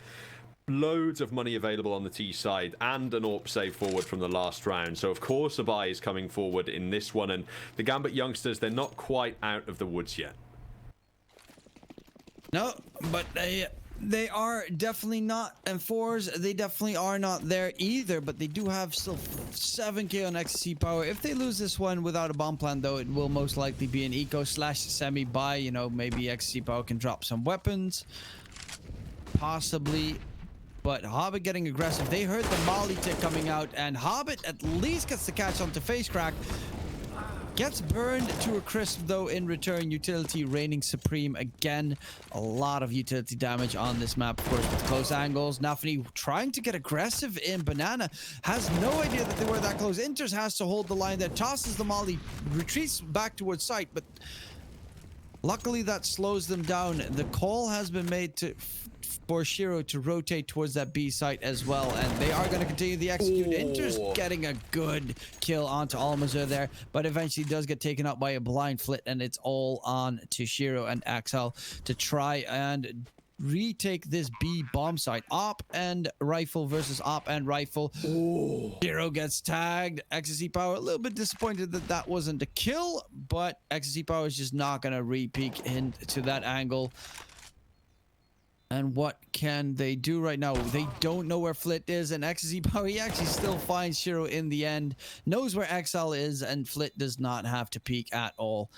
Loads of money available on the T side, and an AWP save forward from the last round. So of course a buy is coming forward in this one, and the Gambit youngsters, they're not quite out of the woods yet. No, but they are definitely not, and FORZE, they definitely are not there either, but they do have still 7k on XC power. If they lose this one without a bomb plant, though, it will most likely be an eco slash semi buy. You know, maybe XC power can drop some weapons, possibly. But Hobbit getting aggressive. They heard the Molly tick coming out, and Hobbit at least gets the catch onto Face Crack. Gets burned to a crisp, though, in return. Utility reigning supreme again. A lot of utility damage on this map, of course, with close angles. Nafani trying to get aggressive in Banana. Has no idea that they were that close. Inters has to hold the line there. Tosses the Molly. Retreats back towards site, but luckily that slows them down. The call has been made for Shiro to rotate towards that B site as well, and they are going to continue the execute. Inter's getting a good kill onto Almazur there, but eventually does get taken out by a blind flit, and it's all on to Shiro and Axel to try and retake this B bomb site. Op and rifle versus op and rifle. Shiro gets tagged. Ecstasy Power a little bit disappointed that that wasn't a kill, but Ecstasy Power is just not going to re-peek into that angle. And what can they do right now? They don't know where Flit is, and Ecstasy Power, he actually still finds Shiro in the end. Knows where XL is, and Flit does not have to peek at all.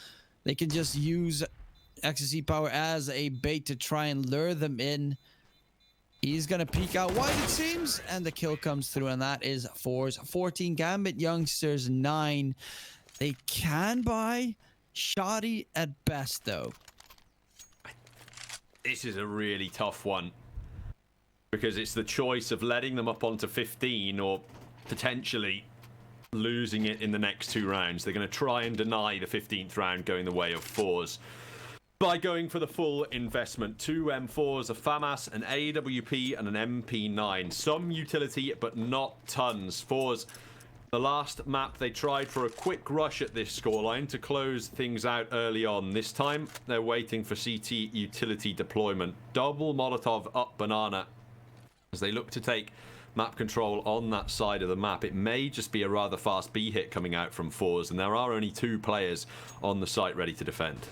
They can just use Ecstasy Power as a bait to try and lure them in. He's going to peek out wide, it seems, and the kill comes through, and that is FORZE 14. Gambit Youngsters 9. They can buy shoddy at best, though. This is a really tough one, because it's the choice of letting them up onto 15 or potentially losing it in the next 2 rounds. They're going to try and deny the 15th round going the way of FORZE by going for the full investment. 2 M4s, a FAMAS, an AWP, and an MP9. Some utility, but not tons. FORZE, the last map, they tried for a quick rush at this scoreline to close things out early on. This time, they're waiting for CT utility deployment. Double Molotov up Banana as they look to take map control on that side of the map. It may just be a rather fast B hit coming out from FORZE, and there are only 2 players on the site ready to defend.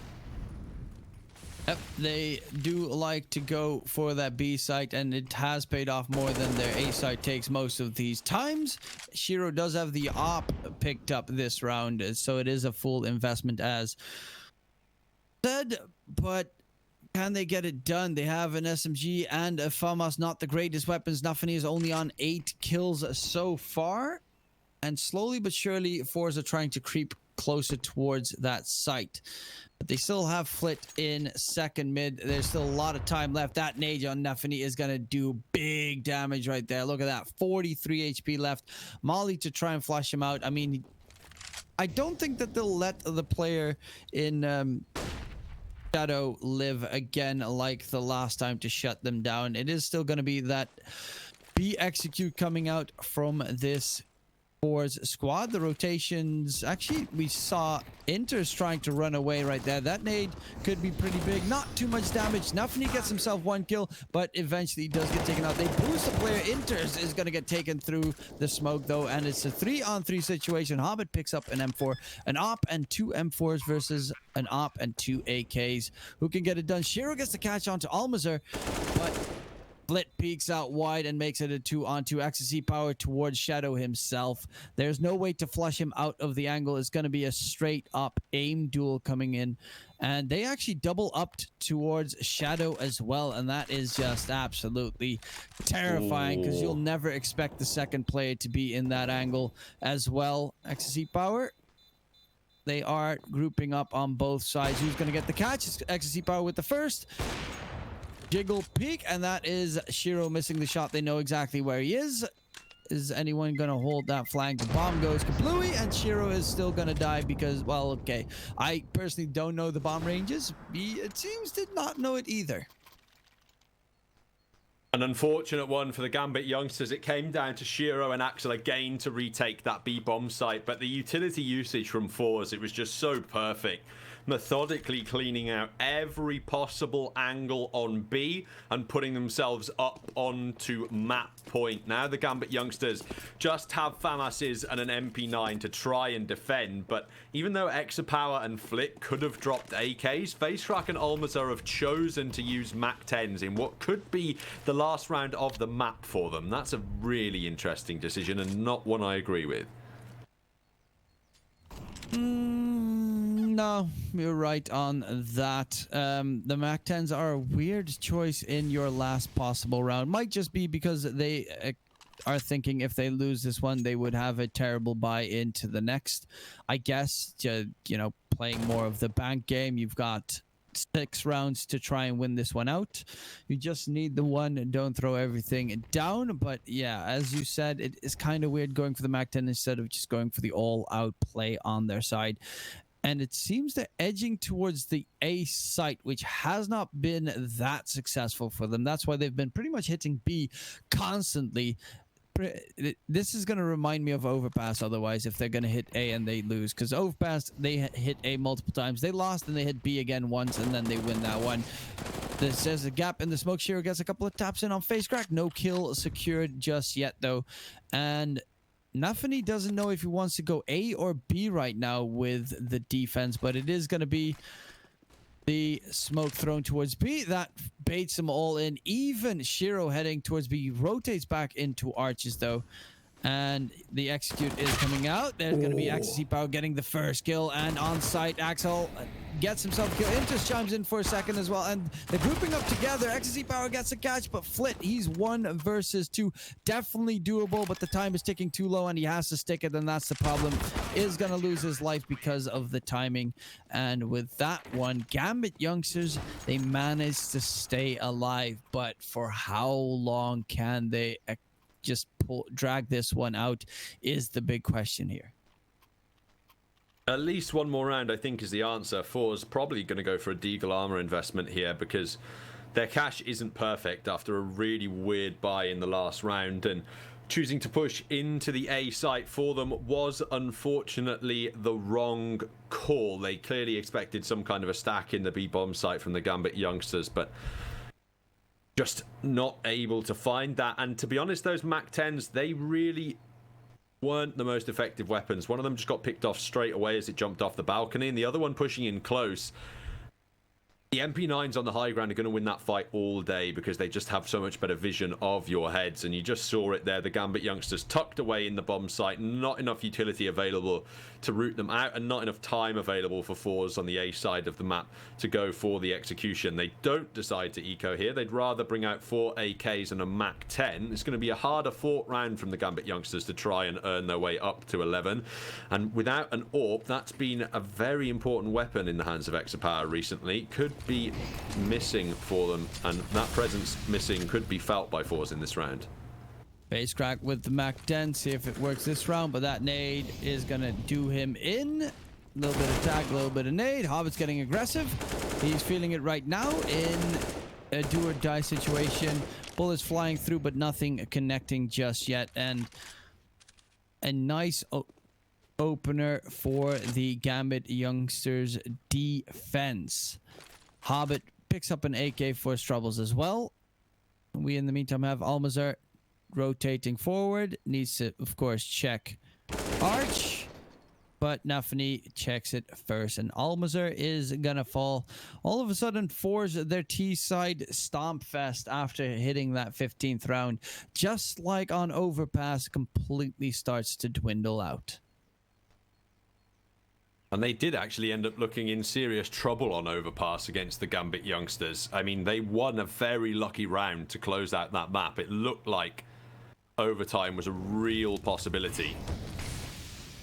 Yep, they do like to go for that B site, and it has paid off more than their A site takes most of these times. Shiro does have the op picked up this round, so it is a full investment as said, but can they get it done? They have an SMG and a FAMAS, not the greatest weapons. Nafani is only on 8 kills so far, and slowly but surely FORZE are trying to creep closer towards that site. But they still have Flit in second mid. There's still a lot of time left. That nade on Nafani is going to do big damage right there. Look at that. 43 HP left. Molly to try and flush him out. I mean, I don't think that they'll let the player in Shadow live again like the last time to shut them down. It is still going to be that B execute coming out from this FORZE squad. The rotations, actually we saw Inters trying to run away right there. That nade could be pretty big. Not too much damage. Nafani gets himself 1 kill, but eventually he does get taken out. They boost the player. Inters is going to get taken through the smoke though, and it's a 3-on-3 situation. Hobbit picks up an M4, an op and 2 M4s versus an op and 2 AKs. Who can get it done? Shiro gets the catch onto Almazur, but Flit peeks out wide and makes it a 2-on-2. Ecstasy Power towards Shadow himself. There's no way to flush him out of the angle. It's going to be a straight up aim duel coming in. And they actually double upped towards Shadow as well. And that is just absolutely terrifying, because you'll never expect the second player to be in that angle as well. Ecstasy Power, they are grouping up on both sides. Who's going to get the catch? It's Ecstasy Power with the first. Jiggle peek, and that is Shiro missing the shot. They know exactly where he is. Is anyone going to hold that flank? The bomb goes kablooey, and Shiro is still going to die because, well, okay. I personally don't know the bomb ranges. He, it seems, did not know it either. An unfortunate one for the Gambit youngsters. It came down to Shiro and Axel again to retake that B bomb site, but the utility usage from FORZE, it was just so perfect. methodically cleaning out every possible angle on B and putting themselves up onto map point. Now the Gambit youngsters just have FAMASes and an MP9 to try and defend, but even though Exapower and Flit could have dropped AKs, FaceCrack and Almazar have chosen to use MAC-10s in what could be the last round of the map for them. That's a really interesting decision and not one I agree with. No, you're right on that. The MAC-10s are a weird choice in your last possible round. Might just be because they are thinking if they lose this one, they would have a terrible buy into the next. I guess, you know, playing more of the bank game, you've got 6 rounds to try and win this one out. You just need the one and don't throw everything down. But yeah, as you said, it is kind of weird going for the MAC-10 instead of just going for the all-out play on their side. And it seems they're edging towards the A site, which has not been that successful for them. That's why they've been pretty much hitting B constantly. This is going to remind me of Overpass otherwise if they're going to hit A and they lose. Because Overpass, they hit A multiple times. They lost and they hit B again once and then they win that one. There's a gap in the smoke. Shiro gets a couple of taps in on FaceCrack. No kill secured just yet though. And Nafani doesn't know if he wants to go A or B right now with the defense, but it is going to be the smoke thrown towards B. That baits them all in. Even Shiro heading towards B. Rotates back into Arches, though. And the execute is coming out. There's going to be Ecstasy Power getting the first kill. And on site, Axel gets himself killed. Intus chimes in for a second as well. And they're grouping up together. Ecstasy Power gets a catch, but Flit, he's 1 versus 2. Definitely doable, but the time is ticking too low and he has to stick it. And that's the problem. Is going to lose his life because of the timing. And with that one, Gambit youngsters, they managed to stay alive. But for how long can they just drag this one out is the big question here. At least one more round, I think, is the answer. FORZE probably going to go for a Deagle armor investment here because their cash isn't perfect after a really weird buy in the last round, and choosing to push into the A site for them was unfortunately the wrong call. They clearly expected some kind of a stack in the B bomb site from the Gambit youngsters, but just not able to find that. And to be honest, those MAC-10s, they really weren't the most effective weapons. One of them just got picked off straight away as it jumped off the balcony, and the other one pushing in close. The MP9s on the high ground are going to win that fight all day because they just have so much better vision of your heads, and you just saw it there. The Gambit youngsters tucked away in the bomb site, not enough utility available to root them out, and not enough time available for FORZE on the A side of the map to go for the execution. They don't decide to eco here. They'd rather bring out 4 AKs and a MAC-10. It's going to be a harder fought round from the Gambit youngsters to try and earn their way up to 11. And without an AWP, that's been a very important weapon in the hands of Exapower recently. Could be missing for them, and that presence missing could be felt by FORZE in this round. FaceCrack with the MAC-10, see if it works this round, but that nade is gonna do him in. A little bit of tag, a little bit of nade. Hobbit's getting aggressive. He's feeling it right now in a do or die situation. Bullets flying through, but nothing connecting just yet. And a nice opener for the Gambit youngsters defense. Hobbit picks up an AK for his troubles as well. We in the meantime have Almazar rotating forward. Needs to, of course, check Arch, but Nafani checks it first, and Almazar is gonna fall. All of a sudden, FORZE, their T side stomp fest after hitting that 15th round, just like on Overpass, completely starts to dwindle out. And they did actually end up looking in serious trouble on Overpass against the Gambit youngsters. I mean, they won a very lucky round to close out that map. It looked like overtime was a real possibility.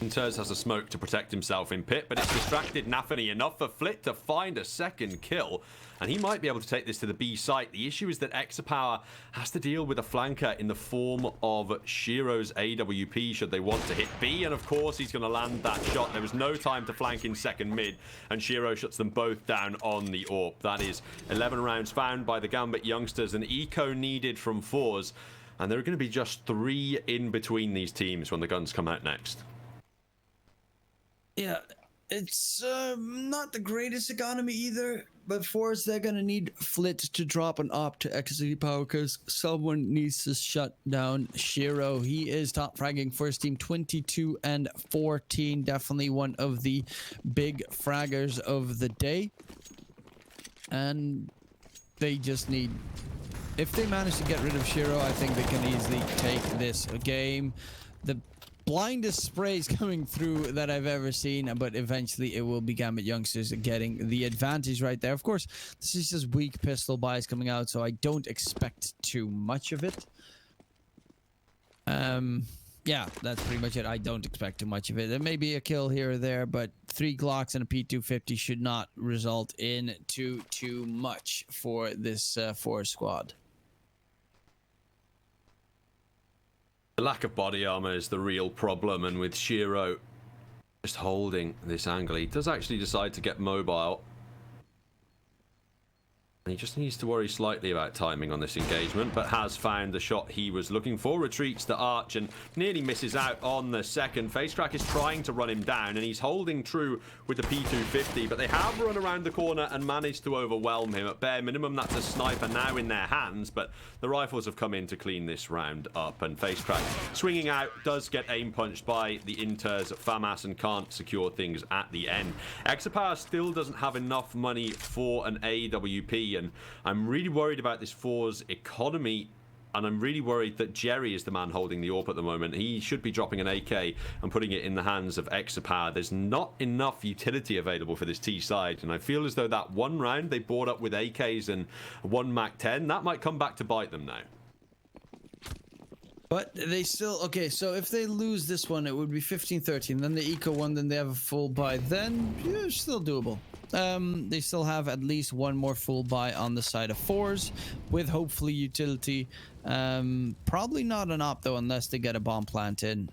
Ters has a smoke to protect himself in pit, but it's distracted Nafani enough for Flit to find a second kill, and he might be able to take this to the B site. The issue is that Exapower has to deal with a flanker in the form of Shiro's AWP should they want to hit B, and of course he's going to land that shot. There was no time to flank in second mid, and Shiro shuts them both down on the AWP. That is 11 rounds found by the Gambit youngsters, an eco needed from FORZE, and there are going to be just 3 in between these teams when the guns come out next. Yeah, It's not the greatest economy either, but FORZE, they're going to need Flit to drop an op to XZ power because someone needs to shut down Shiro. He is top fragging first team 22 and 14. Definitely one of the big fraggers of the day. And they just need... If they manage to get rid of Shiro, I think they can easily take this game. The blindest sprays coming through that I've ever seen, but eventually it will be Gambit youngsters getting the advantage right there. Of course, this is just weak pistol buys coming out, so I don't expect too much of it. Yeah, that's pretty much it. I don't expect too much of it. There may be a kill here or there, but 3 Glocks and a P250 should not result in too much for this FORZE squad. The lack of body armor is the real problem, and with Shiro just holding this angle, he does actually decide to get mobile. And he just needs to worry slightly about timing on this engagement, but has found the shot he was looking for. Retreats to Arch and nearly misses out on the second. FaceCrack is trying to run him down, and he's holding true with the P250, but they have run around the corner and managed to overwhelm him. At bare minimum, that's a sniper now in their hands, but the rifles have come in to clean this round up, and FaceCrack swinging out does get aim punched by the Inters at FAMAS and can't secure things at the end. Exapower still doesn't have enough money for an AWP, and I'm really worried about this FORZE economy, and I'm really worried that Jerry is the man holding the AWP at the moment. He should be dropping an AK and putting it in the hands of Exapower. There's not enough utility available for this T side, and I feel as though that one round they bought up with AKs and one MAC-10, that might come back to bite them now. But they still... Okay, so if they lose this one, it would be 15-13. Then the Eco one, then they have a full buy. Then, yeah, still doable. They still have at least one more full buy on the side of FORZE with hopefully utility. Probably not an op, though, unless they get a bomb plant in.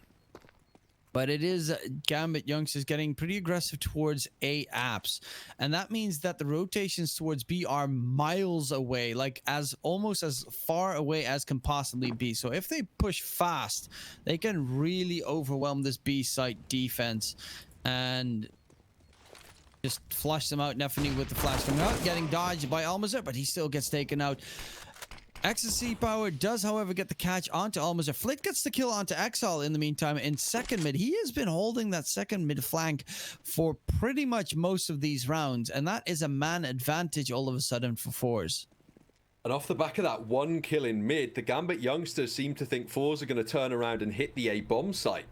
But it is Gambit youngsters getting pretty aggressive towards A apps, and that means that the rotations towards B are miles away, like almost as far away as can possibly be. So if they push fast, they can really overwhelm this B site defense and just flush them out. Definitely with the flash coming out, getting dodged by Almazer, but he still gets taken out. XC Power does, however, get the catch onto Almazer. Flick gets the kill onto Exile in the meantime in second mid. He has been holding that second mid flank for pretty much most of these rounds, and that is a man advantage all of a sudden for FORZE. And off the back of that one kill in mid, the Gambit youngsters seem to think FORZE are going to turn around and hit the A bomb site.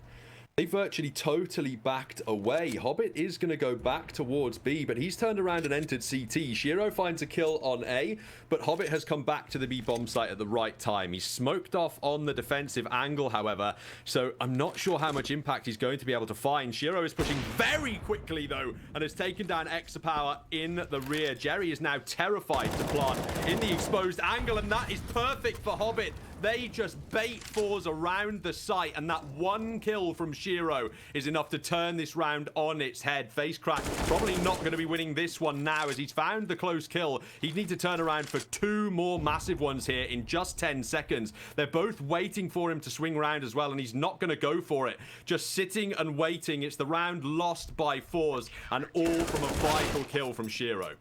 They virtually totally backed away. Hobbit is going to go back towards B, but he's turned around and entered CT. Shiro finds a kill on A, but Hobbit has come back to the B bomb site at the right time. He's smoked off on the defensive angle, however, so I'm not sure how much impact he's going to be able to find. Shiro is pushing very quickly, though, and has taken down Exapower in the rear. Jerry is now terrified to plant in the exposed angle, and that is perfect for Hobbit. They just bait FORZE around the site, and that one kill from Shiro is enough to turn this round on its head. FaceCrack probably not going to be winning this one now, as he's found the close kill. He'd need to turn around for 2 more massive ones here in just 10 seconds. They're both waiting for him to swing round as well, and he's not going to go for it. Just sitting and waiting. It's the round lost by FORZE, and all from a vital kill from Shiro.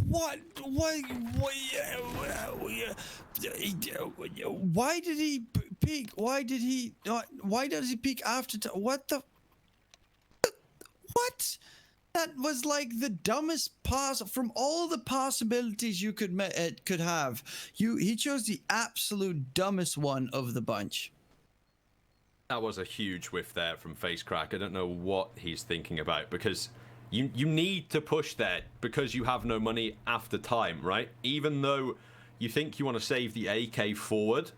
What? Why did he peek? Why did he not? Why does he peek after? What the? What? That was like the dumbest from all the possibilities you could have. He chose the absolute dumbest one of the bunch. That was a huge whiff there from FaceCrack. I don't know what he's thinking about, because you need to push there because you have no money after time, right? Even though you think you want to save the AK forward,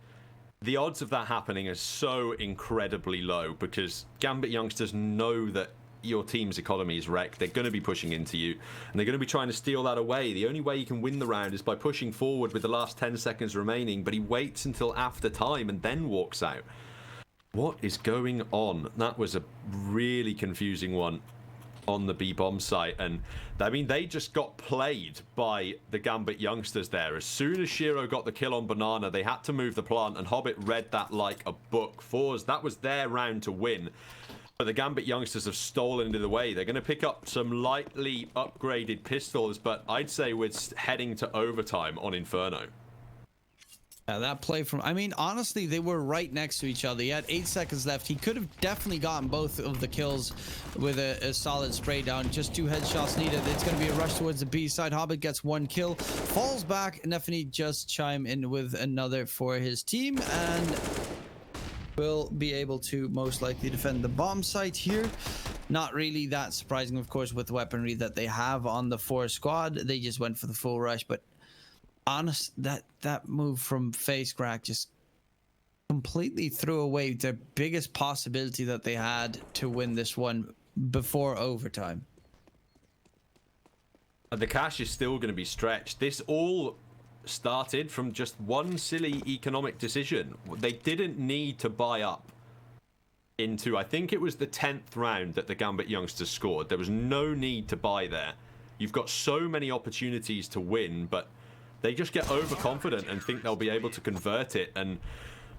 the odds of that happening are so incredibly low, because Gambit youngsters know that your team's economy is wrecked. They're going to be pushing into you, and they're going to be trying to steal that away. The only way you can win the round is by pushing forward with the last 10 seconds remaining, but he waits until after time and then walks out. What is going on? That was a really confusing one on the B bomb site, and I mean, they just got played by the Gambit youngsters there. As soon as Shiro got the kill on Banana, they had to move the plant, and Hobbit read that like a book. FORZE, that was their round to win. But the Gambit youngsters have stolen into the way. They're going to pick up some lightly upgraded pistols, but I'd say we're heading to overtime on Inferno. Yeah, that play from, I mean, honestly, they were right next to each other. He had 8 seconds left. He could have definitely gotten both of the kills with a solid spray down. Just 2 headshots needed. It's going to be a rush towards the B side. Hobbit gets 1 kill, falls back. Neffany just chime in with another for his team and will be able to most likely defend the bomb site here. Not really that surprising, of course, with the weaponry that they have on the FORZE squad. They just went for the full rush, but honest, that move from Face Crack just completely threw away the biggest possibility that they had to win this one before overtime. The cash is still going to be stretched. This all started from just one silly economic decision. They didn't need to buy up into, I think it was the 10th round that the Gambit youngsters scored. There was no need to buy there. You've got so many opportunities to win, but they just get overconfident and think they'll be able to convert it. And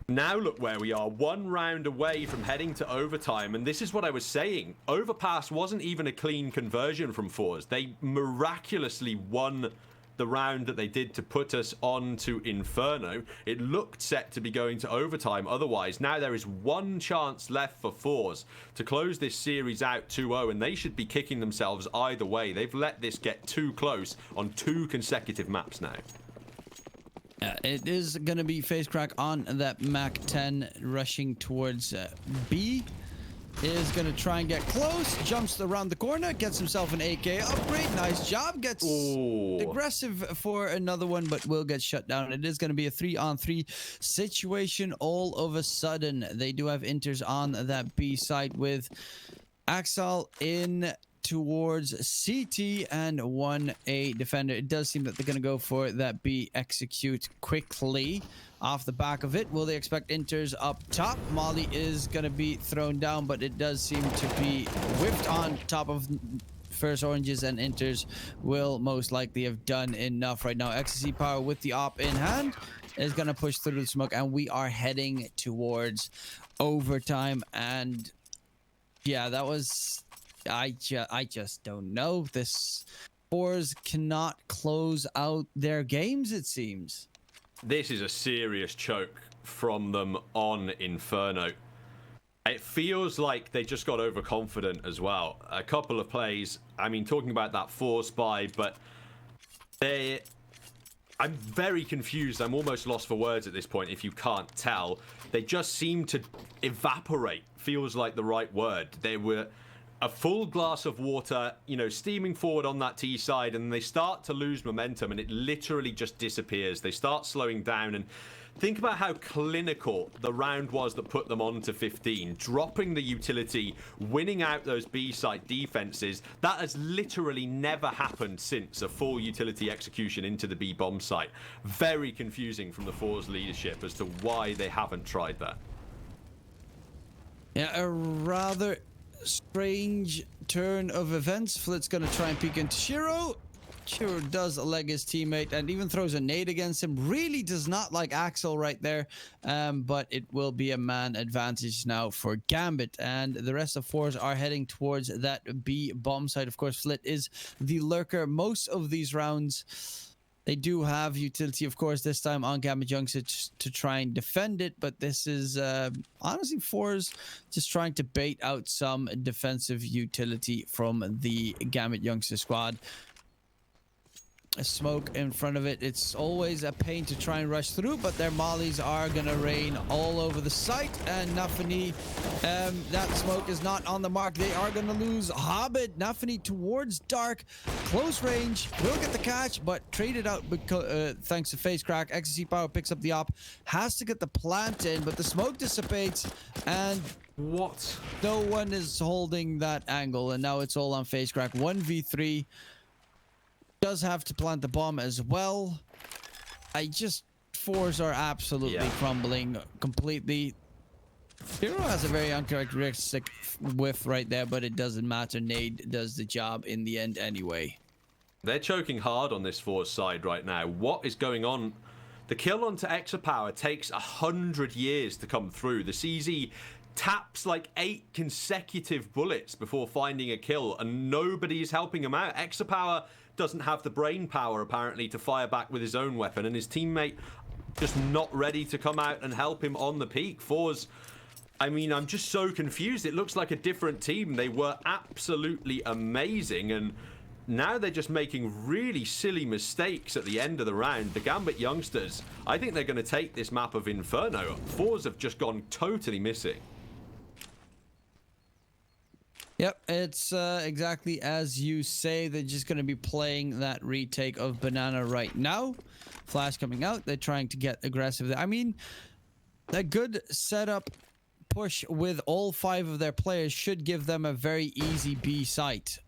now look where we are, 1 round away from heading to overtime. And this is what I was saying. Overpass wasn't even a clean conversion from FORZE. They miraculously won the round that they did to put us on to Inferno. It looked set to be going to overtime otherwise. Now there is 1 chance left for FORZE to close this series out 2-0, and they should be kicking themselves either way. They've let this get too close on 2 consecutive maps now. It is going to be Face Crack on that Mac 10 rushing towards B. Is going to try and get close, jumps around the corner, gets himself an AK upgrade. Nice job. Gets aggressive for another one, but will get shut down. It is going to be a 3-on-3 situation all of a sudden. They do have inters on that B side with Axel in towards CT and 1A defender. It does seem that they're going to go for that B execute quickly. Off the back of it, will they expect inters up top? Molly is going to be thrown down, but it does seem to be whipped on top of first oranges, and inters will most likely have done enough right now. Ecstasy Power with the op in hand is going to push through the smoke, and we are heading towards overtime. And yeah, that was, I just don't know. This FORZE cannot close out their games, it seems. This is a serious choke from them on Inferno. It feels like they just got overconfident as well. A couple of plays, I mean, talking about that FORZE buy, but I'm very confused. I'm almost lost for words at this point, if you can't tell. They just seem to evaporate, feels like the right word. They were a full glass of water, you know, steaming forward on that T side, and they start to lose momentum, and it literally just disappears. They start slowing down, and think about how clinical the round was that put them on to 15. Dropping the utility, winning out those B site defenses. That has literally never happened since a full utility execution into the B bomb site. Very confusing from the FORZE leadership as to why they haven't tried that. Yeah, a rather strange turn of events. Flit's gonna try and peek into Shiro. Shiro does leg his teammate and even throws a nade against him. Really does not like Axel right there, but it will be a man advantage now for Gambit, and the rest of FORZE are heading towards that B bomb site. Of course, Flit is the lurker most of these rounds. They do have utility, of course, this time on Gambit youngsters to try and defend it, but this is honestly FORZE just trying to bait out some defensive utility from the Gambit youngster squad. A smoke in front of it. It's always a pain to try and rush through, but their mollies are gonna rain all over the site. And Neffany, that smoke is not on the mark. They are gonna lose Hobbit. Neffany towards dark, close range, will get the catch, but traded out because thanks to Face Crack. Ecstasy Power picks up the op, has to get the plant in, but the smoke dissipates, and what? No one is holding that angle, and now it's all on Face Crack. 1v3. Does have to plant the bomb as well. FORZE are absolutely crumbling completely. Hero has a very uncharacteristic whiff right there, but it doesn't matter. Nade does the job in the end anyway. They're choking hard on this FORZE side right now. What is going on? The kill onto Exapower takes 100 years to come through. The CZ taps like 8 consecutive bullets before finding a kill, and nobody's helping him out. Exapower doesn't have the brain power, apparently, to fire back with his own weapon, and his teammate just not ready to come out and help him on the peak. FORZE, I mean, I'm just so confused. It looks like a different team. They were absolutely amazing, and now they're just making really silly mistakes at the end of the round. The Gambit youngsters, I think they're going to take this map of Inferno. FORZE have just gone totally missing. Yep, it's exactly as you say. They're just going to be playing that retake of Banana right now. Flash coming out. They're trying to get aggressive there. I mean, a good setup push with all 5 of their players should give them a very easy B site.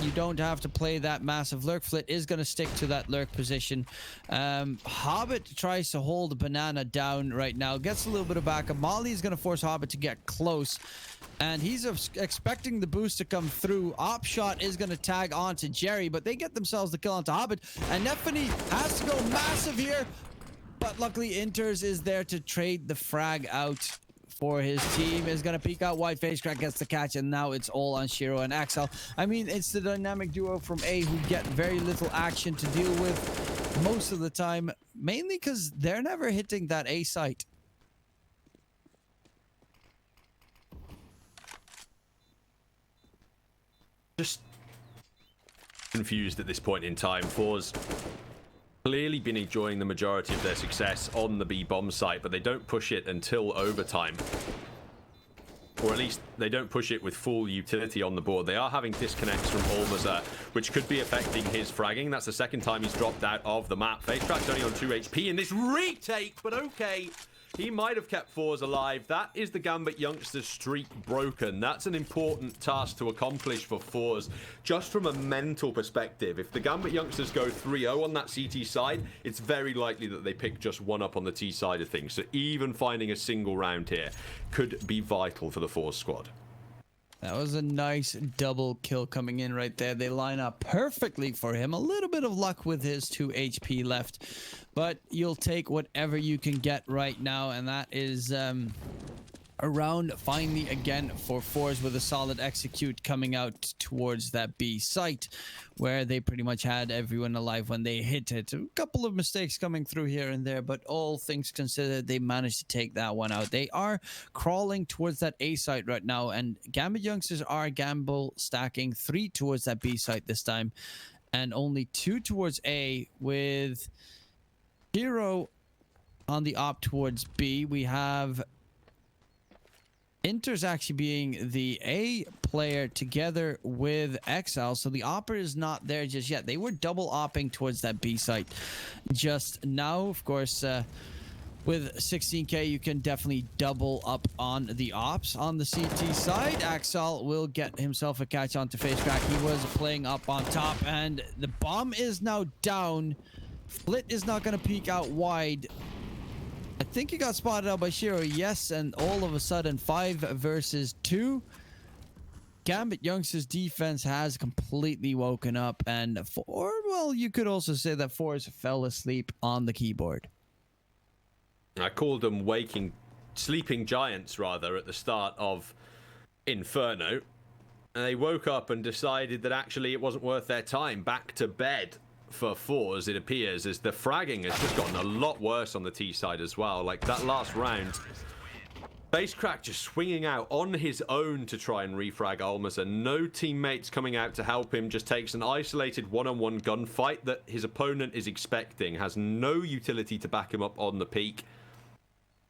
You don't have to play that massive lurk. Flit is going to stick to that lurk position. Hobbit tries to hold Banana down right now. Gets a little bit of backup. Molly is going to force Hobbit to get close. And he's expecting the boost to come through. Opshot is going to tag onto Jerry, but they get themselves the kill onto Hobbit. And Nefany has to go massive here. But luckily, Inters is there to trade the frag out for his team. Is going to peek out wide. FaceCrack gets the catch, and now it's all on Shiro and Axel. I mean, it's the dynamic duo from A who get very little action to deal with most of the time, mainly because they're never hitting that A site. Just confused at this point in time. FORZE clearly been enjoying the majority of their success on the B bomb site, but they don't push it until overtime. Or at least they don't push it with full utility on the board. They are having disconnects from Almaza, which could be affecting his fragging. That's the second time he's dropped out of the map. FaceCrack's only on 2 HP in this retake, but okay. He might have kept FORZE alive. That is the Gambit youngsters' streak broken. That's an important task to accomplish for FORZE, just from a mental perspective. If the Gambit youngsters go 3-0 on that CT side, it's very likely that they pick just 1 up on the T side of things. So even finding a single round here could be vital for the FORZE squad. That was a nice double kill coming in right there. They line up perfectly for him. A little bit of luck with his 2 HP left, but you'll take whatever you can get right now, and that is a round finally again for FORZE with a solid execute coming out towards that B site where they pretty much had everyone alive when they hit it. A couple of mistakes coming through here and there, but all things considered, they managed to take that one out. They are crawling towards that A site right now, and Gambit youngsters are gamble stacking 3 towards that B site this time and only 2 towards A, with Hero on the op towards B. We have Inter's actually being the A player together with XL, so the opper is not there just yet. They were double opping towards that B site just now. Of course, with 16k, you can definitely double up on the ops. On the CT side, Axel will get himself a catch onto FaceCrack. He was playing up on top, and the bomb is now down. Flit is not going to peek out wide. I think he got spotted out by Shiro, yes, and all of a sudden 5 versus 2. Gambit youngsters' defense has completely woken up, and well, you could also say that FORZE fell asleep on the keyboard. I called them sleeping giants rather at the start of Inferno, and they woke up and decided that actually it wasn't worth their time. Back to bed for FORZE, it appears, as the fragging has just gotten a lot worse on the T side as well. Like that last round, FaceCrack just swinging out on his own to try and refrag Almas, and no teammates coming out to help him. Just takes an isolated one-on-one gunfight that his opponent is expecting, has no utility to back him up on the peak.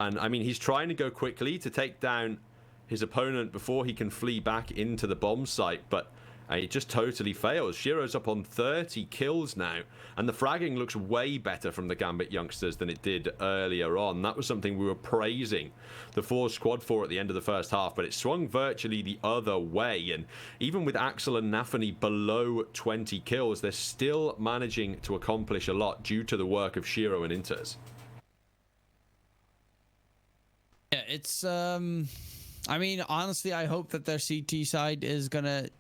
And I mean, he's trying to go quickly to take down his opponent before he can flee back into the bomb site, but it just totally fails. Shiro's up on 30 kills now, and the fragging looks way better from the Gambit youngsters than it did earlier on. That was something we were praising the FORZE squad for at the end of the first half, but it swung virtually the other way. And even with Axel and Nafany below 20 kills, they're still managing to accomplish a lot due to the work of Shiro and Inters. Yeah, it's I mean, honestly, I hope that their CT side is gonna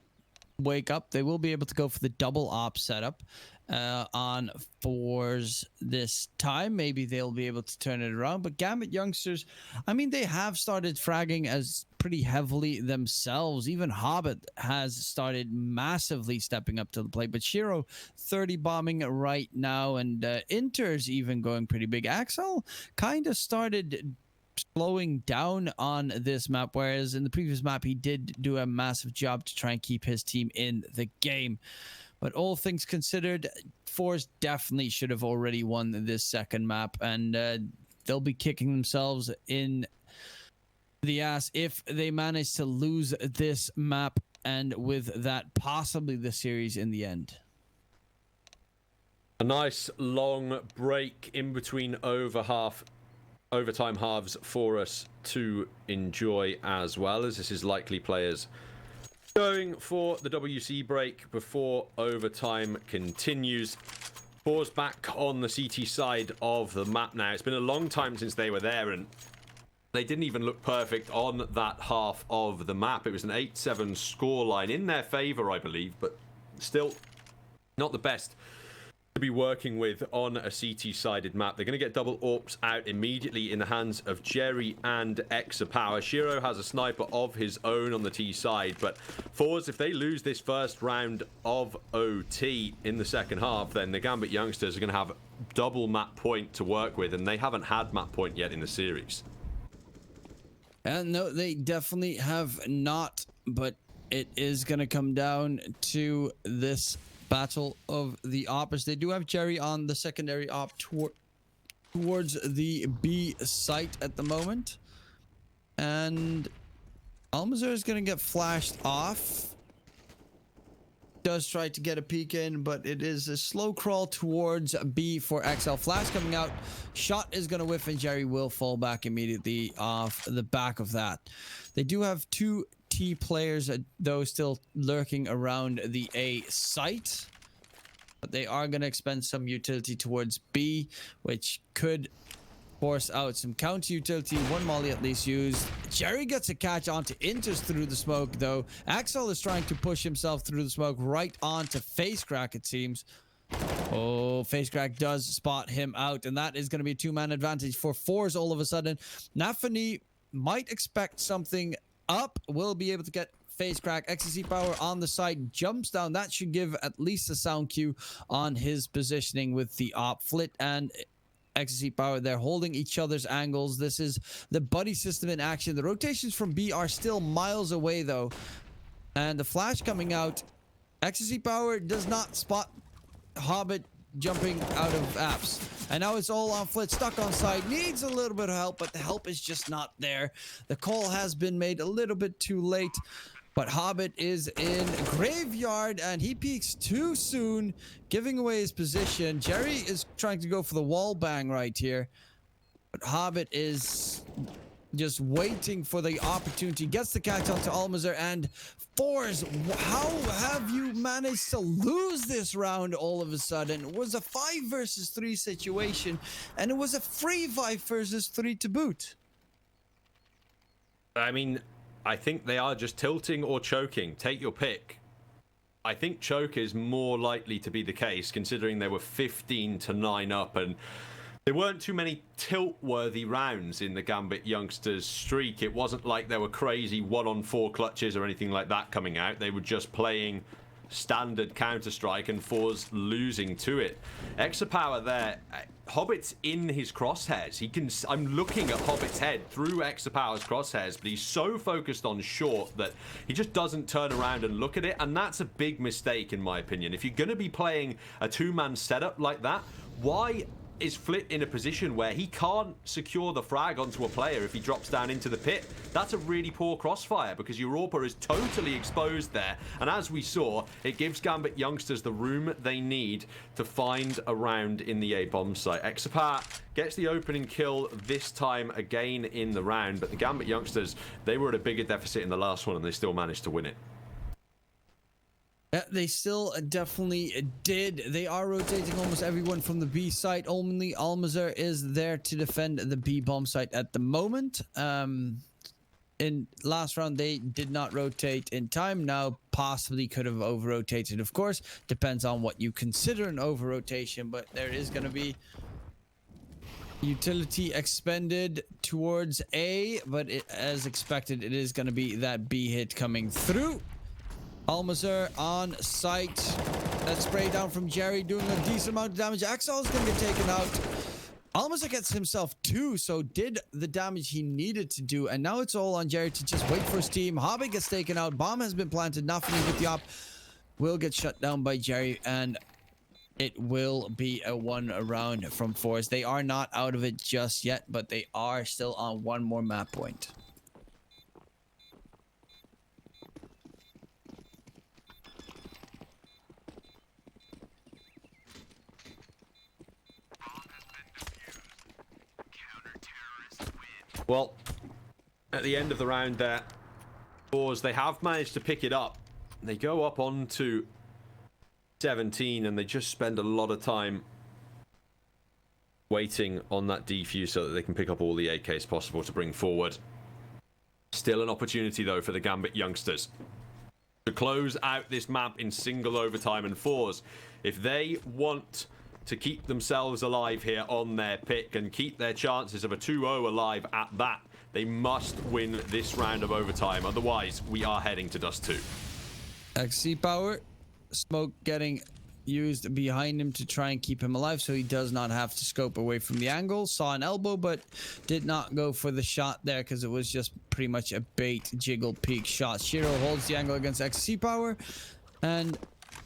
wake up. They will be able to go for the double op setup, on FORZE this time. Maybe they'll be able to turn it around. But GAMBIT youngsters, I mean, they have started fragging as pretty heavily themselves. Even Hobbit has started massively stepping up to the plate. But Shiro 30 bombing right now, and Inter's even going pretty big. Axel kind of started slowing down on this map, whereas in the previous map he did do a massive job to try and keep his team in the game. But all things considered, FORZE definitely should have already won this second map, and they'll be kicking themselves in the ass if they manage to lose this map, and with that, possibly the series in the end. A nice long break in between overtime halves for us to enjoy, as well as this is likely players going for the WC break before overtime continues. FORZE back on the CT side of the map now. It's been a long time since they were there, and they didn't even look perfect on that half of the map. It was an 8-7 scoreline in their favor, I believe, but still not the best to be working with on a CT-sided map. They're going to get double AWPs out immediately in the hands of Jerry and Exapower. Shiro has a sniper of his own on the T side, but FORZE, if they lose this first round of OT in the second half, then the GAMBIT youngsters are going to have double map point to work with, and they haven't had map point yet in the series. And no, they definitely have not, but it is going to come down to this battle of the ops. They do have Jerry on the secondary op towards the B site at the moment, and Almazur is going to get flashed off. Does try to get a peek in, but it is a slow crawl towards B for XL. Flash coming out, shot is going to whiff, and Jerry will fall back immediately off the back of that. They do have two T players, though, still lurking around the A site, but they are going to expend some utility towards B, which could force out some counter utility. One molly at least used. Jerry gets a catch onto Inters through the smoke, though. Axel is trying to push himself through the smoke right onto Facecrack, it seems. Oh, Facecrack does spot him out, and that is going to be a two-man advantage for FORZE all of a sudden. Nafani might expect something up, will be able to get Facecrack. Ecstasy Power on the side, jumps down. That should give at least a sound cue on his positioning with the op. Flit and Ecstasy Power, they're holding each other's angles. This is the buddy system in action. The rotations from B are still miles away, though. And the flash coming out. Ecstasy Power does not spot Hobbit jumping out of apps, and now it's all on Flit, stuck on side, needs a little bit of help, but the help is just not there. The call has been made a little bit too late, but Hobbit is in graveyard, and he peeks too soon, giving away his position. Jerry is trying to go for the wall bang right here, but Hobbit is just waiting for the opportunity, gets the catch onto Almazur, and FORZE, how have you managed to lose this round all of a sudden? It was a 5 versus 3 situation, and it was a free 5 versus 3 to boot. I mean, I think they are just tilting or choking. Take your pick. I think choke is more likely to be the case, considering they were 15-9 up, and there weren't too many tilt-worthy rounds in the GAMBIT youngsters' streak. It wasn't like there were crazy 1-on-4 clutches or anything like that coming out. They were just playing standard Counter-Strike, and FORZE losing to it. Exapower there, Hobbit's in his crosshairs. He can. I'm looking at Hobbit's head through Exapower's crosshairs, but he's so focused on short that he just doesn't turn around and look at it, and that's a big mistake in my opinion. If you're going to be playing a two-man setup like that, why is Flit in a position where he can't secure the frag onto a player if he drops down into the pit? That's a really poor crossfire, because Europa is totally exposed there, and as we saw, it gives GAMBIT youngsters the room they need to find a round in the A bomb site. Exapower gets the opening kill this time again in the round, but the GAMBIT youngsters, they were at a bigger deficit in the last one, and they still managed to win it. They still definitely did. They are rotating almost everyone from the B site. Only Almazur is there to defend the B bomb site at the moment. in last round they did not rotate in time. Now possibly could have over rotated. Of course, depends on what you consider an over rotation, but there is going to be utility expended towards A, but as expected, it is going to be that B hit coming through. Almazer on site. That spray down from Jerry doing a decent amount of damage. Axel is going to get taken out. Almazer gets himself 2, so did the damage he needed to do, and now it's all on Jerry to just wait for his team. Hobbit gets taken out. Bomb has been planted. Nothing with the op. Will get shut down by Jerry, and it will be a 1 round from FORZE. They are not out of it just yet, but they are still on 1 more map point. Well, at the end of the round there, FORZE, they have managed to pick it up. They go up onto 17 and they just spend a lot of time waiting on that defuse so that they can pick up all the AKs possible to bring forward. Still an opportunity though for the Gambit youngsters to close out this map in single overtime, and FORZE, if they want to keep themselves alive here on their pick and keep their chances of a 2-0 alive at that, they must win this round of overtime. Otherwise, we are heading to Dust 2. XC power. Smoke getting used behind him to try and keep him alive so he does not have to scope away from the angle. Saw an elbow, but did not go for the shot there because it was just pretty much a bait jiggle peek shot. Shiro holds the angle against XC power, and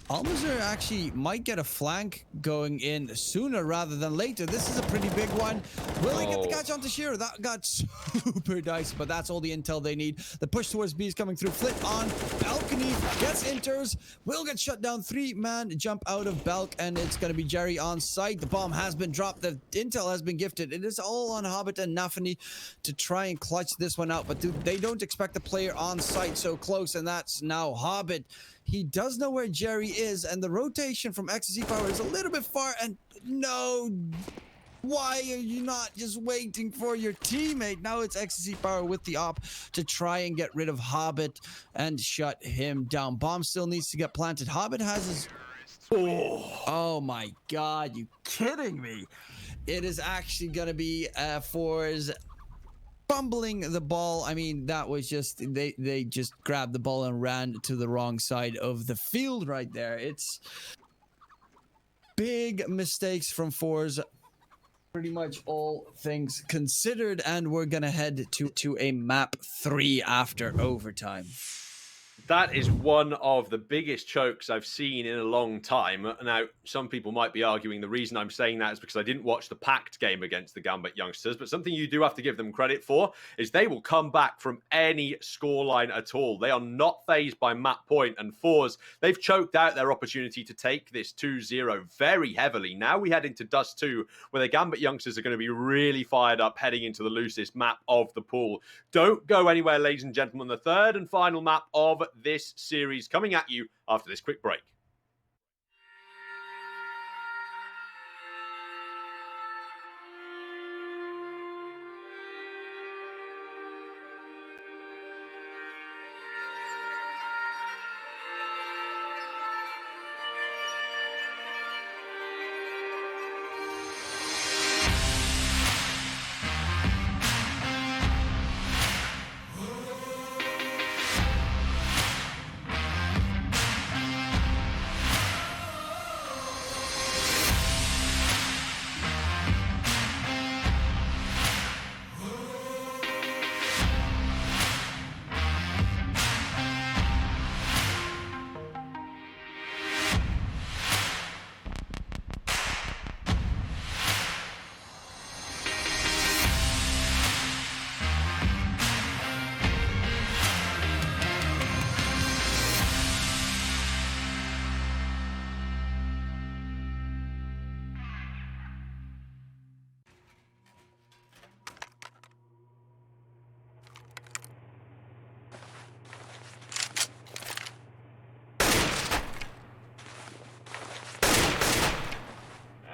Almazer actually might get a flank going in sooner rather than later. This is a pretty big one. Will he get the catch onto Shiro? That got super dicey, but that's all the intel they need. The push towards B is coming through. Flit on balcony, gets enters, will get shut down. 3-man jump out of Balk, and it's going to be Jerry on site. The bomb has been dropped. The intel has been gifted. It is all on Hobbit and Nafani to try and clutch this one out, but they don't expect the player on site so close, and that's now Hobbit. He does know where Jerry is, and the rotation from XC power is a little bit far. And no, why are you not just waiting for your teammate? Now it's XC power with the op to try and get rid of Hobbit and shut him down. Bomb still needs to get planted. Hobbit has his... Oh my god, you kidding me? It is actually gonna be FORZE fumbling the ball. I mean, that was just, they just grabbed the ball and ran to the wrong side of the field right there. It's big mistakes from FORZE, pretty much all things considered, and we're gonna head to a map 3 after overtime. That is one of the biggest chokes I've seen in a long time. Now, some people might be arguing the reason I'm saying that is because I didn't watch the packed game against the Gambit youngsters, but something you do have to give them credit for is they will come back from any scoreline at all. They are not fazed by map point, and FORZE, they've choked out their opportunity to take this 2-0 very heavily. Now we head into Dust 2, where the Gambit youngsters are going to be really fired up heading into the loosest map of the pool. Don't go anywhere, ladies and gentlemen. The third and final map of this series coming at you after this quick break.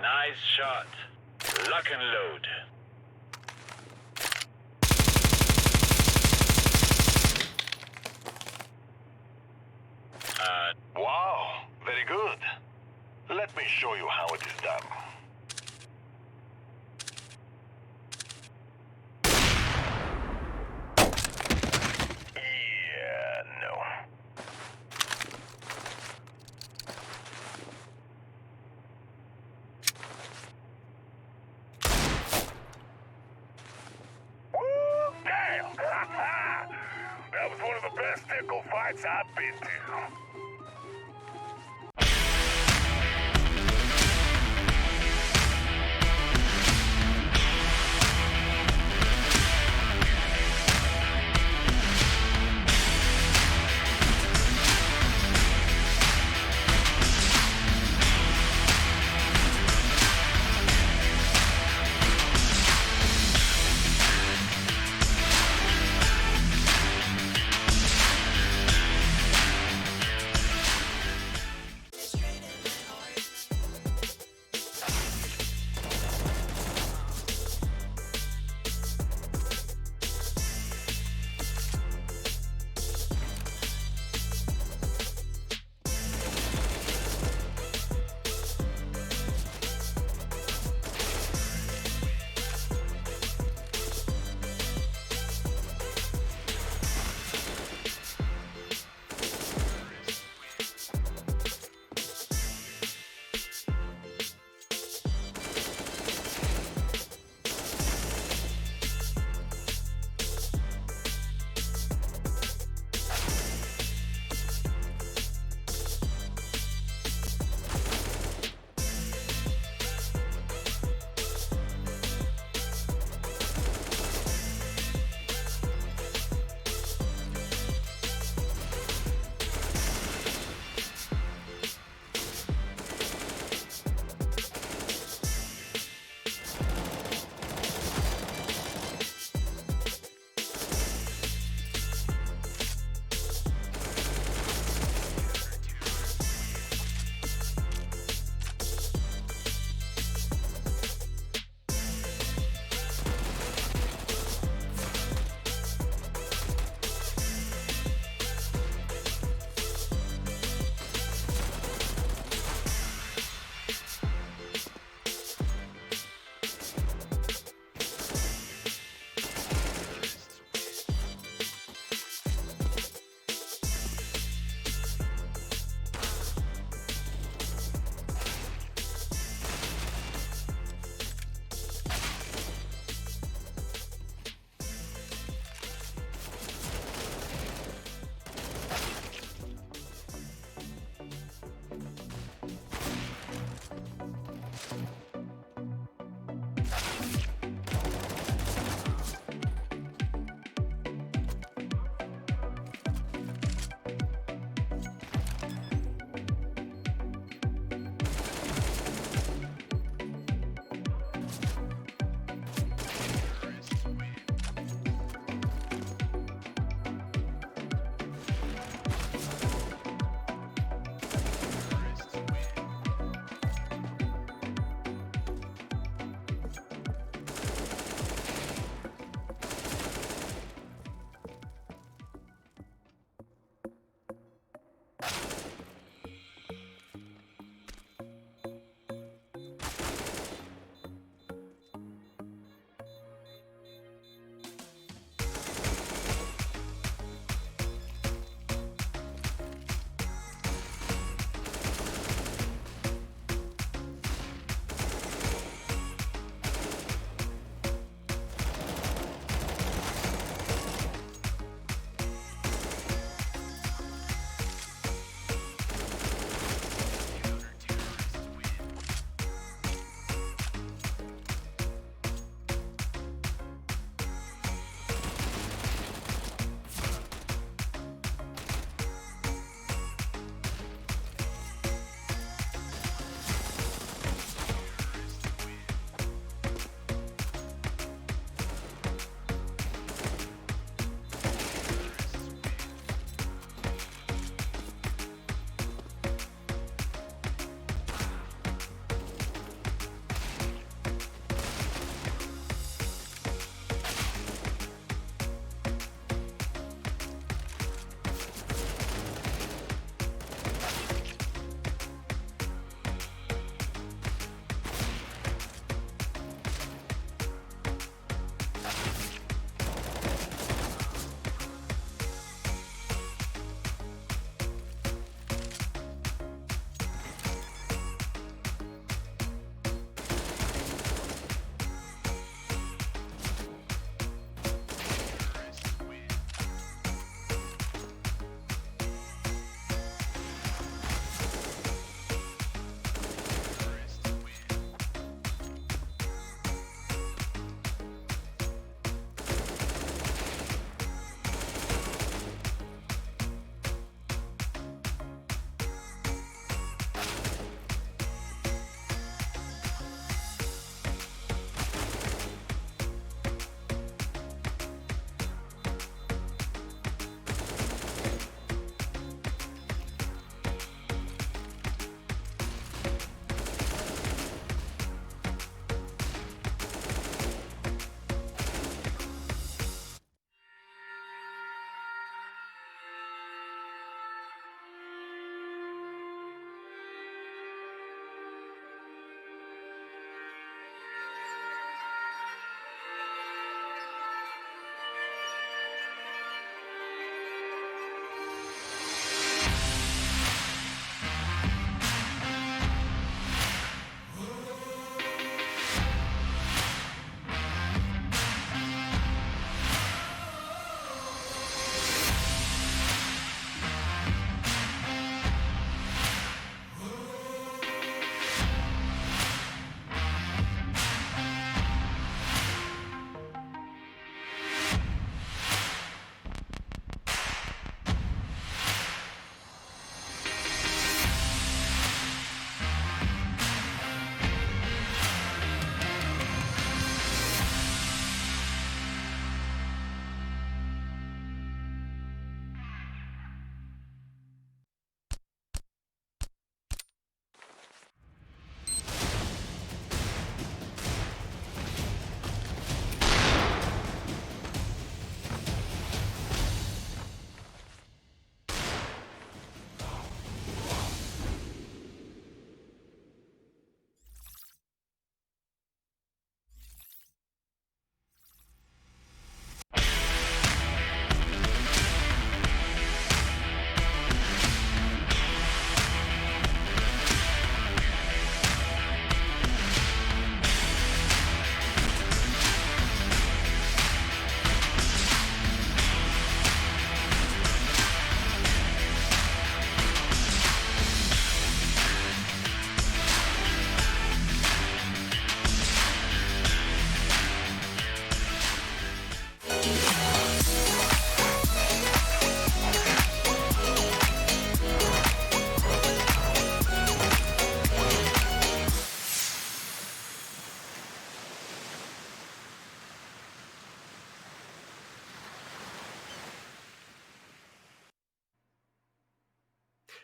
Nice shot. Lock and load. Wow, very good. Let me show you how it is done. Yeah, no. Woo, damn! That was one of the best tickle fights I've been to.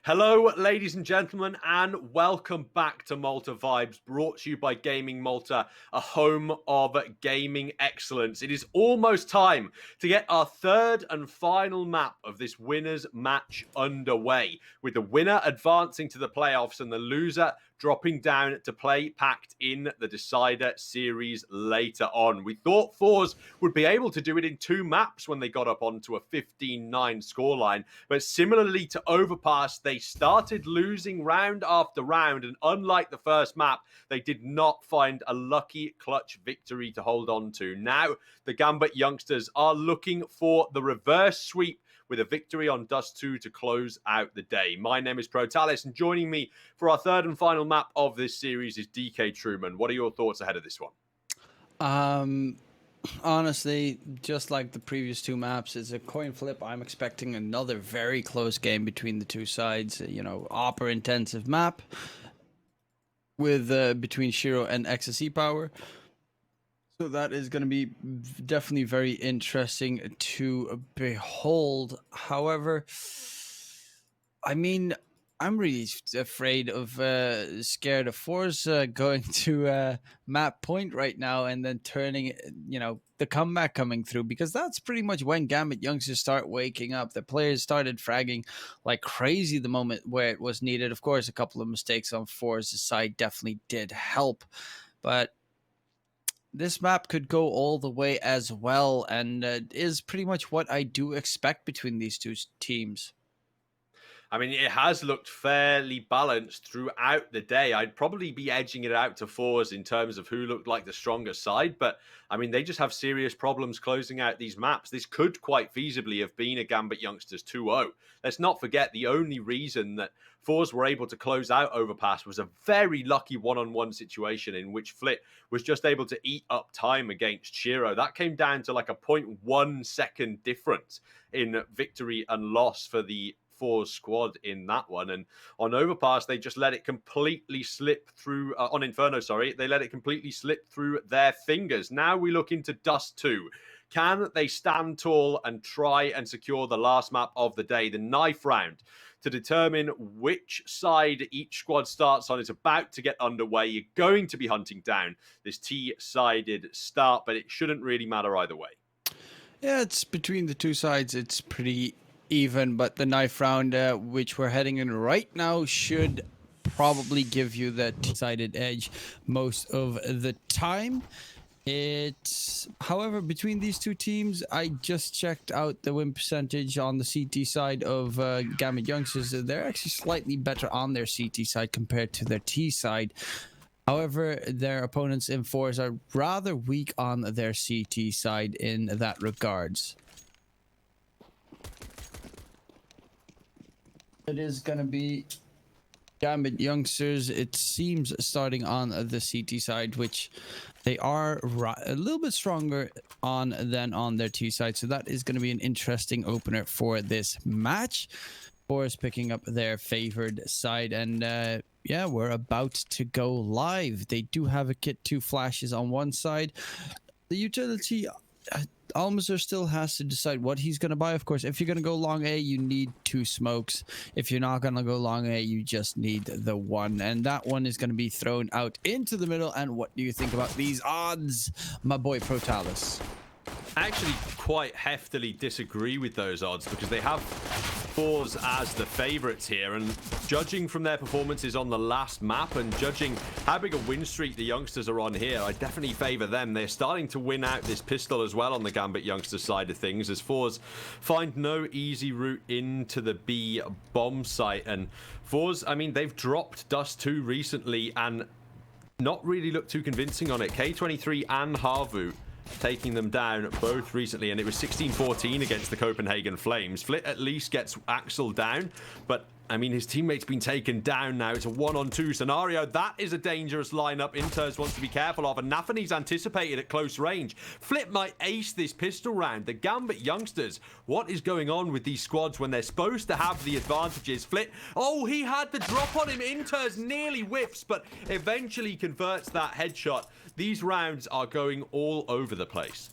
Hello, ladies and gentlemen, and welcome back to Malta Vibes, brought to you by Gaming Malta, a home of gaming excellence. It is almost time to get our third and final map of this winners match underway, with the winner advancing to the playoffs and the loser dropping down to play packed in the Decider series later on. We thought FORZE would be able to do it in 2 maps when they got up onto a 15-9 scoreline, but similarly to Overpass, they started losing round after round, and unlike the first map, they did not find a lucky clutch victory to hold on to. Now, the Gambit youngsters are looking for the reverse sweep with a victory on Dust 2 to close out the day. My name is Protalis, and joining me for our third and final map of this series is DK Truman. What are your thoughts ahead of this one? Honestly, just like the previous 2 maps, it's a coin flip. I'm expecting another very close game between the 2 sides. You know, opera intensive map with between Shiro and XSE Power. So that is going to be definitely very interesting to behold. However, I mean, I'm really afraid of, scared of FORZE going to map point right now and then turning, you know, the comeback coming through, because that's pretty much when Gambit youngsters start waking up. The players started fragging like crazy the moment where it was needed. Of course, a couple of mistakes on FORZE's side definitely did help, but this map could go all the way as well, and is pretty much what I do expect between these 2 teams. I mean, it has looked fairly balanced throughout the day. I'd probably be edging it out to FORZE in terms of who looked like the stronger side, but I mean, they just have serious problems closing out these maps. This could quite feasibly have been a Gambit youngsters 2-0. Let's not forget the only reason that FORZE were able to close out Overpass was a very lucky one-on-one situation in which Flit was just able to eat up time against Shiro. That came down to like a 0.1 second difference in victory and loss for the FORZE squad in that one. And on Overpass, they just let it completely slip through, on Inferno, sorry, they let it completely slip through their fingers. Now we look into Dust 2. Can they stand tall and try and secure the last map of the day, the knife round, to determine which side each squad starts on? Is about to get underway. You're going to be hunting down this T-sided start, but it shouldn't really matter either way. Yeah, it's between the 2 sides. It's pretty even, but the knife round, which we're heading in right now, should probably give you the T-sided edge most of the time. It's, however, between these 2 teams, I just checked out the win percentage on the CT side of Gambit youngsters. They're actually slightly better on their CT side compared to their T side. However, their opponents in FORZE are rather weak on their CT side in that regards. It is going to be Gambit youngsters, it seems, starting on the CT side, which they are a little bit stronger on than on their T side. So that is going to be an interesting opener for this match. FORZE picking up their favored side, and yeah, we're about to go live. They do have a kit 2 flashes on one side. The utility, Almazer still has to decide what he's going to buy. Of course, if you're going to go long A, you need 2 smokes. If you're not going to go long A, you just need the 1. And that one is going to be thrown out into the middle. And what do you think about these odds, my boy Protalis? I actually quite heftily disagree with those odds, because they have FORZE as the favourites here, and judging from their performances on the last map and judging how big a win streak the youngsters are on here, I definitely favour them. They're starting to win out this pistol as well on the Gambit youngsters side of things, as FORZE find no easy route into the B bomb site. And FORZE, I mean, they've dropped Dust 2 recently and not really looked too convincing on it. K23 and Harvu taking them down both recently, and it was 16-14 against the Copenhagen Flames. Flit at least gets Axel down, but I mean, his teammate's been taken down now. It's a 1-on-2 scenario. That is a dangerous lineup Inters wants to be careful of, and Nafany's anticipated at close range. Flit might ace this pistol round. The Gambit youngsters, what is going on with these squads when they're supposed to have the advantages? Flit, oh, he had the drop on him. Inters nearly whips, but eventually converts that headshot. These rounds are going all over the place.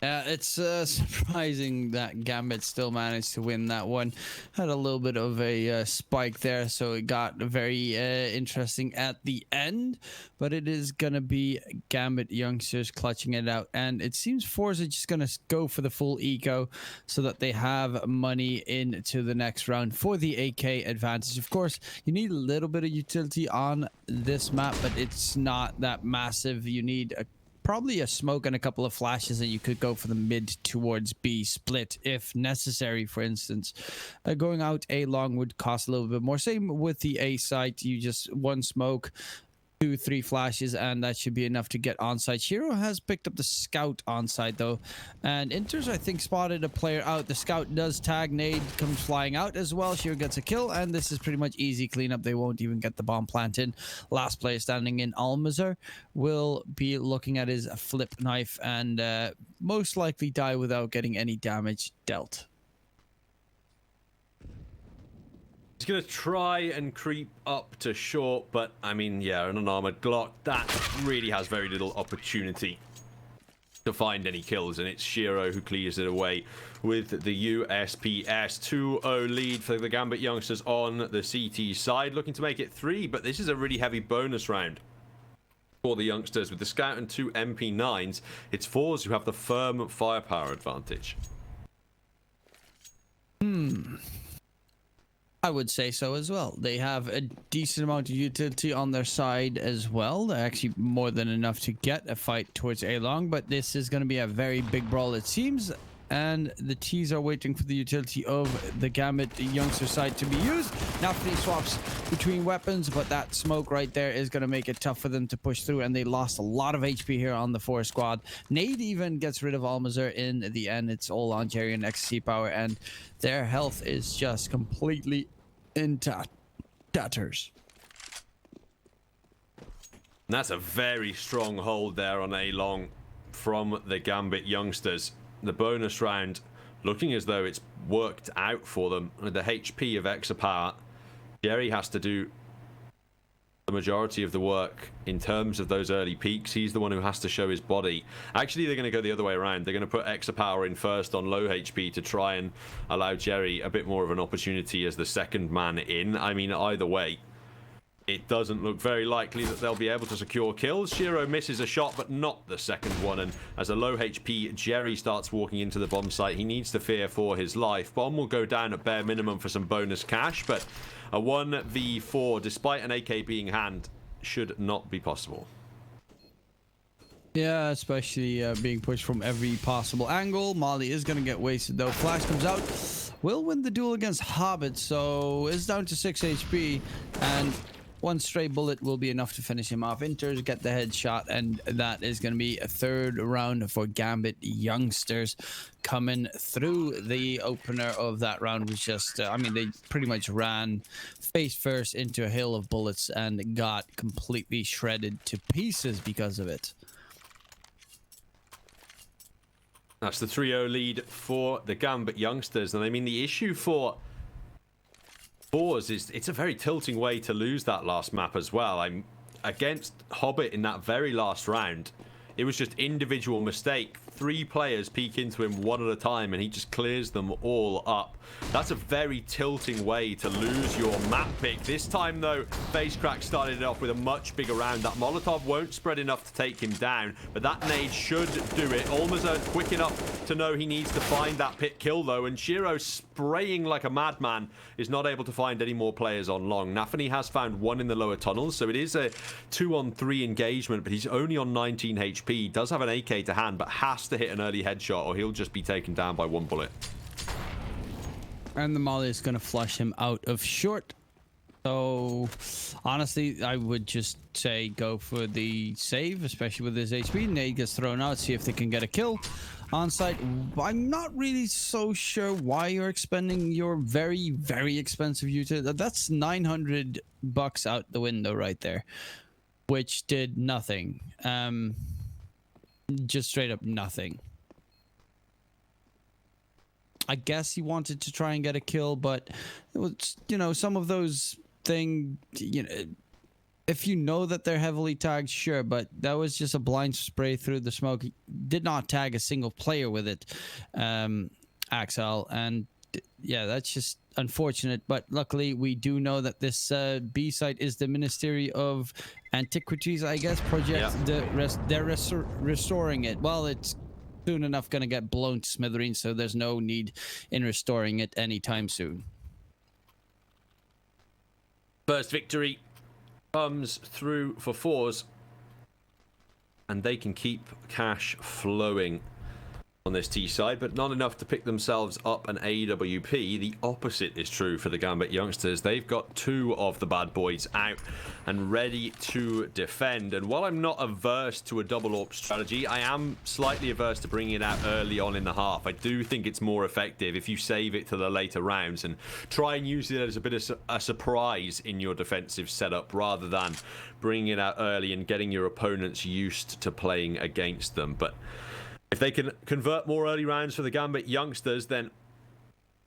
It's surprising that Gambit still managed to win that one. Had a little bit of a spike there, so it got very interesting at the end. But it is going to be Gambit youngsters clutching it out. And it seems FORZE are just going to go for the full eco so that they have money into the next round for the AK advantage. Of course, you need a little bit of utility on this map, but it's not that massive. You need probably a smoke and a couple of flashes, and you could go for the mid towards B split if necessary. For instance, going out A long would cost a little bit more. Same with the A site. You just one smoke, 2-3 flashes, and that should be enough to get on site. Shiro has picked up the scout on site though, and Inters I think spotted a player out. The scout does tag, nade comes flying out as well. Shiro gets a kill, and this is pretty much easy cleanup. They won't even get the bomb planted. Last player standing in, Almazar, will be looking at his flip knife and most likely die without getting any damage dealt. He's going to try and creep up to short, but I mean, yeah, an unarmored Glock, that really has very little opportunity to find any kills, and it's Shiro who clears it away with the USPS. 2-0 lead for the Gambit youngsters on the CT side, looking to make it 3, but this is a really heavy bonus round for the youngsters. With the Scout and 2 MP9s, it's FORZE who have the firm firepower advantage. I would say so as well. They have a decent amount of utility on their side as well. They're actually more than enough to get a fight towards A long, but this is going to be a very big brawl, it seems. And the T's are waiting for the utility of the Gambit youngster side to be used. Now he swaps between weapons, but that smoke right there is going to make it tough for them to push through, and they lost a lot of HP here on the FORZE squad. Nade even gets rid of Almazar in the end. It's all on Jerry and XC power, and their health is just completely in tatters. And that's a very strong hold there on A long from the Gambit youngsters. The bonus round looking as though it's worked out for them. With the HP of Exapower, Jerry has to do the majority of the work in terms of those early peaks. He's the one who has to show his body. Actually, they're going to go the other way around. They're going to put Exapower in first on low HP to try and allow Jerry a bit more of an opportunity as the second man in. I mean, either way, it doesn't look very likely that they'll be able to secure kills. Shiro misses a shot, but not the second one. And as a low HP Jerry starts walking into the bomb site, he needs to fear for his life. Bomb will go down at bare minimum for some bonus cash, but a 1v4, despite an AK being hand, should not be possible. Yeah, especially being pushed from every possible angle. Molly is going to get wasted though. Flash comes out. Will win the duel against Hobbit, so it's down to 6 HP, and one stray bullet will be enough to finish him off. Inters get the headshot, and that is going to be a third round for Gambit youngsters. Coming through the opener of that round was just, I mean, they pretty much ran face first into a hail of bullets and got completely shredded to pieces because of it. That's the 3-0 lead for the Gambit youngsters. And I mean, the issue for FORZE is it's a very tilting way to lose that last map as well. I'm against Hobbit in that very last round. It was just individual mistake. 3 players peek into him one at a time, and he just clears them all up. That's a very tilting way to lose your map pick. This time, though, FaceCrack started it off with a much bigger round. That Molotov won't spread enough to take him down, but that nade should do it. Almazar quick enough to know he needs to find that pit kill, though, and Shiro spraying like a madman is not able to find any more players on long. Nafany has found one in the lower tunnels, so it is a 2-on-3 engagement, but he's only on 19 HP. He does have an AK to hand, but has to hit an early headshot or he'll just be taken down by one bullet. And the molly is going to flush him out of short. So honestly, I would just say go for the save, especially with his HP. Nade gets thrown out, see if they can get a kill on site. I'm not really so sure why you're expending your very, very expensive utility. That's $900 out the window right there, which did nothing. Just straight up nothing. I guess he wanted to try and get a kill, but it was, you know, some of those things, you know, if you know that they're heavily tagged, sure, but that was just a blind spray through the smoke. He did not tag a single player with it, Axel, and yeah, that's just unfortunate. But luckily, we do know that this B site is the Ministry of Antiquities, I guess, project. Yeah. They're restoring it. Well, it's soon enough going to get blown to smithereens, so there's no need in restoring it anytime soon. First victory comes through for FORZE, and they can keep cash flowing on this T side, but not enough to pick themselves up an AWP. The opposite is true for the Gambit youngsters. They've got 2 of the bad boys out and ready to defend. And while I'm not averse to a double AWP strategy, I am slightly averse to bringing it out early on in the half. I do think it's more effective if you save it to the later rounds and try and use it as a bit of a surprise in your defensive setup rather than bringing it out early and getting your opponents used to playing against them. But if they can convert more early rounds for the Gambit youngsters, then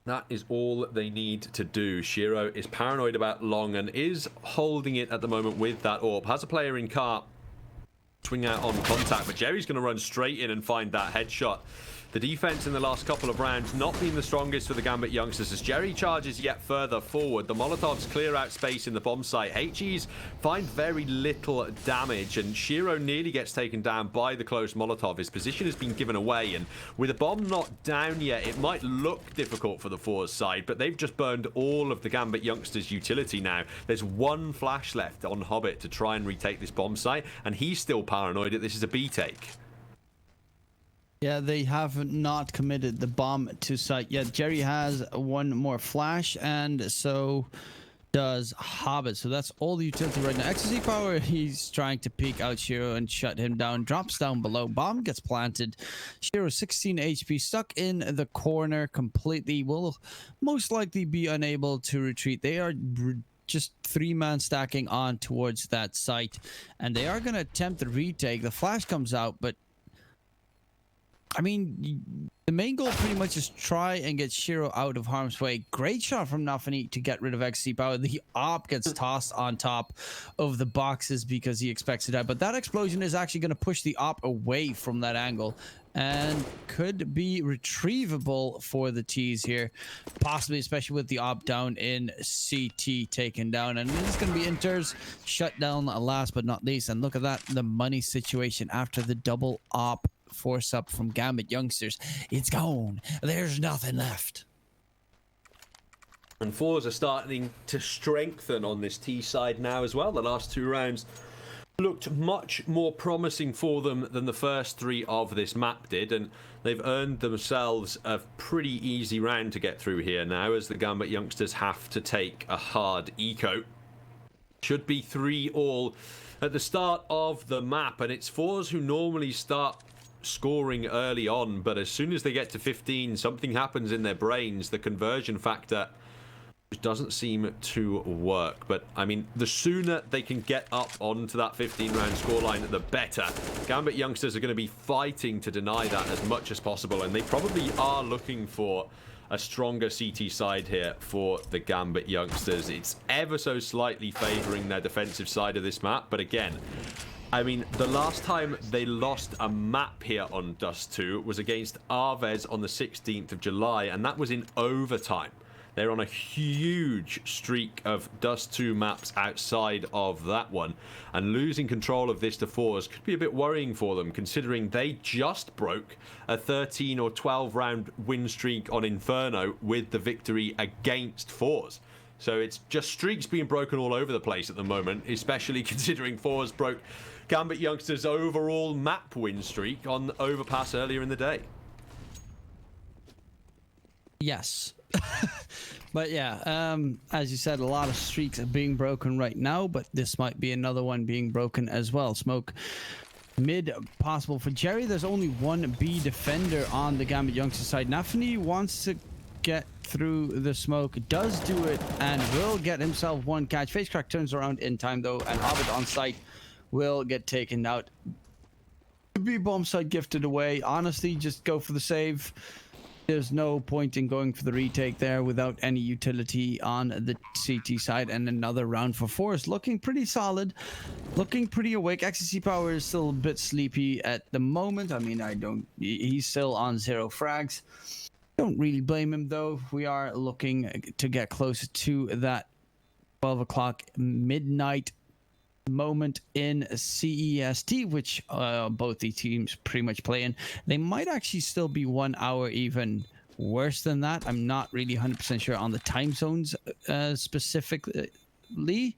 that is all they need to do. Shiro is paranoid about long and is holding it at the moment with that AWP. Has a player in car swing out on contact, but Jerry's going to run straight in and find that headshot. The defense in the last couple of rounds not been the strongest for the Gambit youngsters as Jerry charges yet further forward. The Molotovs clear out space in the bomb site. HEs find very little damage, and Shiro nearly gets taken down by the close Molotov. His position has been given away, and with a bomb not down yet, it might look difficult for the FORZE side, but they've just burned all of the Gambit youngsters' utility now. There's 1 flash left on Hobbit to try and retake this bomb site, and he's still paranoid that this is a B take. Yeah, they have not committed the bomb to site yet. Jerry has 1 more flash, and so does Hobbit. So that's all the utility right now. Ecstasy power, he's trying to peek out Shiro and shut him down. Drops down below. Bomb gets planted. Shiro 16 HP, stuck in the corner completely. Will most likely be unable to retreat. They are just 3-man stacking on towards that site, and they are going to attempt the retake. The flash comes out, but I mean, the main goal pretty much is try and get Shiro out of harm's way. Great shot from Nafani to get rid of XC power. The op gets tossed on top of the boxes because he expects to die. But that explosion is actually going to push the op away from that angle and could be retrievable for the T's here. Possibly, especially with the op down in CT taken down. And this is going to be Inter's shut down last but not least. And look at that, the money situation after the double op force up from Gambit youngsters. It's gone. There's nothing left. And FORZE are starting to strengthen on this T side now as well. The last 2 rounds looked much more promising for them than the first 3 of this map did, and they've earned themselves a pretty easy round to get through here now as the Gambit youngsters have to take a hard eco. Should be 3-all at the start of the map, and it's FORZE who normally start scoring early on, but as soon as they get to 15, something happens in their brains. The conversion factor doesn't seem to work. But I mean, the sooner they can get up onto that 15-round scoreline, the better. Gambit youngsters are going to be fighting to deny that as much as possible, and they probably are looking for a stronger CT side here for the Gambit youngsters. It's ever so slightly favoring their defensive side of this map, but again, I mean, the last time they lost a map here on Dust 2 was against Arvez on the 16th of July, and that was in overtime. They're on a huge streak of Dust 2 maps outside of that one, and losing control of this to FORZE could be a bit worrying for them, considering they just broke a 13 or 12 round win streak on Inferno with the victory against FORZE. So it's just streaks being broken all over the place at the moment, especially considering FORZE broke Gambit youngsters' overall map win streak on Overpass earlier in the day. Yes. But yeah, as you said, a lot of streaks are being broken right now, but this might be another one being broken as well. Smoke mid possible for Jerry. There's only 1 B defender on the Gambit youngster side. Nafani wants to get through the smoke, does do it, and will get himself 1 catch. Face crack turns around in time though, and Hobbit on site will get taken out. B bomb side gifted away. Honestly, just go for the save. there's no point in going for the retake there without any utility on the CT side. And another round for FORZE, looking pretty solid, looking pretty awake. XCC Power is still a bit sleepy at the moment. I mean, he's still on 0 frags. Don't really blame him though. We are looking to get closer to that 12 o'clock midnight moment in CEST, which both the teams pretty much play in. They might actually still be 1 hour even worse than that. I'm not really 100% sure on the time zones specifically,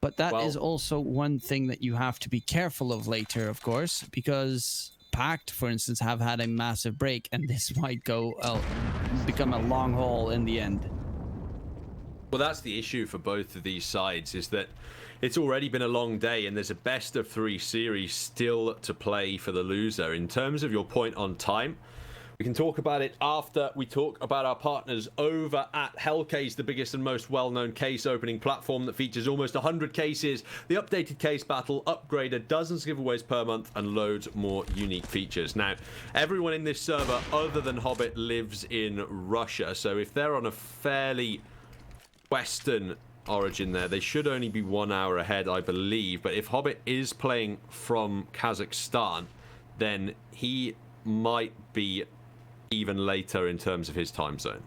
but that is also one thing that you have to be careful of later, of course, because Pact, for instance, have had a massive break, and this might become a long haul in the end. Well, that's the issue for both of these sides, is that it's already been a long day and there's a best of 3 series still to play for the loser. In terms of your point on time, we can talk about it after we talk about our partners over at Hellcase, the biggest and most well-known case opening platform that features almost 100 cases, the updated case battle, upgraded, dozens of giveaways per month, and loads more unique features. Now, everyone in this server other than Hobbit lives in Russia, so if they're on a fairly Western origin there, they should only be 1 hour ahead, I believe. But if Hobbit is playing from Kazakhstan, then he might be even later in terms of his time zone.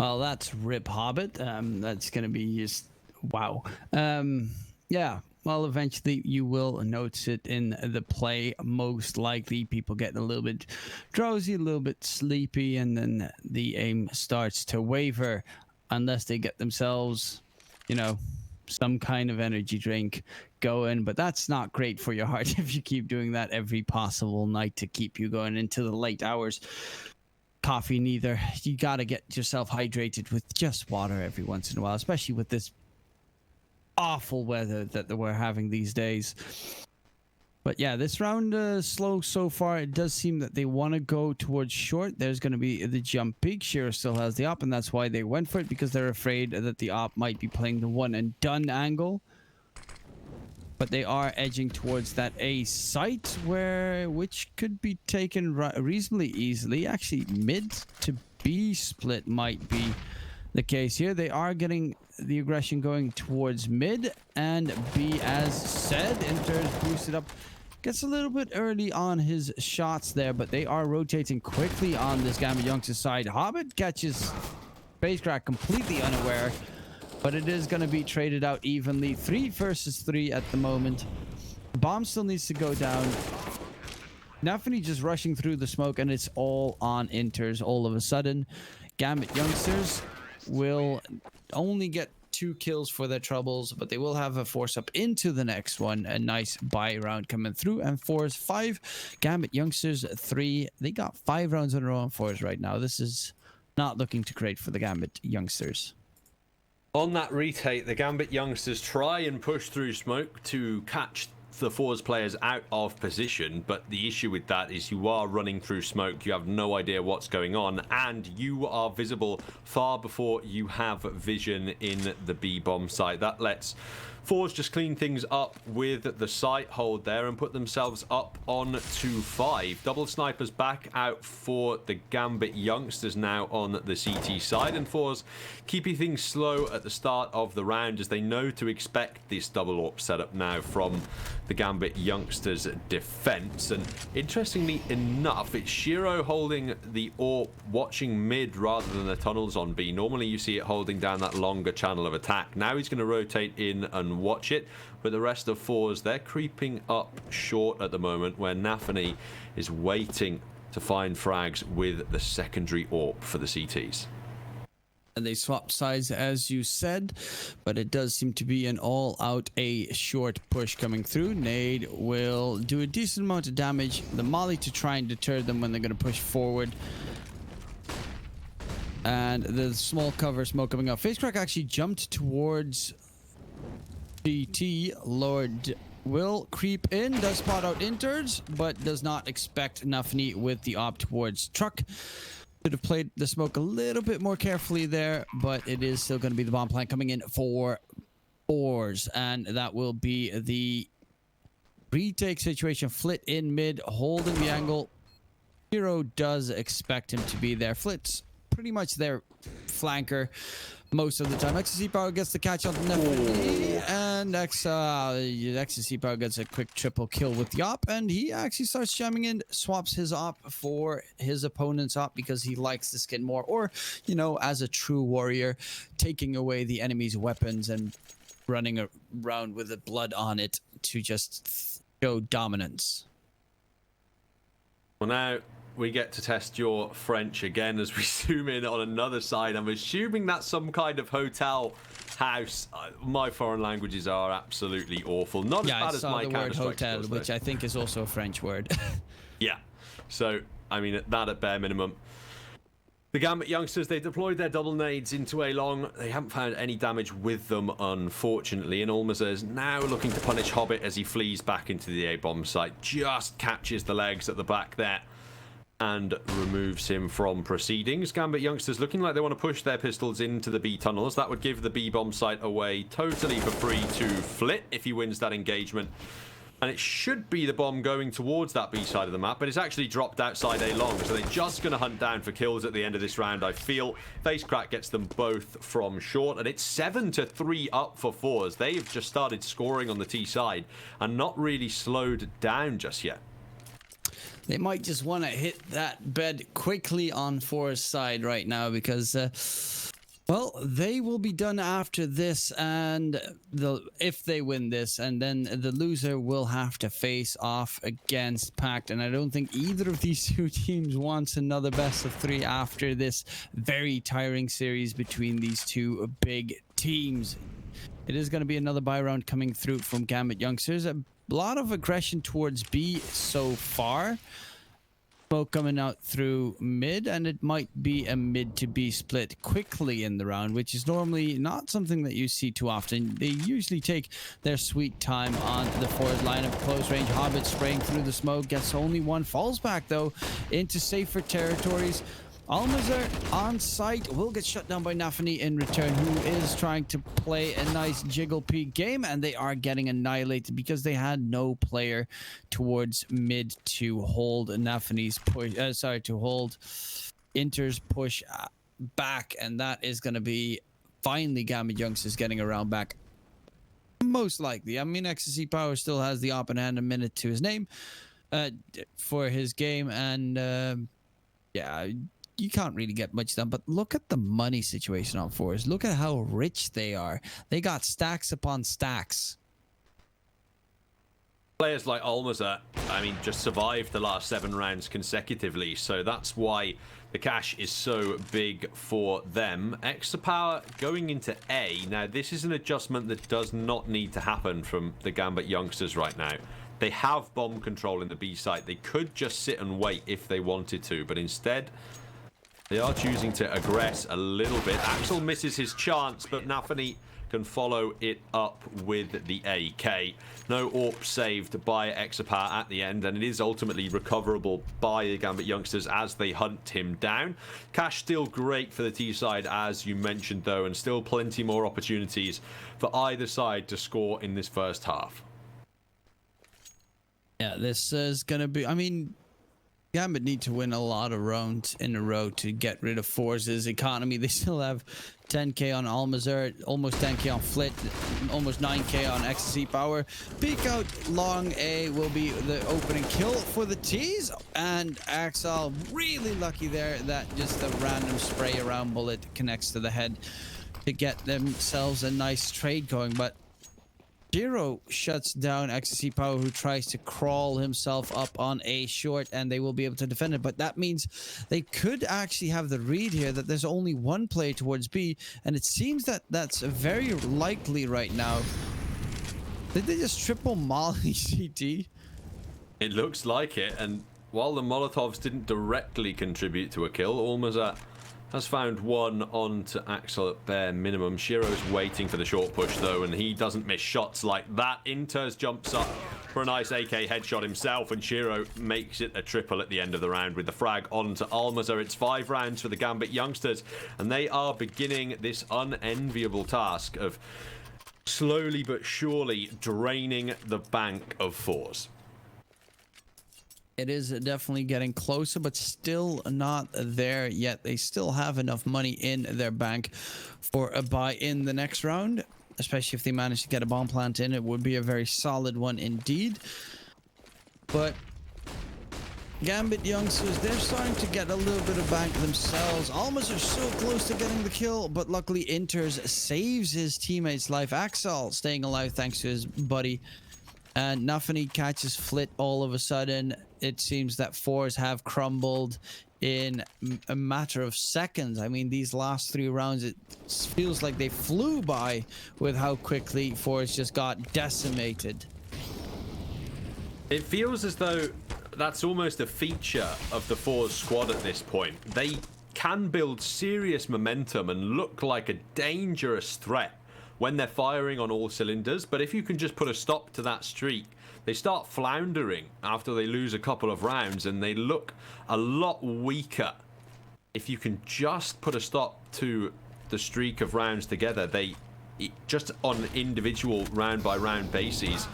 Well, that's Rip Hobbit. That's going to be just wow. Yeah. Well, eventually you will notice it in the play. Most likely people get a little bit drowsy, a little bit sleepy, and then the aim starts to waver. Unless they get themselves, you know, some kind of energy drink going. But that's not great for your heart if you keep doing that every possible night to keep you going into the late hours. Coffee neither. You got to get yourself hydrated with just water every once in a while, especially with this awful weather that we're having these days. But yeah, this round slow so far. It does seem that they want to go towards short. There's going to be the jump peak. Shiro still has the op, and that's why they went for it, because they're afraid that the op might be playing the one and done angle. But they are edging towards that A site, which could be taken reasonably easily. Actually, mid to B split might be the case here. They are getting the aggression going towards mid, and B, as said, Inter's boosted up. Gets a little bit early on his shots there, but they are rotating quickly on this Gambit Youngster's side. Hobbit catches Spacecrack completely unaware, but it is going to be traded out evenly. 3 versus 3 at the moment. Bomb still needs to go down. Nafany just rushing through the smoke, and it's all on Inters all of a sudden. Gambit Youngsters will only get 2 kills for their troubles, but they will have a force up into the next one. A nice buy round coming through, and FORZE 5, Gambit Youngsters 3. They got 5 rounds in a row on FORZE right now. This is not looking too great for the Gambit Youngsters. On that retake, the Gambit Youngsters try and push through smoke to catch the FORZE players out of position, but the issue with that is you are running through smoke, you have no idea what's going on, and you are visible far before you have vision in the B bomb site. That lets FORZE just clean things up with the site hold there and put themselves up on 2-5. Double snipers back out for the Gambit Youngsters now on the CT side, and FORZE keeping things slow at the start of the round as they know to expect this double AWP setup now from the Gambit Youngsters defense. And interestingly enough, it's Shiro holding the AWP, watching mid rather than the tunnels on B. Normally you see it holding down that longer channel of attack. Now he's going to rotate in and watch it, but the rest of FORZE, they're creeping up short at the moment, where Nafany is waiting to find frags with the secondary AWP for the CTs. And they swapped sides, as you said, but it does seem to be an all-out A short push coming through. Nade will do a decent amount of damage. The molly to try and deter them when they're going to push forward. And the small cover smoke coming up. Facecrack actually jumped towards GT. Lord will creep in, does spot out Inters, but does not expect Nafany with the op towards truck. Should have played the smoke a little bit more carefully there, but it is still going to be the bomb plant coming in for FORZE, and that will be the retake situation. Flit in mid, holding the angle. Hero does expect him to be there. Flit's pretty much their flanker most of the time. XC Power gets the catch on the Nephi, and XC Power gets a quick triple kill with the op, and he actually starts jamming in, swaps his op for his opponent's op because he likes the skin more, or, you know, as a true warrior, taking away the enemy's weapons and running around with the blood on it to just show dominance. Well, now we get to test your French again as we zoom in on another side. I'm assuming that's some kind of hotel house. My foreign languages are absolutely awful. Not as bad as my the word Counter-Strike hotel, skills, which I think is also a French word. Yeah. So, I mean, that at bare minimum. The Gambit youngsters, they deployed their double nades into A long. They haven't found any damage with them, unfortunately. And Almazer is now looking to punish Hobbit as he flees back into the A-bomb site. Just catches the legs at the back there and removes him from proceedings. Gambit youngsters looking like they want to push their pistols into the B tunnels. That would give the B bomb site away totally for free to Flit if he wins that engagement. And it should be the bomb going towards that B side of the map, but it's actually dropped outside A long, so they're just going to hunt down for kills at the end of this round, I feel. Face crack gets them both from short, and it's 7-3 up for FORZE. They've just started scoring on the T side and not really slowed down just yet. They might just want to hit that bed quickly on FORZE's side right now because, well, they will be done after this, and if they win this, and then the loser will have to face off against Pact. And I don't think either of these two teams wants another best of 3 after this very tiring series between these two big teams. It is going to be another buy round coming through from Gambit youngsters. A lot of aggression towards B so far. Smoke coming out through mid, and it might be a mid to B split quickly in the round, which is normally not something that you see too often. They usually take their sweet time on the forward lineup. Close range Hobbit spraying through the smoke, gets only one, falls back though into safer territories. Almazer on site will get shut down by Nafani in return, who is trying to play a nice jiggle peek game, and they are getting annihilated because they had no player towards mid to hold Nafani's push. To hold Inter's push back, and that is going to be finally Gambit youngsters getting around back. Most likely. I mean, XC Power still has the op in hand, a minute to his name for his game, and yeah. You can't really get much done, but look at the money situation on FORZE. Look at how rich they are. They got stacks upon stacks. Players like Almazer, I mean, just survived the last 7 rounds consecutively, so that's why the cash is so big for them. Extra power going into A. Now, this is an adjustment that does not need to happen from the Gambit youngsters right now. They have bomb control in the B site. They could just sit and wait if they wanted to, but instead they are choosing to aggress a little bit. Axel misses his chance, but Nafani can follow it up with the AK. No AWP saved by Exapar at the end, and it is ultimately recoverable by the Gambit youngsters as they hunt him down. Cash still great for the T side, as you mentioned, though, and still plenty more opportunities for either side to score in this first half. Yeah, this is going to be... I mean, Gambit need to win a lot of rounds in a row to get rid of FORZE's economy. They still have 10k on Almazer, almost 10k on Flit, almost 9k on XC Power. Peek out long A will be the opening kill for the T's, and Axel really lucky there that just a random spray around bullet connects to the head to get themselves a nice trade going. But Giro shuts down XC Power, who tries to crawl himself up on A short, and they will be able to defend it. But that means they could actually have the read here that there's only one player towards B, and it seems that that's very likely right now. Did they just triple molly CT? It looks like it, and while the Molotovs didn't directly contribute to a kill, Almazer has found one onto Axel at bare minimum. Shiro's waiting for the short push though, and he doesn't miss shots like that. Inters jumps up for a nice AK headshot himself, and Shiro makes it a triple at the end of the round with the frag onto Almazer. It's 5 rounds for the Gambit youngsters, and they are beginning this unenviable task of slowly but surely draining the bank of FORZE. It is definitely getting closer, but still not there yet. They still have enough money in their bank for a buy in the next round, especially if they manage to get a bomb plant in. It would be a very solid one indeed. But Gambit youngsters, they're starting to get a little bit of bank themselves. Almas are so close to getting the kill, but luckily Inters saves his teammate's life. Axel staying alive thanks to his buddy. And Nafani catches Flit all of a sudden. It seems that FORZE have crumbled in a matter of seconds. I mean, these last 3 rounds, it feels like they flew by with how quickly FORZE just got decimated. It feels as though that's almost a feature of the FORZE squad at this point. They can build serious momentum and look like a dangerous threat when they're firing on all cylinders, but if you can just put a stop to that streak, they start floundering after they lose a couple of rounds, and they look a lot weaker. If you can just put a stop to the streak of rounds together, they, just on individual round-by-round bases,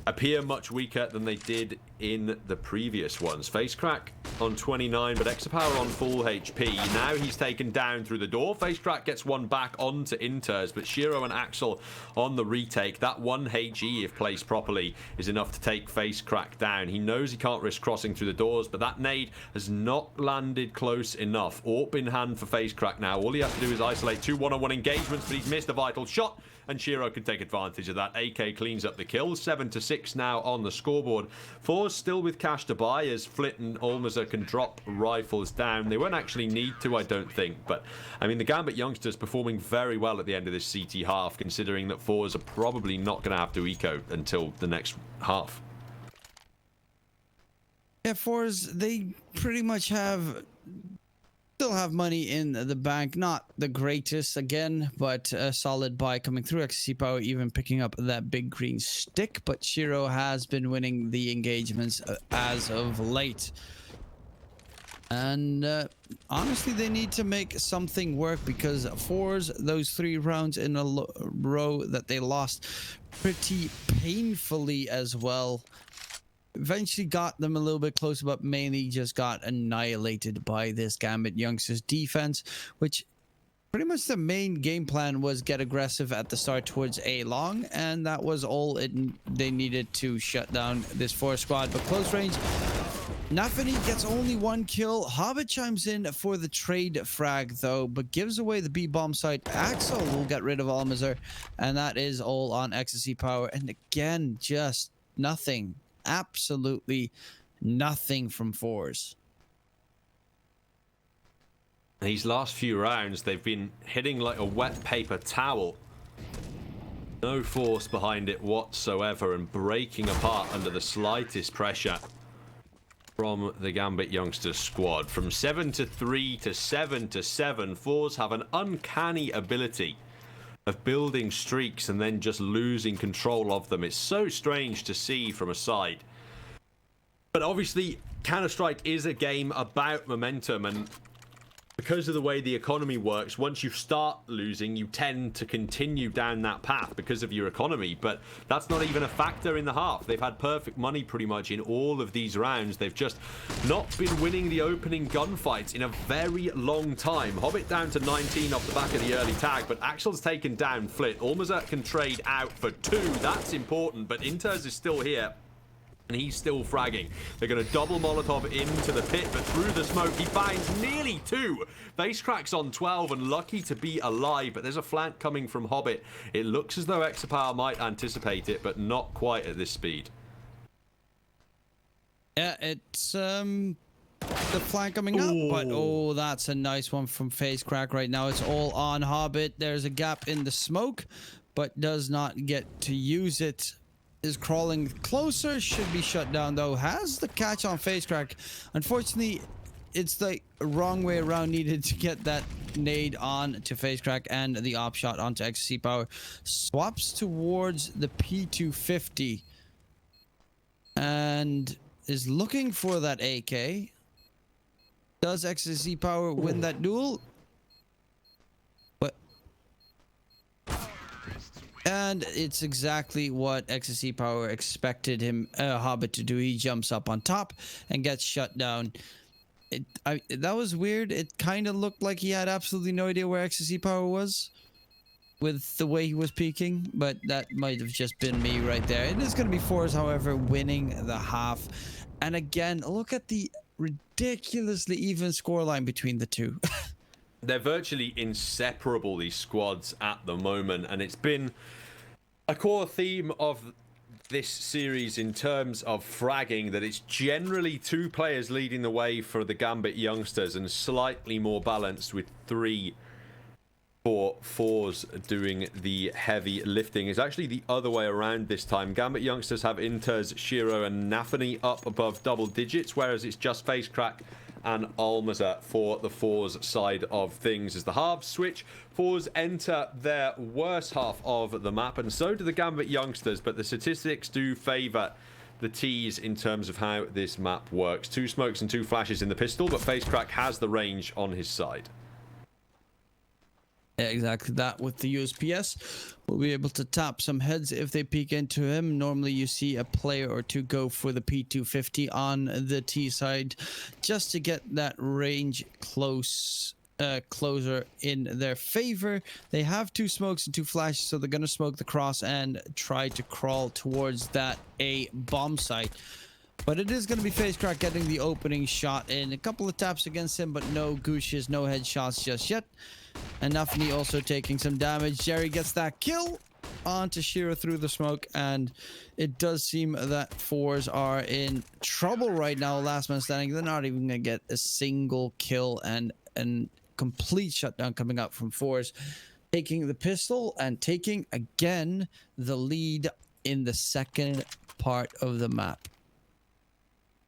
appear much weaker than they did in the previous ones. Facecrack on 29, but Exapower on full HP. Now he's taken down through the door. Facecrack gets one back onto Inters, but Shiro and Axel on the retake. That 1 HE, if placed properly, is enough to take Facecrack down. He knows he can't risk crossing through the doors, but that nade has not landed close enough. AWP in hand for Facecrack now. All he has to do is isolate 2 one-on-one engagements, but he's missed a vital shot, and Shiro can take advantage of that. AK cleans up the kill. 7-6 now on the scoreboard. FORZE still with cash to buy, as Flit and Almaza can drop rifles down. They won't actually need to, I don't think, but I mean, the Gambit youngsters performing very well at the end of this CT half, considering that FORZE are probably not going to have to eco until the next half. Yeah, FORZE, they pretty much still have money in the bank. Not the greatest again, but a solid buy coming through. XC Power even picking up that big green stick, but Shiro has been winning the engagements as of late. And honestly, they need to make something work, because FORZE, those 3 rounds in a row that they lost pretty painfully as well, eventually got them a little bit closer, but mainly just got annihilated by this Gambit youngsters defense, which pretty much the main game plan was get aggressive at the start towards A long, and that was all they needed to shut down this FORZE squad. But close range, Nafani gets only 1 kill. Hobbit chimes in for the trade frag though, but gives away the B bomb site. Axel will get rid of Almazar, and that is all on Ecstasy Power. And again, just nothing. Absolutely nothing from FORZE. These last few rounds, they've been hitting like a wet paper towel. No force behind it whatsoever, and breaking apart under the slightest pressure from the Gambit youngsters squad. From 7-3 to 7-7, FORZE have an uncanny ability of building streaks and then just losing control of them. It's so strange to see from a side. But obviously, Counter-Strike is a game about momentum, and because of the way the economy works, once you start losing, you tend to continue down that path because of your economy. But that's not even a factor in the half. They've had perfect money pretty much in all of these rounds. They've just not been winning the opening gunfights in a very long time. Hobbit down to 19 off the back of the early tag, but Axel's taken down Flit. Almazar can trade out for 2. That's important, but Inters is still here, and he's still fragging. They're going to double Molotov into the pit, but through the smoke, he finds nearly 2. Facecrack's on 12 and lucky to be alive, but there's a flank coming from Hobbit. It looks as though Exapower might anticipate it, but not quite at this speed. Yeah, it's the flank coming up, but oh, that's a nice one from Facecrack right now. It's all on Hobbit. There's a gap in the smoke, but does not get to use it. Is crawling closer, should be shut down though. Has the catch on Facecrack. Unfortunately, it's the wrong way around. Needed to get that nade on to Facecrack, and the op shot onto XC Power. Swaps towards the P250 and is looking for that AK. Does XC Power win that duel? But And it's exactly what XSC Power expected him, Hobbit, to do. He jumps up on top and gets shut down. That was weird. It kind of looked like he had absolutely no idea where XSC Power was with the way he was peeking, but that might have just been me right there. It is going to be FORZE, however, winning the half. And again, look at the ridiculously even scoreline between the two. They're virtually inseparable, these squads, at the moment, and it's been a core theme of this series in terms of fragging that it's generally 2 players leading the way for the Gambit youngsters and slightly more balanced with 3 for FORZE doing the heavy lifting. It's actually the other way around this time. Gambit youngsters have Inters, Shiro and Nafany up above double digits, whereas it's just FaceCrack and Almaza for the FORZE side of things. As the halves switch, FORZE enter their worst half of the map, and so do the Gambit youngsters, but the statistics do favour the T's in terms of how this map works. 2 smokes and 2 flashes in the pistol, but FaceCrack has the range on his side. Yeah, exactly that. With the USPS, we'll be able to tap some heads if they peek into him. Normally you see a player or 2 go for the P250 on the T side just to get that range closer in their favor. They have 2 smokes and 2 flashes, so they're going to smoke the cross and try to crawl towards that A bomb site. But it is going to be FaceCrack getting the opening shot in. A couple of taps against him, but no gooshes, no headshots just yet. And Nafany also taking some damage. Jerry gets that kill onto Shiro through the smoke, and it does seem that FORZE are in trouble right now. Last man standing. They're not even going to get a single kill, and complete shutdown coming up from FORZE, taking the pistol and taking again the lead in the second part of the map.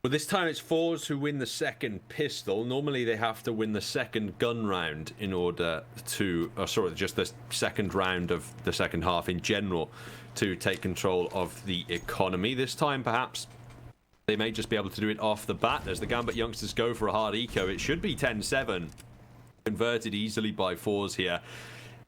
Well, this time it's FORZE who win the second pistol. Normally they have to win the second gun round in order to, just the second round of the second half in general to take control of the economy. This time perhaps they may just be able to do it off the bat as the Gambit youngsters go for a hard eco. It should be 10-7, converted easily by FORZE here,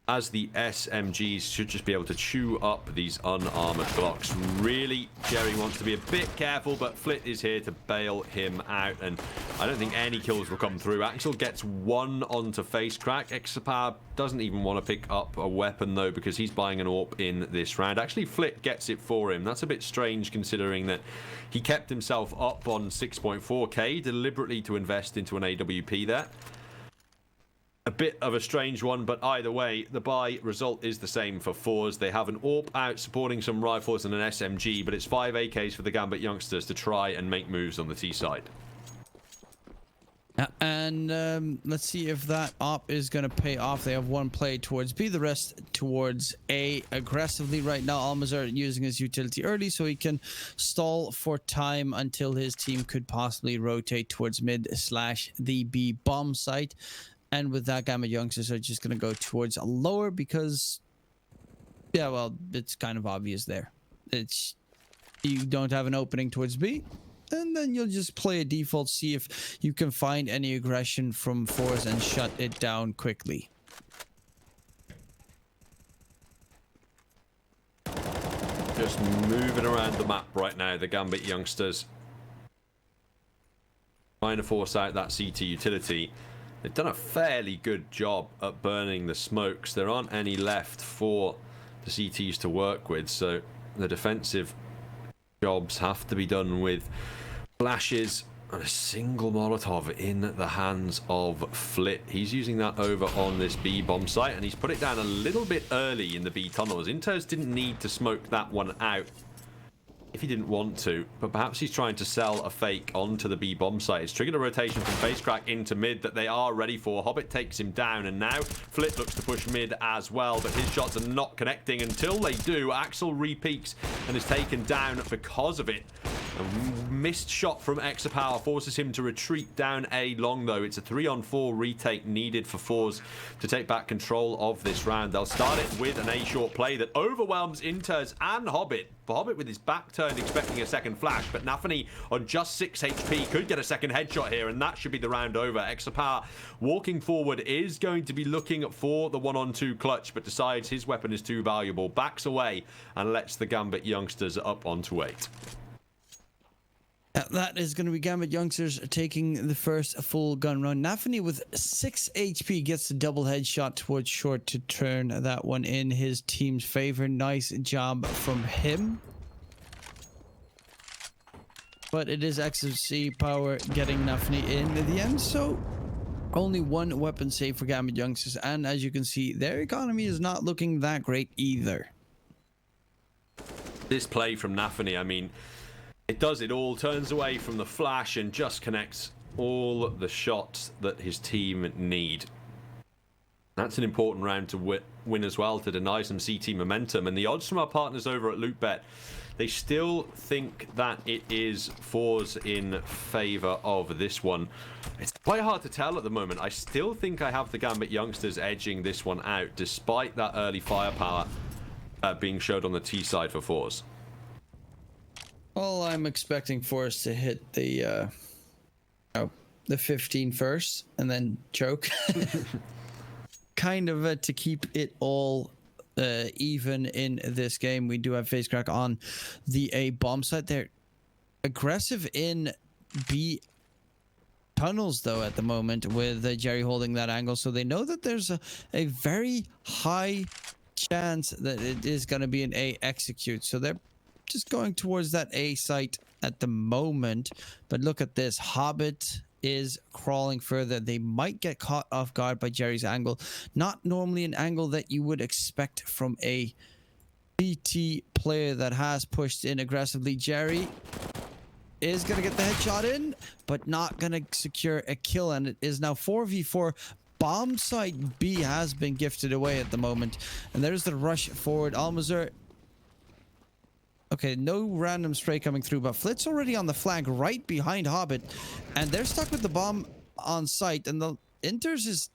as the SMGs should just be able to chew up these unarmored blocks. Really, Jerry wants to be a bit careful, but Flit is here to bail him out, and I don't think any kills will come through. Axel gets 1 onto FaceCrack. Exapar doesn't even want to pick up a weapon, though, because he's buying an AWP in this round. Actually, Flit gets it for him. That's a bit strange, considering that he kept himself up on 6.4k deliberately to invest into an AWP there. A bit of a strange one, but either way, the buy result is the same for FORZE. They have an AWP out supporting some rifles and an SMG, but it's 5 AKs for the Gambit youngsters to try and make moves on the T side. And let's see if that op is going to pay off. They have 1 play towards B, the rest towards A aggressively right now. Almazar using his utility early so he can stall for time until his team could possibly rotate towards mid/the B bomb site. And with that, Gambit youngsters are just going to go towards a lower because, yeah, well, it's kind of obvious there. You don't have an opening towards B, and then you'll just play a default, see if you can find any aggression from FORZE and shut it down quickly. Just moving around the map right now, the Gambit youngsters trying to force out that CT utility. They've done a fairly good job at burning the smokes. There aren't any left for the CTs to work with, so the defensive jobs have to be done with flashes and a single Molotov in the hands of Flit. He's using that over on this B bomb site, and he's put it down a little bit early in the B tunnels. Inters didn't need to smoke that one out if he didn't want to, but perhaps he's trying to sell a fake onto the B bomb site. It's triggered a rotation from FaceCrack into mid that they are ready for. Hobbit takes him down, and now Flit looks to push mid as well, but his shots are not connecting until they do. Axel repeaks and is taken down because of it. A missed shot from Exapower forces him to retreat down A long, though. It's a 3-on-4 retake needed for FORZE to take back control of this round. They'll start it with an A short play that overwhelms Inters and Hobbit. Hobbit with his back turned, expecting a second flash, but Nafany on just 6 HP could get a second headshot here, and that should be the round over. Exapower walking forward is going to be looking for the 1-on-2 clutch, but decides his weapon is too valuable, backs away, and lets the Gambit youngsters up onto 8. That is going to be Gambit youngsters taking the first full gun round. Nafany with 6 HP gets the double headshot towards short to turn that one in his team's favor. Nice job from him. But it is XFC Power getting Nafany in at the end, so only one weapon save for Gambit youngsters. And as you can see, their economy is not looking that great either. This play from Nafany, I mean, it does it all, turns away from the flash and just connects all the shots that his team need. That's an important round to win as well, to deny some CT momentum. And the odds from our partners over at LootBet, they still think that it is FORZE in favor of this one. It's quite hard to tell at the moment. I still think I have the Gambit youngsters edging this one out, despite that early firepower being showed on the T side for FORZE. Well, I'm expecting FORZE to hit the 15 first and then choke. Kind of to keep it all even in this game. We do have face crack on the A bomb site. They're aggressive in B tunnels though at the moment, with Jerry holding that angle, so they know that there's a very high chance that it is going to be an A execute, so they're just going towards that A site at the moment. But look at this, Hobbit is crawling further. They might get caught off guard by Jerry's angle. Not normally an angle that you would expect from a BT player that has pushed in aggressively. Jerry is going to get the headshot in, but not going to secure a kill, and it is now 4v4. Bomb site B has been gifted away at the moment, and there's the rush forward. Almazur, okay, no random spray coming through, but Flit's already on the flank right behind Hobbit, and they're stuck with the bomb on site, and the Inters is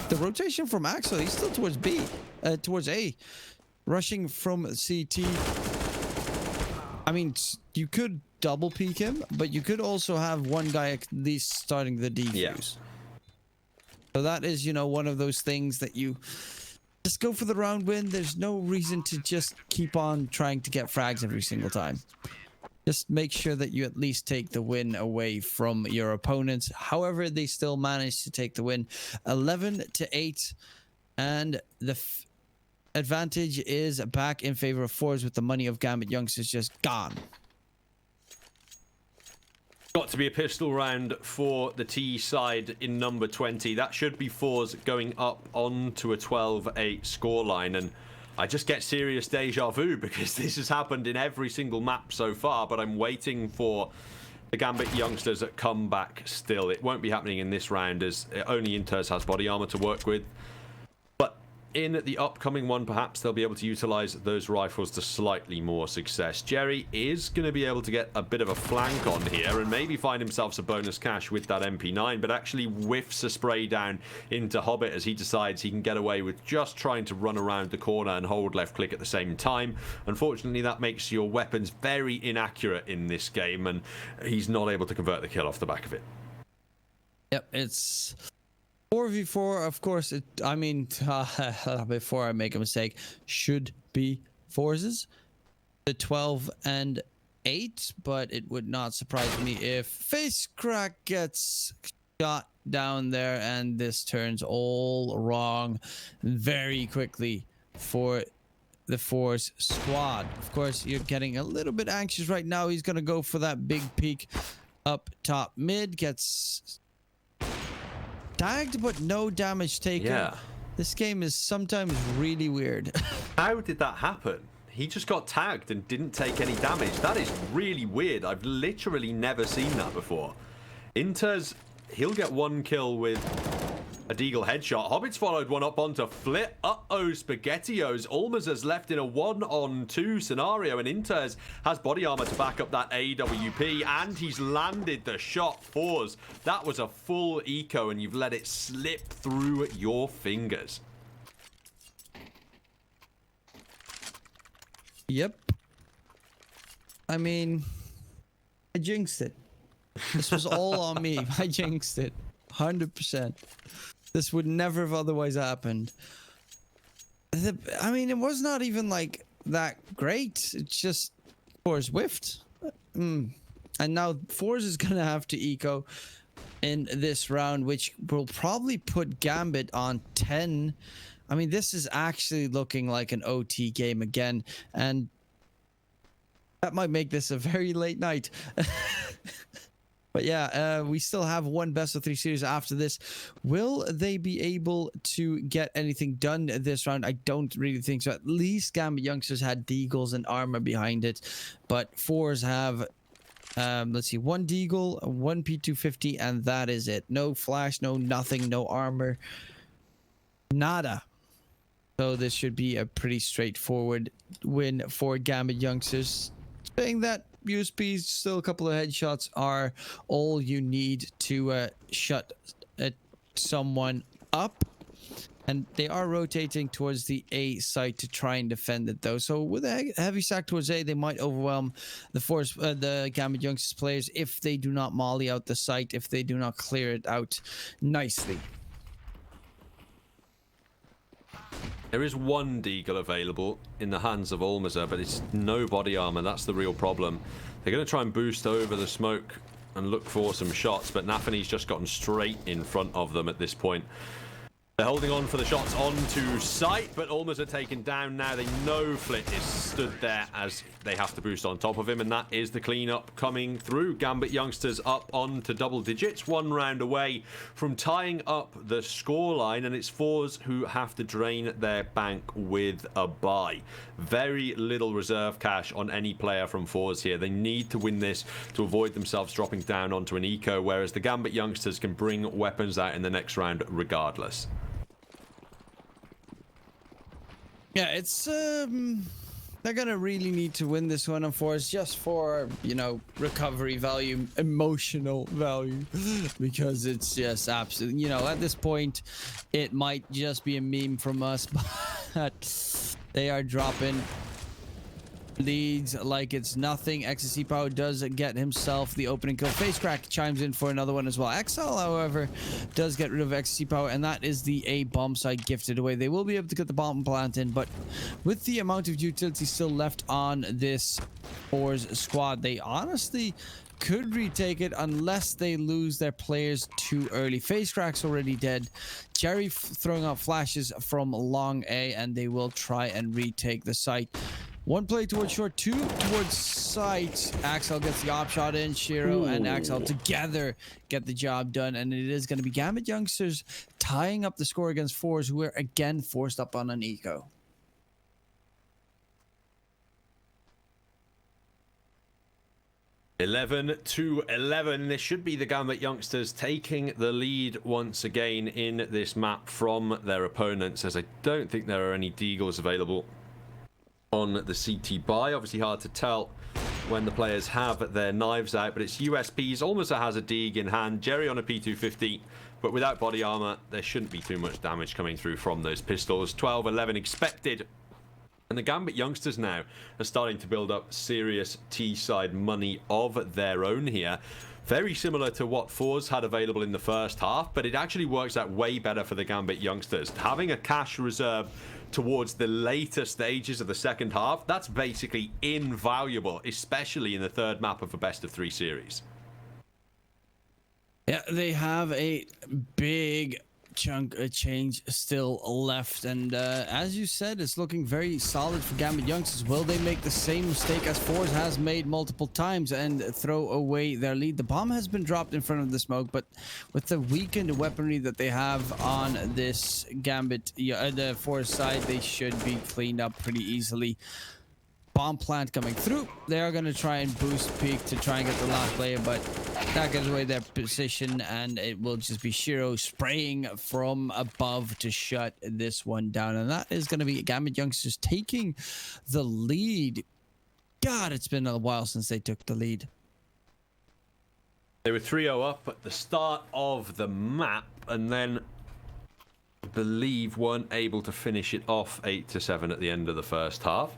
the rotation from Axel. He's still towards B, towards A, rushing from CT. I mean, you could double peek him, but you could also have one guy at least starting the defuse. Yeah. So that is, you know, one of those things that you just go for the round win. There's no reason to just keep on trying to get frags every single time. Just make sure that you at least take the win away from your opponents. However, they still managed to take the win 11-8, and the advantage is back in favor of FORZE, with the money of Gambit youngsters just gone. Got to be a pistol round for the T side in number 20. That should be FORZE going up onto a 12-8 scoreline, and I just get serious deja vu because this has happened in every single map so far, but I'm waiting for the Gambit youngsters that come back still. It won't be happening in this round, as only Inters has body armor to work with. But in the upcoming one, perhaps they'll be able to utilize those rifles to slightly more success. Jerry is going to be able to get a bit of a flank on here and maybe find himself some bonus cash with that MP9, but actually whiffs a spray down into Hobbit as he decides he can get away with just trying to run around the corner and hold left click at the same time. Unfortunately, that makes your weapons very inaccurate in this game, and he's not able to convert the kill off the back of it. Yep, it's 4v4, of course. I mean, before I make a mistake, should be FORZE's, the 12-8, but it would not surprise me if face crack gets shot down there and this turns all wrong very quickly for the FORZE squad. Of course, you're getting a little bit anxious right now. He's going to go for that big peek up top mid, gets tagged, but no damage taken. Yeah. This game is sometimes really weird. How did that happen? He just got tagged and didn't take any damage. That is really weird. I've literally never seen that before. Inters, he'll get one kill with A Deagle headshot. Hobbit's followed one up onto Flit. Uh-oh, SpaghettiOs. Almaz has left in a 1-on-2 scenario, and Inters has body armor to back up that AWP, and he's landed the shot. FORZE. That was a full eco, and you've let it slip through your fingers. Yep. I mean, I jinxed it. This was all on me. I jinxed it. 100%. This would never have otherwise happened. I mean, it was not even like that great. It's just FORZE whiffed. And now FORZE is going to have to eco in this round, which will probably put GAMBIT on 10. I mean, this is actually looking like an OT game again. And that might make this a very late night. But yeah, we still have one best of 3 series after this. Will they be able to get anything done this round? I don't really think so. At least GAMBIT youngsters had deagles and armor behind it. But FORZE have, let's see, 1 deagle, 1 P250, and that is it. No flash, no nothing, no armor. Nada. So this should be a pretty straightforward win for GAMBIT youngsters. Saying that USPs, still a couple of headshots are all you need to shut someone up. And they are rotating towards the A site to try and defend it, though. So with a heavy sack towards A, they might overwhelm the GAMBIT youngsters players if they do not molly out the site, if they do not clear it out nicely. There is 1 deagle available in the hands of Almaza, but it's no body armor. That's the real problem. They're going to try and boost over the smoke and look for some shots, but Nafany's just gotten straight in front of them at this point. They're holding on for the shots onto site, but Almaz are taken down now. They know Flit is stood there as they have to boost on top of him, and that is the cleanup coming through. GAMBIT youngsters up onto double digits, 1 round away from tying up the scoreline, and it's FORZE who have to drain their bank with a buy. Very little reserve cash on any player from FORZE here. They need to win this to avoid themselves dropping down onto an eco, whereas the GAMBIT youngsters can bring weapons out in the next round regardless. Yeah, it's they're gonna really need to win this one, of course, just for, you know, recovery value, emotional value, because it's just absolutely, you know, at this point it might just be a meme from us, but they are dropping leads like it's nothing. XSC Power does get himself the opening kill. Face Crack chimes in for another one as well. XL, however, does get rid of XSC Power, and that is the A bomb site gifted away. They will be able to get the bomb plant in, but with the amount of utility still left on this FORZE squad, they honestly could retake it unless they lose their players too early. Face Crack's already dead. Jerry throwing out flashes from long A, and they will try and retake the site. 1 play towards short, 2 towards site. Axel gets the op shot in. Shiro and Axel together get the job done, and it is going to be GAMBIT youngsters tying up the score against FORZE, who are again forced up on an eco. 11-11. This should be the GAMBIT youngsters taking the lead once again in this map from their opponents, as I don't think there are any deagles available on the CT buy. Obviously hard to tell when the players have their knives out, but it's USPs. Almost has a deag in hand. Jerry on a P250, but without body armor, there shouldn't be too much damage coming through from those pistols. 12-11 expected. And the GAMBIT youngsters now are starting to build up serious T-side money of their own here. Very similar to what FORZE had available in the first half, but it actually works out way better for the GAMBIT youngsters. Having a cash reserve towards the later stages of the second half, that's basically invaluable, especially in the third map of a best of 3 series. Yeah, they have a big chunk of change still left, and as you said, it's looking very solid for GAMBIT youngsters. Will they make the same mistake as FORZE has made multiple times and throw away their lead? The bomb has been dropped in front of the smoke, but with the weakened weaponry that they have on this GAMBIT, the FORZE side, they should be cleaned up pretty easily. Bomb plant coming through. They are going to try and boost peak to try and get the last player, but That gives away their position, and it will just be Shiro spraying from above to shut this one down. And that is going to be Gambit Youngsters taking the lead. God, it's been a while since they took the lead. They were 3-0 up at the start of the map, and then I believe weren't able to finish it off 8-7 at the end of the first half.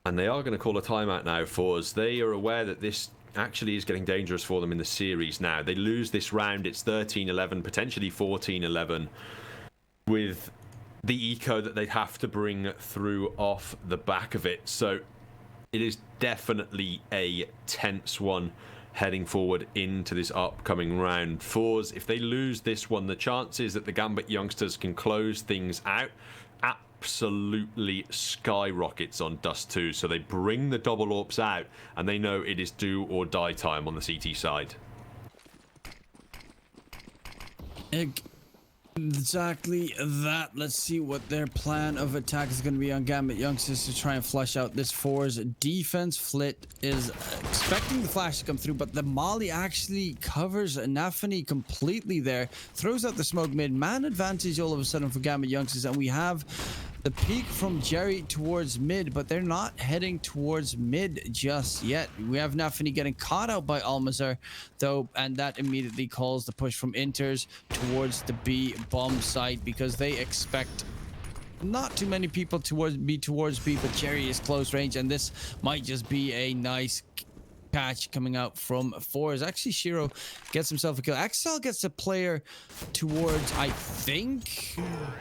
And they are going to call a timeout now, FORZE. They are aware that this actually is getting dangerous for them in the series now. They lose this round, it's 13-11, potentially 14-11, with the eco that they'd have to bring through off the back of it. So it is definitely a tense one heading forward into this upcoming round. FORZE, if they lose this one, the chances that the Gambit Youngsters can close things out absolutely skyrockets on Dust 2. So they bring the double AWPs out, and they know it is do or die time on the CT side. Exactly that. Let's see what their plan of attack is going to be on Gambit Youngsters to try and flush out this FORZE defense. Flit is expecting the flash to come through, but the Molly actually covers Nafani completely there. Throws out the smoke mid. Man advantage all of a sudden for Gambit Youngsters, and we have the peek from Jerry towards mid, but they're not heading towards mid just yet. We have Nafani getting caught out by Almazar, though, and that immediately calls the push from Inters towards the B bomb site, because they expect not too many people towards B, but Jerry is close range, and this might just be a nice catch coming out from FORZE. Actually, Shiro gets himself a kill. Axel gets a player towards, I think,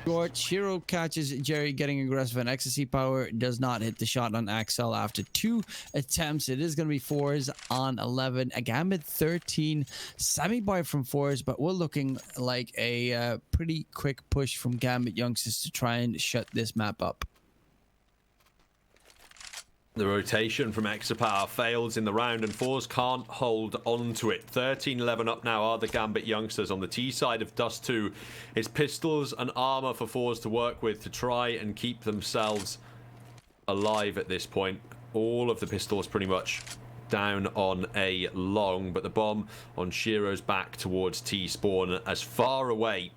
short. Shiro catches Jerry getting aggressive, and Ecstasy Power does not hit the shot on Axel after 2 attempts. It is going to be FORZE on 11. A Gambit 13. Semi-buy from FORZE, but we're looking like a pretty quick push from Gambit Youngsters to try and shut this map up. The rotation from Exapower fails in the round, and FORZE can't hold on to it. 13-11 up now are the Gambit Youngsters. On the T side of Dust 2, it's pistols and armor for FORZE to work with to try and keep themselves alive at this point. All of the pistols pretty much down on a long, but the bomb on Shiro's back towards T spawn, as far away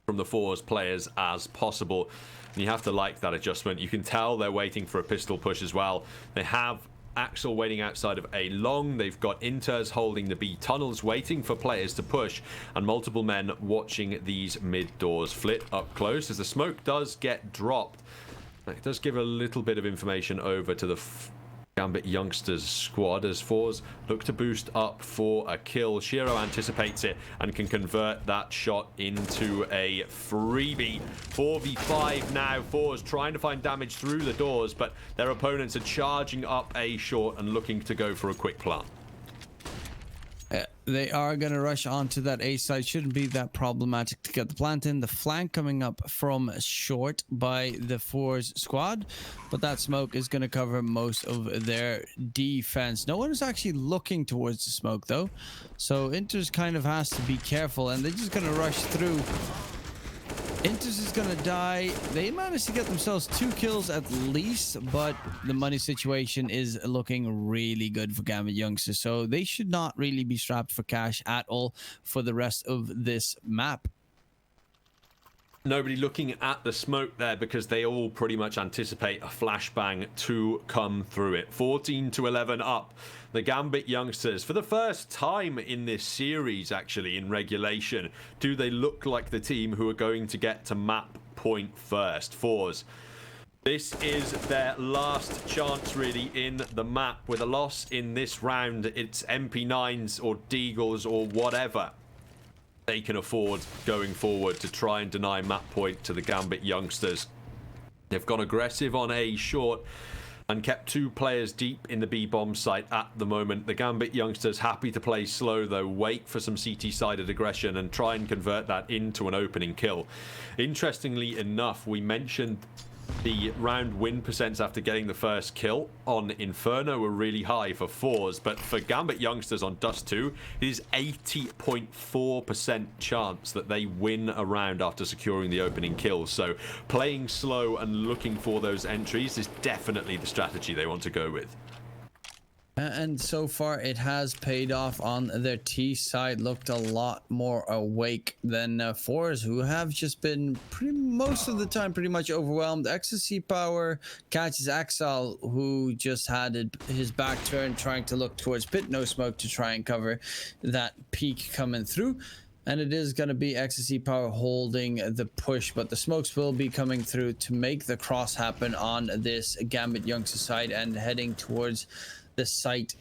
from the FORZE players as possible. And you have to like that adjustment. You can tell they're waiting for a pistol push as well. They have Axel waiting outside of a long. They've got Inters holding the B tunnels, waiting for players to push, and multiple men watching these mid doors. Flit up close as the smoke does get dropped. It does give a little bit of information over to the Gambit Youngsters squad as FORZE look to boost up for a kill. Shiro anticipates it and can convert that shot into a freebie. 4v5 now. FORZE trying to find damage through the doors, but their opponents are charging up A short and looking to go for a quick plant. They are going to rush onto that A side. Shouldn't be that problematic to get the plant in. The flank coming up from short by the FORZE squad, but that smoke is going to cover most of their defense. No one is actually looking towards the smoke though, so Inters kind of has to be careful, and they're just going to rush through. Inters is going to die. They managed to get themselves 2 kills at least, but the money situation is looking really good for Gambit Youngsters, so they should not really be strapped for cash at all for the rest of this map. Nobody looking at the smoke there because they all pretty much anticipate a flashbang to come through it. 14-11 up. The Gambit Youngsters, for the first time in this series, actually, in regulation, do they look like the team who are going to get to map point first? FORZE. This is their last chance, really, in the map. With a loss in this round, it's MP9s or Deagles or whatever they can afford going forward to try and deny map point to the Gambit Youngsters. They've gone aggressive on A short and kept 2 players deep in the B bomb site at the moment. The Gambit Youngsters happy to play slow though, wait for some CT sided aggression and try and convert that into an opening kill. Interestingly enough, we mentioned the round win percents after getting the first kill on Inferno were really high for FORZE, but for Gambit Youngsters on Dust 2, it is 80.4% chance that they win a round after securing the opening kill. So playing slow and looking for those entries is definitely the strategy they want to go with. And so far, it has paid off on their T side. Looked a lot more awake than FORZE, who have just been most of the time pretty much overwhelmed. Ecstasy Power catches Axel, who just had his back turned, trying to look towards pit. No smoke to try and cover that peak coming through. And it is going to be Ecstasy Power holding the push, but the smokes will be coming through to make the cross happen on this GAMBIT Youngster side, and heading towards the site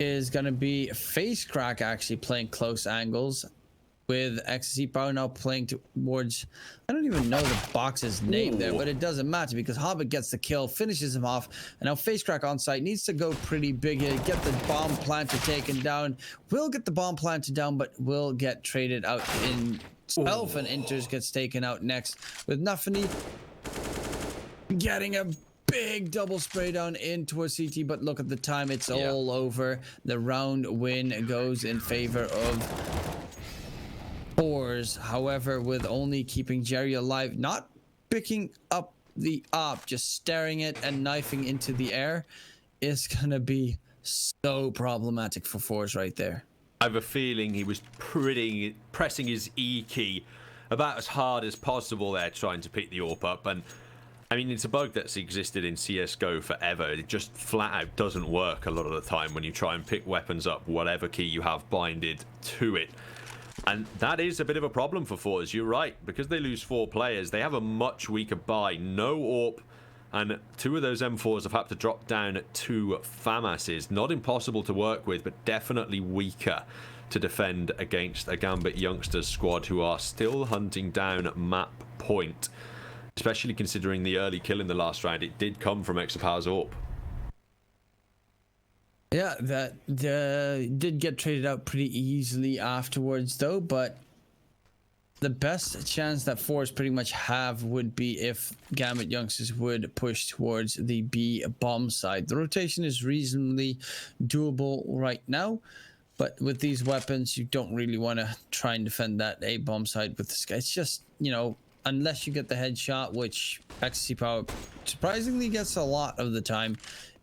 is going to be Face Crack actually playing close angles, with Ecstasy Power now playing towards, I don't even know the box's name there, but it doesn't matter because Hobbit gets the kill, finishes him off, and now Face Crack on site needs to go pretty big here, get the bomb planter taken down. Will get the bomb planter down, but will get traded out in self, and Inters gets taken out next, with Nuffany getting a big double spray down in towards CT, but look at the time, it's all over. The round win goes in favor of FORZE. However, with only keeping Jerry alive, not picking up the op, just staring it and knifing into the air, is gonna be so problematic for FORZE right there. I have a feeling he was pressing his E key about as hard as possible there, trying to pick the AWP up. And I mean, it's a bug that's existed in CSGO forever. It just flat out doesn't work a lot of the time when you try and pick weapons up, whatever key you have binded to it. And that is a bit of a problem for FORZE. You're right, because they lose 4 players, they have a much weaker buy. No AWP, and 2 of those M4s have had to drop down 2 FAMASs. Not impossible to work with, but definitely weaker to defend against a GAMBIT Youngsters squad who are still hunting down map point. Especially considering the early kill in the last round, it did come from Exapower's AWP. Yeah, that did get traded out pretty easily afterwards, though. But the best chance that FORZE pretty much have would be if GAMBIT Youngsters would push towards the B bomb side. The rotation is reasonably doable right now, but with these weapons, you don't really want to try and defend that A bomb side with this guy. It's just, you know, unless you get the headshot, which Ecstasy Power surprisingly gets a lot of the time,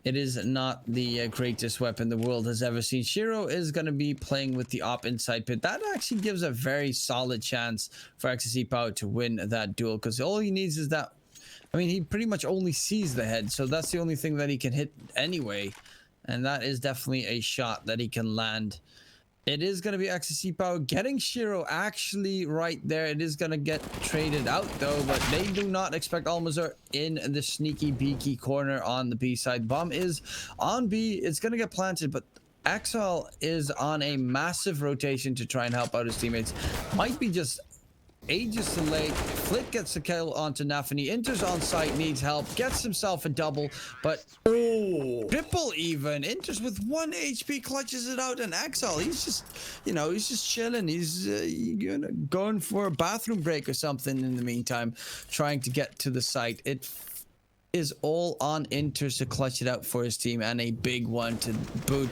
it is not the greatest weapon the world has ever seen. Shiro is going to be playing with the op inside pit. That actually gives a very solid chance for Ecstasy Power to win that duel, because all he needs is that, I mean, he pretty much only sees the head, so that's the only thing that he can hit anyway, and that is definitely a shot that he can land. It is going to be Ecstasy Power getting Shiro actually right there. It is going to get traded out though, but they do not expect Almazur in the sneaky beaky corner on the B side. Bomb is on B. It's going to get planted, but Axel is on a massive rotation to try and help out his teammates. Might be just ages too late. Flit gets the kill onto Nafani. Inter's on site, needs help, gets himself a double, but triple even. Inter's with 1 HP clutches it out, and Axel, he's just, you know, he's just chilling. He's going for a bathroom break or something in the meantime, trying to get to the site. It is all on Inter to clutch it out for his team, and a big one to boot.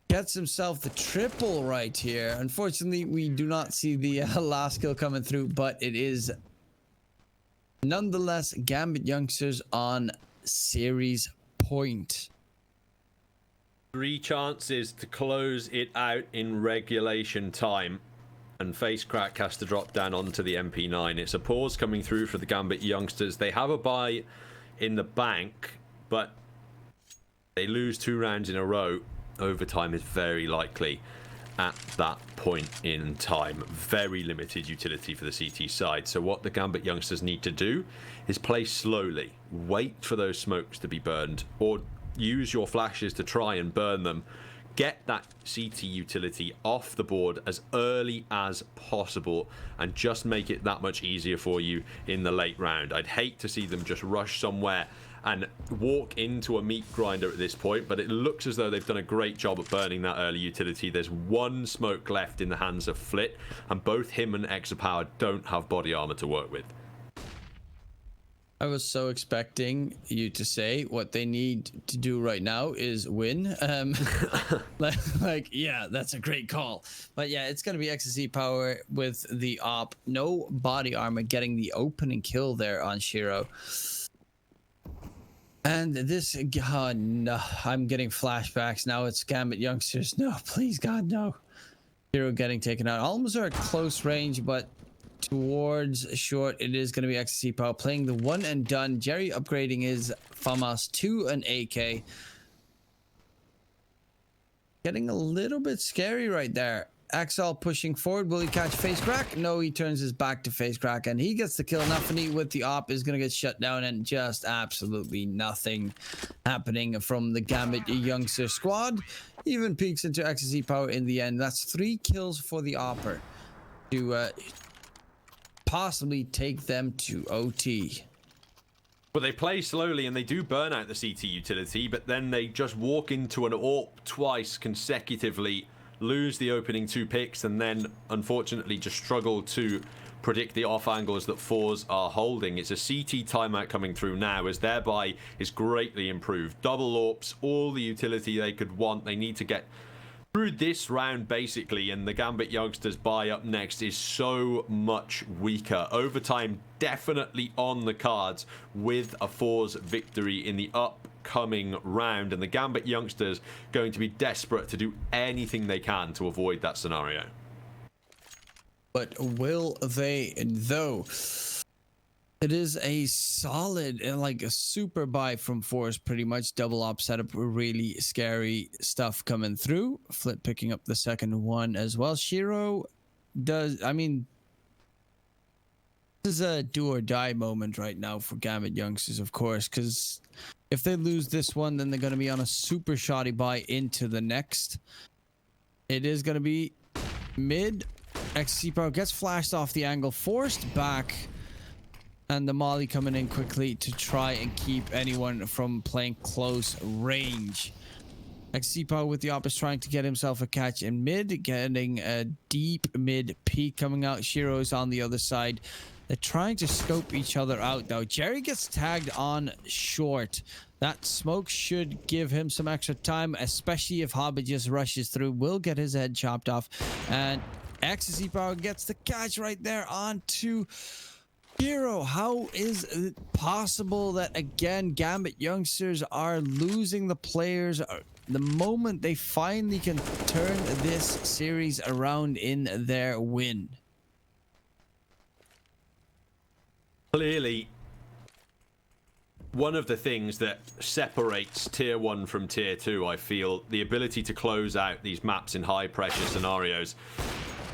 Gets himself the triple right here. Unfortunately, we do not see the last kill coming through, but it is nonetheless GAMBIT Youngsters on series point. 3 chances to close it out in regulation time, and Face Crack has to drop down onto the MP9. It's a pause coming through for the GAMBIT Youngsters. They have a buy in the bank, but they lose 2 rounds in a row. Overtime is very likely at that point in time. Very limited utility for the CT side. So what the GAMBIT Youngsters need to do is play slowly. Wait for those smokes to be burned, or use your flashes to try and burn them. Get that CT utility off the board as early as possible, and just make it that much easier for you in the late round. I'd hate to see them just rush somewhere and walk into a meat grinder at this point, but it looks as though they've done a great job of burning that early utility. There's 1 smoke left in the hands of Flit, and both him and Exapower don't have body armor to work with. I was so expecting you to say what they need to do right now is win. Like, yeah, that's a great call. But yeah, it's going to be Ecstasy Power with the op. No body armor, getting the opening kill there on Shiro. And this, God, no, I'm getting flashbacks now. It's Gambit youngsters. No, please, God, no. Hero getting taken out. Almost are at close range, but towards short, it is going to be XC Power playing the one and done. Jerry upgrading his FAMAS to an AK. Getting a little bit scary right there. Axel pushing forward. Will he catch Face Crack? No, he turns his back to Face Crack and he gets the kill. Nafani with the op is going to get shut down and just absolutely nothing happening from the Gambit youngster squad. Even peeks into XC Power in the end. That's 3 kills for the opper to possibly take them to OT. But they play slowly and they do burn out the CT utility, but then they just walk into an AWP twice consecutively, lose the opening 2 picks, and then unfortunately just struggle to predict the off angles that FORZE are holding. It's a CT timeout coming through now, as their buy is greatly improved. Double AWPs, all the utility they could want. They need to get through this round basically, and the Gambit youngsters buy up next is so much weaker. Overtime definitely on the cards with a FORZE victory in the upcoming round, and the Gambit youngsters going to be desperate to do anything they can to avoid that scenario. But will they though? It is a solid and like a super buy from FORZE, pretty much. Double op setup, really scary stuff coming through. Flip picking up the second one as well. Shiro does, I mean, this is a do or die moment right now for Gambit youngsters, of course, because if they lose this one, then they're going to be on a super shoddy buy into the next. It is going to be mid. XC Power gets flashed off the angle, forced back. And the Molly coming in quickly to try and keep anyone from playing close range. XC Power with the op is trying to get himself a catch in mid, getting a deep mid peek coming out. Shiro's on the other side. They're trying to scope each other out though. Jerry gets tagged on short. That smoke should give him some extra time, especially if Hobbit just rushes through. Will get his head chopped off. And XC Power gets the catch right there onto Hero. How is it possible that again Gambit youngsters are losing the players the moment they finally can turn this series around in their win? Clearly, one of the things that separates Tier 1 from Tier 2, I feel, the ability to close out these maps in high pressure scenarios.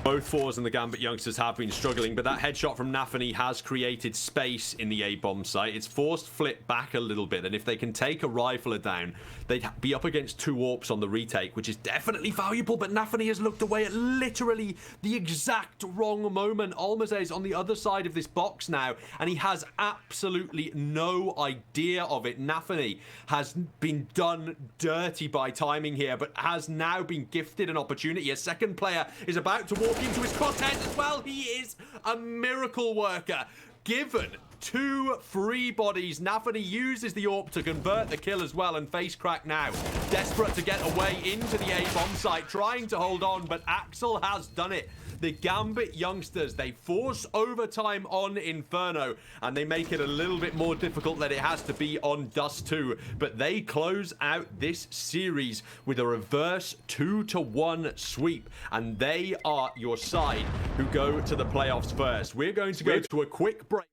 Both FORZE and the Gambit youngsters have been struggling, but that headshot from Nafani has created space in the A-bomb site. It's forced Flip back a little bit, and if they can take a rifler down, they'd be up against 2 AWPs on the retake, which is definitely valuable, but Nafani has looked away at literally the exact wrong moment. Almaz's on the other side of this box now, and he has absolutely no idea of it. Nafani has been done dirty by timing here, but has now been gifted an opportunity. A second player is about to walk into his crosshairs as well. He is a miracle worker. Given 2 free bodies, Nafani uses the AWP to convert the kill as well, and Face Crack now desperate to get away into the A-bomb site, trying to hold on, but Axel has done it. The Gambit youngsters, they force overtime on Inferno, and they make it a little bit more difficult than it has to be on Dust 2, but they close out this series with a reverse 2-1 sweep, and they are your side who go to the playoffs first. We're going to go to a quick break.